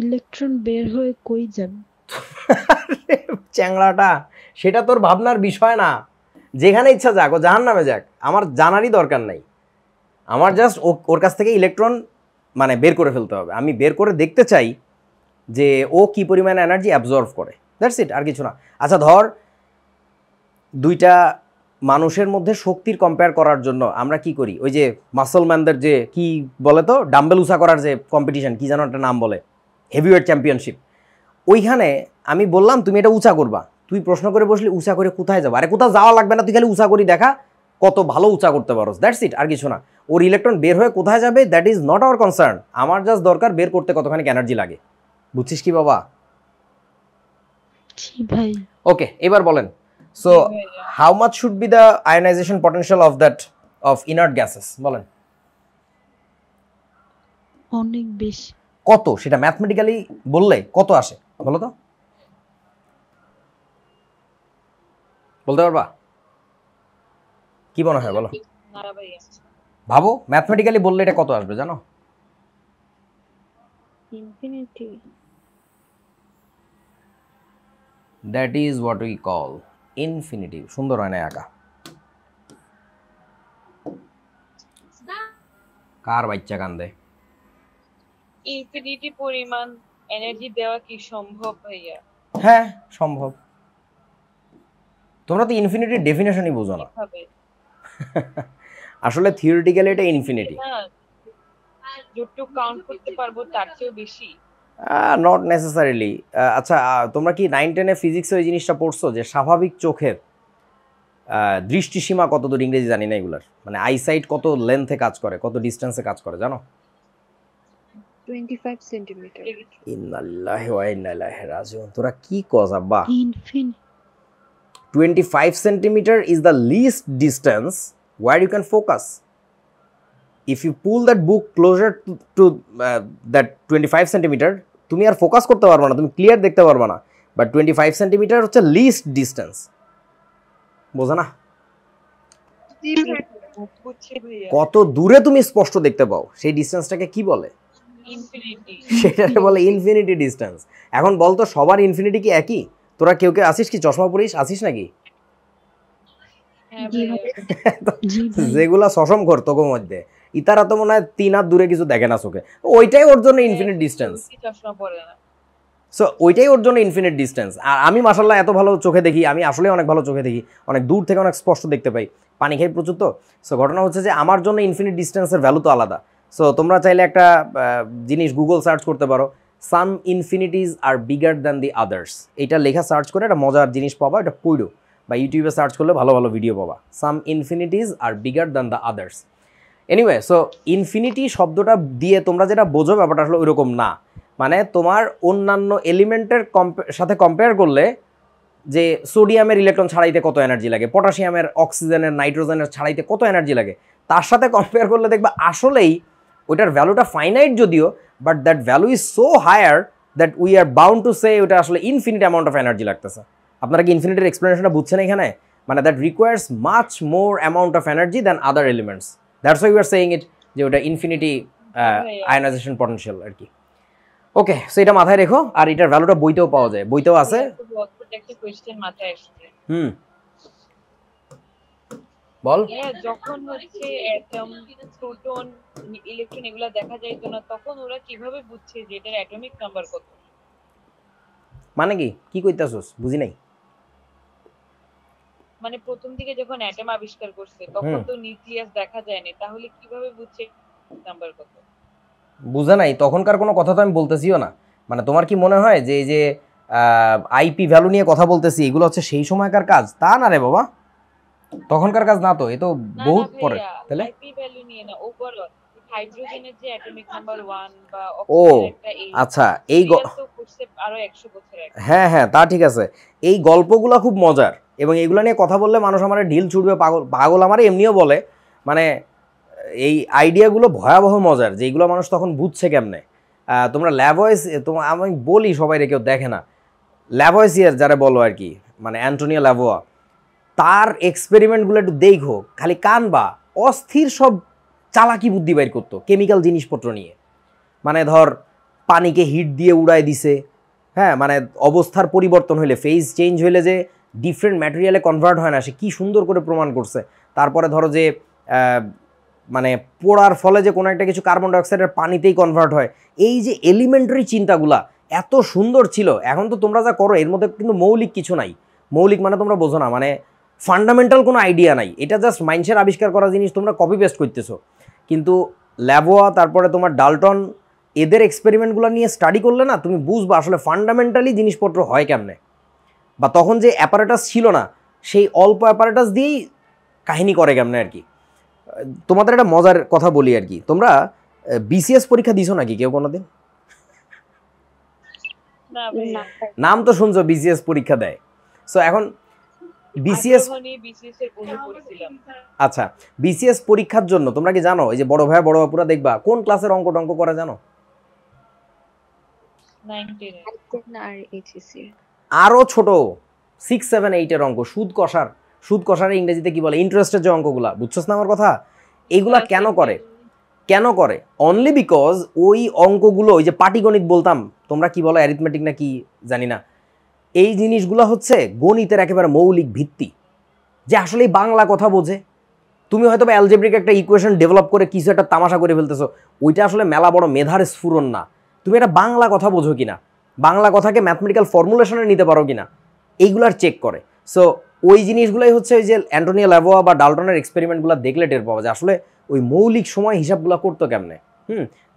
ইলেকট্রন বের হয়ে কই যাবে? চ্যাংড়াটা, সেটা তোর ভাবনার বিষয় না। যেখানে ইচ্ছা যাক, ও জাহান্নামে যাক, আমার জানারই দরকার নাই। আমার জাস্ট ওর কাছ থেকে ইলেকট্রন মানে বের করে ফেলতে হবে। আমি বের করে দেখতে চাই যে ও কি পরিমাণ এনার্জি অ্যাবজর্ভ করে, দ্যাটস ইট, আর কিছু না। আচ্ছা ধর দুইটা মানুষের মধ্যে শক্তির কম্পেয়ার করার জন্য আমরা কি করি, ওই যে মাসলম্যানদের যে কি বলে তো, ডাম্বেল উঁচা করার যে কম্পিটিশন, কি যেন একটা নাম বলে, হেভিওয়েট চ্যাম্পিয়নশিপ। ওইখানে আমি বললাম তুমি এটা উঁচা করবা, তুই প্রশ্ন করে বসলি উঁচা করে কোথায় যাবা? আরে কোথাও যাওয়া লাগবে না, তুই খালি উঁচা করি দেখা কত ভালো উঁচা করতে পারোস, দ্যাটস ইট, আর কিছু না। ওর ইলেকট্রন বের হয়ে কোথায় যাবে that is not our concern. আমার জাস্ট দরকার বের করতে কতখানি এনার্জি লাগে। বুঝছিস কি বাবা? জি ভাই। ওকে, এবার বলেন, so how much should be the ionization potential of inert gases? বলেন অনেক বেশি। কত, সেটা ম্যাথমেটিক্যালি বললে কত আসে বলো তো, বলতে পারবা? কি মনে হয় বলো, না ভাইয়া, ভাবো ম্যাথমেটিক্যালি বললে এটা কত আসবে জানো? Infinity. That is what we call infinity. সুন্দর হয় না আঁকা? কার বাচ্চা কান্দে? ইনফিনিটি পরিমাণ এনার্জি দেওয়া কি সম্ভব ভাইয়া? হ্যাঁ সম্ভব। তোমরা তো ইনফিনিটির ডেফিনেশনই বুঝো না। কিভাবে? আসলে থিওরিটিক্যালি এটা ইনফিনিটি, না, যতটুকু কাউন্ট করতে পারবো তার চেয়েও বেশি। Not necessarily. আচ্ছা তোমরা কি 9-10-এ ফিজিক্সে ওই জিনিসটা পড়ছো যে স্বাভাবিক চোখের দৃষ্টিসীমা কত দূর? ইংরেজি জানি না এগুলার, মানে আইসাইট কত লেন্থে কাজ করে, কত ডিস্টেন্সে কাজ করে জানো? 25 সেন্টিমিটার। ইন্নালিল্লাহি ওয়া ইন্না ইলাইহি রাজিউন। তোরা কি কস আব্বা? Infinity 25 centimeter is the least distance where you can focus. If you pull that book closer to that 25 centimeter, তুমি আর ফোকাস করতে পারবে না, তুমি ক্লিয়ার দেখতে পারবে না। বাট 25 সেন্টিমিটার হচ্ছে লিস্ট ডিস্টেন্স, বোঝা না? বুঝছি ভাইয়া, কত দূরে তুমি স্পষ্ট দেখতে পাও সেই ডিস্টেন্সটাকে কি বলে? ইনফিনিটি। সেটাকে বলে ইনফিনিটি ডিস্টেন্স। এখন বল তো সবার ইনফিনিটি কি একই? তোরা কেউ কেউ আসিস কি চশমা পরিস, আসিস নাকি? হ্যাঁ জি ভাইয়া, জি ভাই। যেগুলা সসম ঘর তোকে মধ্যে, ইতারা তো মনে হয় 3 হাত দূরে কিছু দেখে না চোখে, ওইটাই ওর জন্য ইনফিনিট ডিস্টেন্স। চশমা পরে না। সো ওইটাই ওর জন্য ইনফিনিট ডিস্টেন্স। আর আমি মাশাল্লাহ এত ভালো চোখে দেখি, আমি আসলে অনেক ভালো চোখে দেখি, অনেক দূর থেকে অনেক স্পষ্ট দেখতে পাই, পানি খাই প্রচুর। তো সো ঘটনা হচ্ছে যে আমার জন্য ইনফিনিট ডিস্টেন্সের ভ্যালু তো আলাদা। সো তোমরা চাইলে একটা জিনিস গুগল সার্চ করতে পারো, সাম infinities are bigger than the others. এটা লেখা সার্চ করে একটা মজার জিনিস পাবা, এটা পড়ো, বা ইউটিউবে সার্চ করলে ভালো ভালো ভিডিও পাবা। Some infinities are bigger than the others. Anyway, so infinity শব্দটা দিয়ে তোমরা যেটা বোঝো ব্যাপারটা আসলে ওইরকম না। মানে তোমার অন্যান্য এলিমেন্টের সাথে কম্পেয়ার করলে যে সোডিয়ামের ইলেকট্রন ছাড়াইতে কত এনার্জি লাগে, পটাশিয়ামের, অক্সিজেনের, নাইট্রোজেনের ছাড়াইতে কত এনার্জি লাগে, তার সাথে কম্পেয়ার করলে দেখবা আসলেই ওইটার ভ্যালুটা ফাইনাইট যদিও, but that value is so higher that we are bound to say ওটা আসলে ইনফিনিট অ্যামাউন্ট অফ এনার্জি লাগতেছে। আপনারা কি ইনফিনিটির এক্সপ্লেনেশনটা বুঝছেন এখানে? মানে that requires much more amount of energy than other elements, that's why you are saying it যে ওটা ইনফিনিটি আয়োনাইজেশন পটেনশিয়াল আর কি। ওকে, সো এটা মাথায় রেখো। আর এটার ভ্যালুটা বইতেও পাওয়া যায়, বইতেও আছে। খুব অদ্ভুত একটা কোয়েশ্চেন মাথায় আসছে। বল। যখন হচ্ছে অ্যাটম, প্রোটন, ইলেকট্রন এগুলা দেখা যাইতো না, তখন ওরা কিভাবে বুঝছে যে এটার অ্যাটমিক নাম্বার কত? মানে কি কইতাছস বুঝি নাই। মানে প্রথম দিকে যখন অ্যাটম আবিষ্কার করছে তখন তো নিউক্লিয়াস দেখা যায়নি, তাহলে কিভাবে বুঝছে নাম্বার কত? বুঝা নাই, তখনকার কোনো কথা তো আমি বলতেছিও না। মানে তোমার কি মনে হয় যে এই যে আইপি ভ্যালু নিয়ে কথা বলতেছি এগুলো হচ্ছে সেই সময়কার কাজ? তা না রে বাবা, তখনকার কাজ না তো, এ তো বহুত পরে। তাহলে আইপি ভ্যালু নিয়ে না, ওভারঅল হাইড্রোজেনের যে অ্যাটমিক নাম্বার 1 বা ও অক্সিজেনের একটা 8, আচ্ছা, এই তো করছে আরো 100 বছর আগে। হ্যাঁ তা ঠিক আছে। এই গল্পগুলো খুব মজার, এবং এগুলো নিয়ে কথা বললে মানুষ আমার ঢিল ছুটবে, পাগল আমার এমনিও বলে। মানে এই আইডিয়াগুলো ভয়াবহ মজার, যে এইগুলো মানুষ তখন বুঝছে কেমনে। তোমরা ল্যাব ওয়েস, আমি বলি সবাই কেউ দেখে না, ল্যাভয়েসিয়ার যারা বলো আর কি, মানে অ্যান্টোনিও ল্যাভোয়া, তার এক্সপেরিমেন্টগুলো একটু দেখো, খালি কানবা, অস্থির সব চালাকি বুদ্ধি বাইর করতো কেমিক্যাল জিনিসপত্র নিয়ে। মানে ধর পানিকে হিট দিয়ে উড়ায় দিছে, হ্যাঁ, মানে অবস্থার পরিবর্তন হইলে, ফেজ চেঞ্জ হইলে যে ডিফারেন্ট ম্যাটেরিয়ালে কনভার্ট হয় না, সে কি সুন্দর করে প্রমাণ করছে। তারপরে ধরো যে মানে পোড়ার ফলে যে কোনো একটা কিছু কার্বন ডাইঅক্সাইডের পানিতেই কনভার্ট হয়, এই যে এলিমেন্টারি চিন্তাগুলা এত সুন্দর ছিল। এখন তো তোমরা যা করো এর মধ্যে কিন্তু মৌলিক কিছু নাই। মৌলিক মানে তোমরা বোঝো না, মানে ফান্ডামেন্টাল কোনো আইডিয়া নাই, এটা জাস্ট মাইন্ডসের আবিষ্কার করা জিনিস তোমরা কপি পেস্ট করতেছো। কিন্তু ল্যাভোয়া, তারপরে তোমার ডাল্টন, এদের এক্সপেরিমেন্টগুলো নিয়ে স্টাডি করলে না তুমি বুঝবা আসলে ফান্ডামেন্টালি জিনিসপত্র হয় কেমনে। বা তখন যে অ্যাপারেটাস ছিল না, সেই অল্প অ্যাপারেটাস দিয়েই কাহিনী করে কেমনে আর কি। তোমাদের একটা মজার কথা বলি আর কি, তোমরা বিসিএস পরীক্ষা দিছো নাকি কেউ কোনোদিন? না ভাইয়া, না নাম তো শুনছো, বিসিএস পরীক্ষা দেয়। সো এখন বিসিএস, বিসিএস এর বই পড়েছিলাম। আচ্ছা, বিসিএস পরীক্ষার জন্য তোমরা কি জানো, এই যে বড় ভাইয়া বড় বাপুরা দেখবা কোন ক্লাসের অঙ্ক টঙ্ক করে জানো? 9, 10 আর এইচএসসি আরও ছোট 6, 7, 8-এর অঙ্ক, সুদ কষার ইংরেজিতে কি বলে, ইন্টারেস্টের যে অঙ্কগুলা, বুঝছস না আমার কথা? এইগুলা কেন করে? অনলি বিকজ ওই অঙ্কগুলো, ওই যে পাটিগণিত বলতাম, তোমরা কি বলো অ্যারিথমেটিক না কি জানি না, এই জিনিসগুলো হচ্ছে গণিতের একেবারে মৌলিক ভিত্তি, যে আসলে বাংলা কথা বোঝে। তুমি হয়তো বা অ্যালজেব্রিক একটা ইকুয়েশন ডেভেলপ করে কিছু একটা তামাশা করে ফেলতেছো, ওইটা আসলে মেলা বড় মেধার স্ফুরণ না। তুমি এটা বাংলা কথা বোঝো কিনা, বাংলা কথাকে ম্যাথমেটিক্যাল ফর্মুলেশনে নিতে পারো কিনা, এইগুলার চেক করে। সো ওই জিনিসগুলোই হচ্ছে ওই যে অ্যান্টোনিও ল্যাভোয়া বা ডাল্টনের এক্সপেরিমেন্টগুলো দেখলে টের পাওয়া যায় আসলে ওই মৌলিক সময় হিসাবগুলো করতো কেমনে।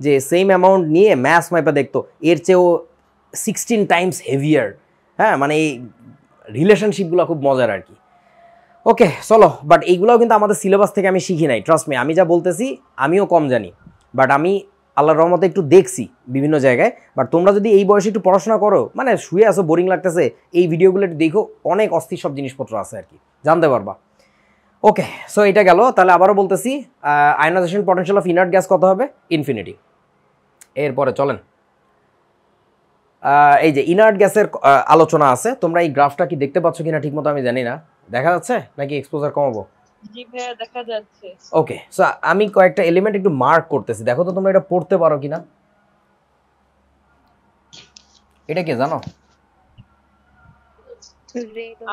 যে সেম অ্যামাউন্ট নিয়ে ম্যাথস মাইপা দেখতো, এর চেয়েও 16 টাইমস হেভিয়ার। হ্যাঁ, মানে এই রিলেশনশিপগুলো খুব মজার আর কি। ওকে চলো, বাট এইগুলোও কিন্তু আমাদের সিলেবাস থেকে আমি শিখি নাই, ট্রাস্ট মি। আমি যা বলতেছি আমিও কম জানি, বাট আমি আল্লাহর রহমতে একটু দেখছি বিভিন্ন জায়গায়। বাট তোমরা যদি এই বয়সে একটু পড়াশোনা করো, মানে শুয়ে আসো, বোরিং লাগতেছে, এই ভিডিওগুলো একটু দেখো, অনেক অস্থির সব জিনিসপত্র আছে আর কি, জানতে পারবা। ওকে, সো এটা গেল। তাহলে আবারও বলতেছি, ionisation potential of inert gas কত হবে? ইনফিনিটি। এরপরে চলেন, এই যে ইনার্ট গ্যাসের আলোচনা আছে। তোমরা এই গ্রাফটা কি দেখতে পাচ্ছ কিনা ঠিকমতো আমি জানি না, দেখা যাচ্ছে নাকি এক্সপোজার কমাবো? জি ভাইয়া, দেখা যাচ্ছে। ওকে, সো আমি কয়েকটা এলিমেন্ট একটু মার্ক করতেছি, দেখো তো তোমরা এটা পড়তে পারো কিনা। এটা কি জানো?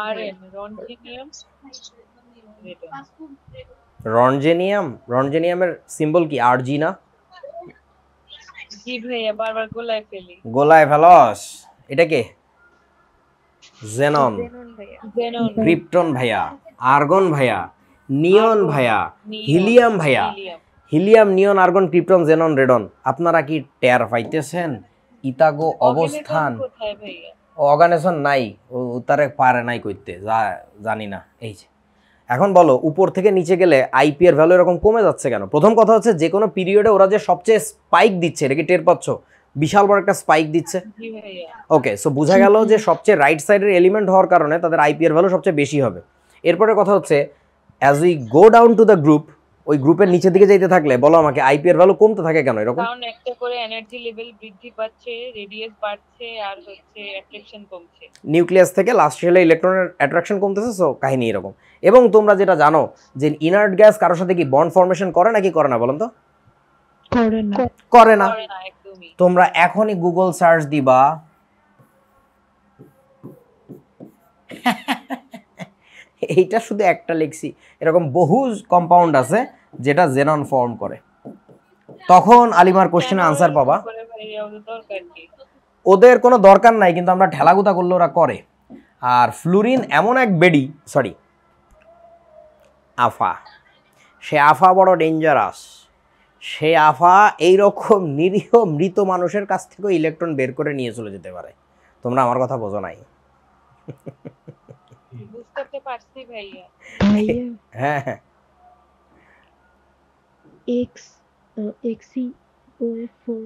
RN, roentgenium, radon. রনজেনিয়ামের সিম্বল কি? আরজি না? জি ভাইয়া, বারবার গোলায় ফেলি। গোলায় ফেলস। এটা কে? জেনন, ভাইয়া জেনন, ক্রিপ্টন ভাইয়া, আর্গন ভাইয়া, নিয়ন ভাইয়া, হিলিয়াম ভাইয়া। হিলিয়াম, নিয়ন, আর্গন, ক্রিপ্টন, জেনন, রেডন। আপনারা কি টের পাইতেছেন ইতাগো অবস্থান? কোথায় ভাইয়া? অর্গানাইজেশন নাই, ও তারে পারে নাই করতে, জানি না। এই যে এখন বলো, উপর থেকে নিচে গেলে আইপি এর ভ্যালু এরকম কমে যাচ্ছে কেন? প্রথম কথা হচ্ছে, যে কোনো পিরিয়ডে ওরা যে সবচেয়ে স্পাইক দিচ্ছে, এটা কি টের পাচ্ছ? বিশাল বড় একটা স্পাইক দিচ্ছে। জি ভাইয়া। ওকে, সো বোঝা গেল যে সবচেয়ে রাইট সাইডের এলিমেন্ট হওয়ার কারণে তাদের আইপি এর ভ্যালু সবচেয়ে বেশি হবে। এরপরে কথা হচ্ছে, as we go down to the group, ওই গ্রুপের নিচের দিকে যাইতে থাকলে বলো আমাকে আইপি এর ভ্যালু কমতে থাকে কেন এরকম? কারণ একটা করে এনার্জি লেভেল বৃদ্ধি পাচ্ছে, রেডিয়াস বাড়ছে, আর হচ্ছে অ্যাট্রাকশন কমছে। নিউক্লিয়াস থেকে লাস্ট শেলে ইলেকট্রনের অ্যাট্রাকশন কমতেছে, সো কাহিনী এরকম। এবং তোমরা যেটা জানো যে ইনার্ট গ্যাস কারোর সাথে কি বন্ড ফর্মেশন করে নাকি করে না বলেন তো? করে না। করে না। করে না একদমই। তোমরা এখনই গুগল সার্চ দিবা, এইটা শুধু একটা লিখছি, এরকম বহু কম্পাউন্ড আছে যেটা জেনন ফর্ম করে। তখন আলিমার কোশ্চেনে আনসার পাবা। করে ভাইয়া, ওদের দরকার কি? ওদের কোনো দরকার নাই, কিন্তু আমরা ঠেলাগুতা করলে ওরা করে। আর ফ্লুরিন এমন এক বেডি, সরি আফা, সে আফা বড় ডেঞ্জারাস। সে আফা এইরকম নিরীহ মৃত মানুষের কাছ থেকেও ইলেকট্রন বের করে নিয়ে চলে যেতে পারে। তোমরা আমার কথা বোঝো নাই। বুঝতে পারছি ভাইয়া। ভাইয়া হ্যাঁ হ্যাঁ, XeO4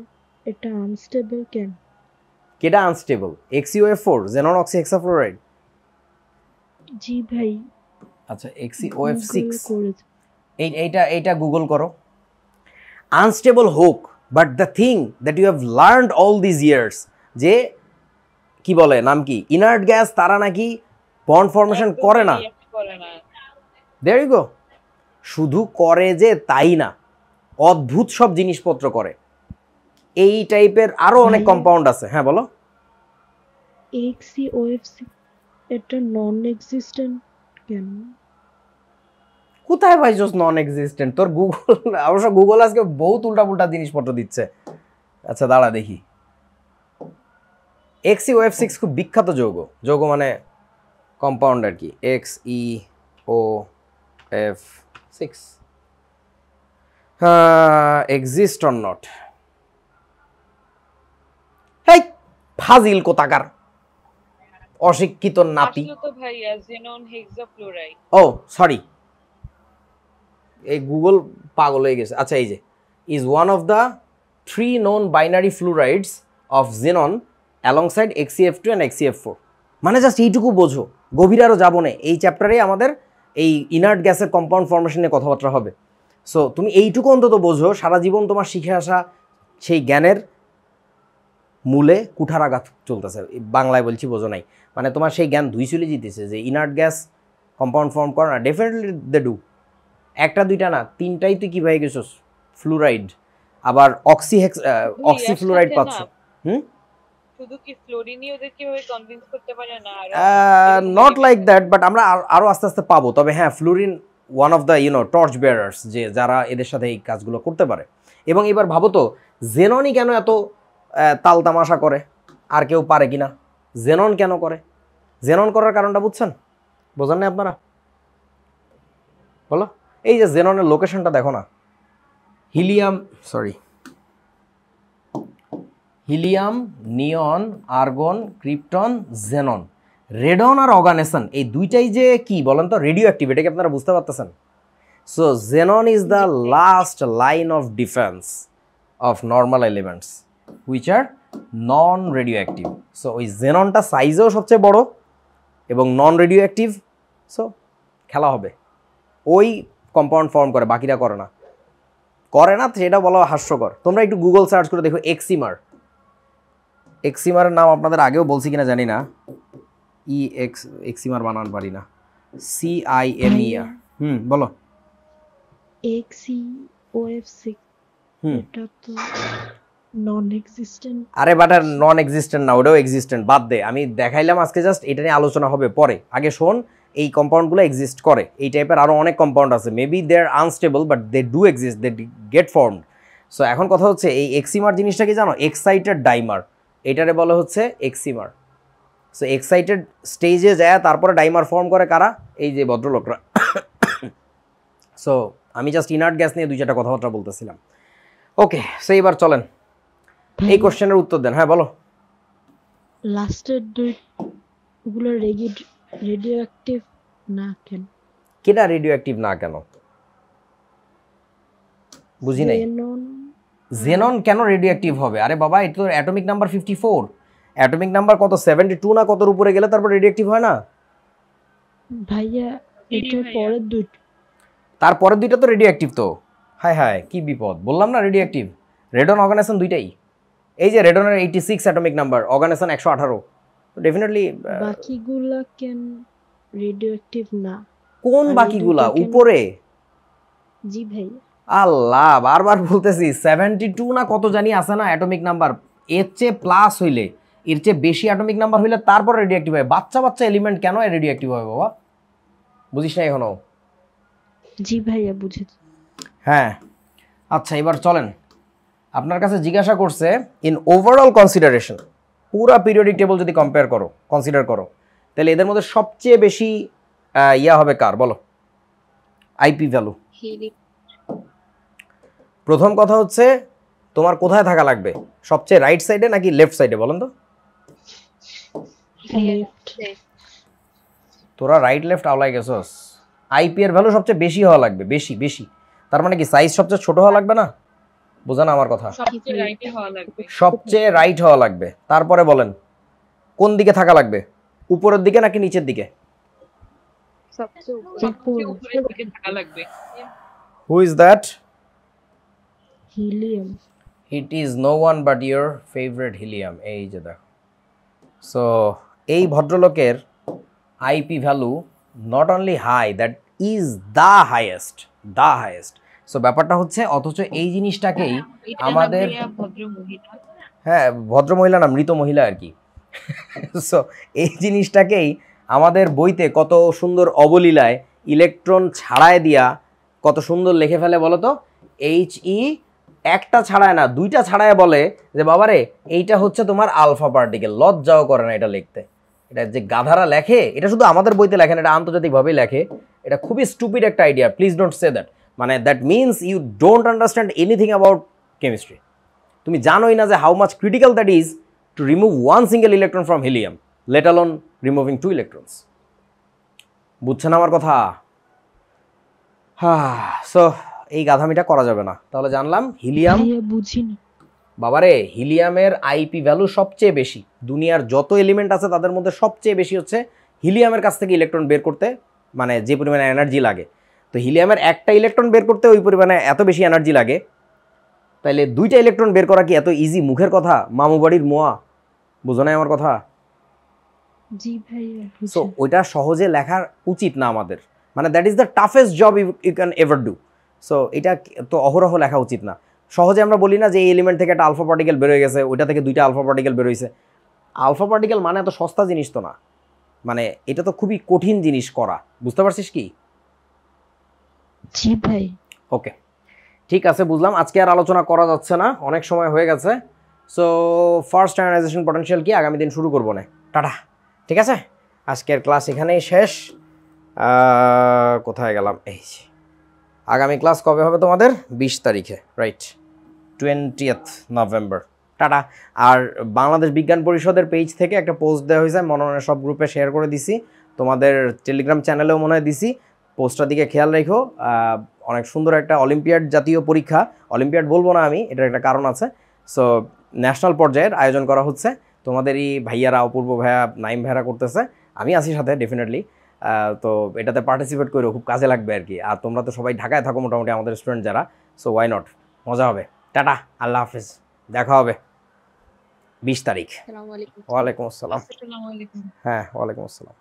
এটা আনস্টেবল কেন? কেটা unstable? XeO4, xenon oxy hexafluoride. জি ভাই, আচ্ছা, XeOF6, Google করেছি। এইটা গুগল করো। আনস্টেবল হোক, but the thing that you have learned all this years, যে কি বলে নাম কি ইনার্ট গ্যাস তারা নাকি বন্ড ফর্মেশন করে না। react করে না। There you go. শুধু করে যে তাই না, অদ্ভুত সব জিনিসপত্র করে। এই টাইপের আরো অনেক ভাইয়া। কম্পাউন্ড আছে। হ্যাঁ বলো। HCOF6 এটা নন এক্সিস্টেন্ট কেন? কোথায় পাইছস নন এক্সিস্টেন্ট? তোর গুগল, অবশ্য গুগল আজকে বহুত উল্টাপুল্টা জিনিসপত্র দিচ্ছে। আচ্ছা দাঁড়া দেখি। XeOF6 খুব বিখ্যাত যৌগ। যৌগ মানে কম্পাউন্ড আর কি। XeOF6 exist or not? Hey ফাজিল কোতাকার, অশিক্ষিত নাতি। আসলে তো ভাইয়া xenon hexafluoride। ও সরি, এই গুগল পাগল হয়ে গেছে। আচ্ছা এই যে is one of the 3 known binary fluorides of xenon alongside XeF2 and XeF4। মানে জাস্ট এইটুকু বোঝো, গভীরে আরও যাবো না। এই চ্যাপ্টারে আমাদের এই ইনার্ট গ্যাসের কম্পাউন্ড ফর্মেশন নিয়ে কথাবার্তা হবে। সো তুমি এইটুকু অন্তত বোঝো, সারা জীবন তোমার শিখে আসা সেই জ্ঞানের মূলে কুঠারাঘাত চলতেছে। বাংলায় বলছি, বোঝো নাই, মানে তোমার সেই জ্ঞান ধুই চলে যেতেছে যে ইনার্ট গ্যাস কম্পাউন্ড ফর্ম করে না। Definitely they do. একটা দুইটা না, তিনটাই তুই কি ভাই গেছিস? ফ্লুরাইড, আবার অক্সিফ্লুরাইড পাচ্ছ। শুধু কি ফ্লোরিনই ওদের কিভাবে কনভিন্স করতে পারে না? নট লাইক দ্যাট, বাট আমরা আরো আস্তে আস্তে পাবো। তবে হ্যাঁ, fluorine one of the torch বেয়ারার্স, যে যারা এদের সাথে এই কাজগুলো করতে পারে। এবং এবার ভাবো তো, জেননই কেন এত তাল তামাশা করে, আর কেউ পারে কিনা? জেনন কেন করে? জেনন করার কারণটা বুঝছেন? বোঝেন না আপনারা? বলো। এই যে জেননের লোকেশনটা দেখো না, হিলিয়াম, নিয়ন, আর্গন, ক্রিপ্টন, জেনন, রেডন আর অর্গানেসন, এই দুইটাই যে কি বলেন তো রেডিও অ্যাক্টিভ, এটা কি আপনারা বুঝতে পারতেছেন? So xenon is the last line of defence of normal elements which are non radio active. So ওই জেননটা সাইজেও সবচেয়ে বড় এবং নন রেডিও অ্যাক্টিভ। সো খেলা হবে, ওই কম্পাউন্ড ফর্ম করে, বাকিরা করে না। সেটা বলা হাস্যকর। তোমরা একটু গুগল সার্চ করে দেখো এক্সিমার। এক্সিমারের নাম আপনাদের আগেও বলছি কিনা জানি না। এক্সিমার বানান পারি না, CIMER। বলো। HCOF6 এটা তো নন এক্সিস্টেন্ট। আরে বাটার নন এক্সিস্টেন্ট না, ওটাও এক্সিস্টেন্ট। বাদ দে, আমি দেখাইলাম আজকে, জাস্ট এটা নিয়ে আলোচনা হবে পরে। আগে শোন, এই কম্পাউন্ডগুলো এক্সিস্ট করে। এই টাইপের আরও অনেক কম্পাউন্ড আছে। Maybe they are unstable, but they do exist, they get formed. So এখন কথা হচ্ছে, এই এক্সিমার জিনিসটা কি জানো? এক্সাইটেড ডাইমার, এটারে বলা হচ্ছে এক্সিমার। সো এক্সাইটেড স্টেজে যায়, তারপরে ডাইমার ফর্ম করে কারা? এই যে ভদ্রলোকরা। সো আমি জাস্ট ইনার্ট গ্যাস নিয়ে দুই চারটা কথাবার্তা বলতেছিলাম। ওকে, সো এবার চলেন এই কোশ্চেনের উত্তর দেন। হ্যাঁ বলো। লাস্টের দুইগুলো রেডিও অ্যাক্টিভ না কেন? কেটা রেডিও অ্যাক্টিভ না কেন? বুঝি নাই। জেনন কেন রেডিও অ্যাক্টিভ হবে? আরে বাবা, এটা তো অ্যাটমিক নাম্বার 54। অ্যাটমিক নাম্বার কত 72 না কতর উপরে গেলে তারপর রেডিও অ্যাক্টিভ হয় না ভাইয়া? এটার পরের দুইটা, তারপরের দুইটা তো রেডিও অ্যাক্টিভ। তো হায় হায় কি বিপদ, বললাম না রেডিও অ্যাক্টিভ। রেডন অর্গানাইজেশন দুইটাই। এই যে রেডনের 86 অ্যাটমিক নাম্বার, অর্গানাইজেশন 118। তো ডেফিনেটলি বাকিগুলা কেন রেডিও অ্যাক্টিভ না? কোন বাকিগুলা? উপরে। জি ভাই। আল্লাহ, বারবার বলতেছি 72 না কত জানি আছে না অ্যাটমিক নাম্বার। এর চেয়ে প্লাস হইলে, এর চেয়ে বেশি অ্যাটমিক নাম্বার হইলে তারপর রেডিও অ্যাক্টিভ হয়। বাচ্চা বাচ্চা এলিমেন্ট কেন রেডিও অ্যাক্টিভ হয় বাবা? বুঝিস না এখনো? জি ভাইয়া বুঝেছি। হ্যাঁ আচ্ছা, এবার চলেন। আপনার কাছে জিজ্ঞাসা করছে ইন ওভারঅল কনসিডারেশন, পুরা পিরিয়ডিক টেবল যদি কনসিডার করো, তাহলে এদের মধ্যে সবচেয়ে বেশি ইয়া হবে কার বলো? IP value. প্রথম কথা হচ্ছে, তোমার কোথায় থাকা লাগবে? সবচেয়ে রাইট সাইডে নাকি লেফট সাইডে বলেন তো? তোরা রাইট লেফট আওলাই গেছস। আইপি এর ভ্যালু সবচেয়ে বেশি হওয়া লাগবে, বেশি। তার মানে কি সাইজ সবচেয়ে ছোট হওয়া লাগবে না? বোঝান আমার কথা? সবচেয়ে রাইট হওয়া লাগবে। তারপরে বলেন কোন দিকে থাকা লাগবে, উপরের দিকে নাকি নিচের দিকে? Who is that? Helium. It is no one but your favourite helium. এই যে দেখো, সো এই ভদ্রলোকের IP value not only high, that is the highest. So ব্যাপারটা হচ্ছে, অথচ এই জিনিসটাকেই এটা আমাদের, ভদ্র মহিলা। হ্যাঁ ভদ্র মহিলা না, মৃত মহিলা আর কি। সো এই জিনিসটাকেই আমাদের বইতে কত সুন্দর অবলীলায় ইলেকট্রন ছাড়ায় দিয়া কত সুন্দর লিখে ফেলে বলো তো। HE একটা ছাড়ায় না, দুইটা ছাড়ায় বলে যে বাবারে এইটা হচ্ছে তোমার আলফা পার্টিকেল। লজ্জাও করে না এটা লিখতে। এটা যে গাধারা লেখে, এটা শুধু আমাদের বইতে লেখেন, এটা আন্তর্জাতিকভাবেই লেখে। এটা খুবই স্টুপিড একটা idea, please don't say that. মানে that means you don't understand anything about chemistry. তুমি জানোই না যে how much critical that is to remove one single electron from helium, let alone removing 2 electrons. বুঝছেন আমার কথা? হ্যাঁ, সো এই গাধামিটা করা যাবে না। তাহলে জানলাম হিলিয়াম, ভাইয়া বুঝি না। বাবারে হিলিয়ামের আইপি ভ্যালু সবচেয়ে বেশি। দুনিয়ার যত এলিমেন্ট আছে তাদের মধ্যে সবচেয়ে বেশি হচ্ছে হিলিয়ামের কাছ থেকে ইলেকট্রন বের করতে, মানে যে পরিমাণে এনার্জি লাগে। তো হিলিয়ামের একটা ইলেকট্রন বের করতে ওই পরিমাণে এত বেশি এনার্জি লাগে, তাইলে 2টা ইলেকট্রন বের করা কি এত ইজি মুখের কথা? মামু বাড়ির মোয়া, বুঝো না আমার কথা? জি ভাইয়া সো বুঝি। ওইটা সহজে লেখার উচিত না আমাদের, মানে that is the toughest job you can ever do. So এটা তো অহরহ লেখা উচিত না। সহজে আমরা বলি না যে এই এলিমেন্ট থেকে একটা আলফা পার্টিকেল বেরোয় গেছে, ওইটা থেকে 2টা আলফা পার্টিকেল বেরোইছে। আলফা পার্টিকেল মানে এত সস্তা জিনিস তো না, মানে এটা তো খুবই কঠিন জিনিস করা, বুঝতে পারছিস কি? জি ভাই। ওকে, ঠিক আছে, বুঝলাম। আজকে আর আলোচনা করা যাচ্ছে না, অনেক সময় হয়ে গেছে। সো ফার্স্ট আয়নাইজেশন পটেনশিয়াল কি আগামী দিন শুরু করবো না, টাটা। ঠিক আছে, আজকের ক্লাস এখানেই শেষ। কোথায় গেলাম? এই যে, আগামী ক্লাস কবে হবে তোমাদের? 20 তারিখে, রাইট, 20th নভেম্বর। টাটা। আর বাংলাদেশ বিজ্ঞান পরিষদের পেজ থেকে একটা পোস্ট দেওয়া হয়েছে, মনে হয় সব গ্রুপে শেয়ার করে দিছি, তোমাদের টেলিগ্রাম চ্যানেলেও মনে হয় দিছি। পোস্টটার দিকে খেয়াল রেখো। অনেক সুন্দর একটা অলিম্পিয়াড জাতীয় পরীক্ষা, অলিম্পিয়াড বলবো না আমি, এটার একটা কারণ আছে। সো ন্যাশনাল পর্যায়ের আয়োজন করা হচ্ছে, তোমাদেরই ভাইয়ারা, অপূর্ব ভাইয়া, নাইম ভাইয়ারা করতেছে, আমি আছি সাথে ডেফিনেটলি। তো এটাতে পার্টিসিপেট করে খুব কাজে লাগবে আর কি। আর তোমরা তো সবাই ঢাকায় থাকো মোটামুটি, আমাদের স্টুডেন্ট যারা, সো ওয়াই নট, মজা হবে। টাটা, আল্লাহ হাফিজ, দেখা হবে 20 তারিখ। আসসালামু আলাইকুম। ওয়ালাইকুম আসসালাম। আসসালামু আলাইকুম। হ্যাঁ, ওয়ালাইকুম আসসালাম।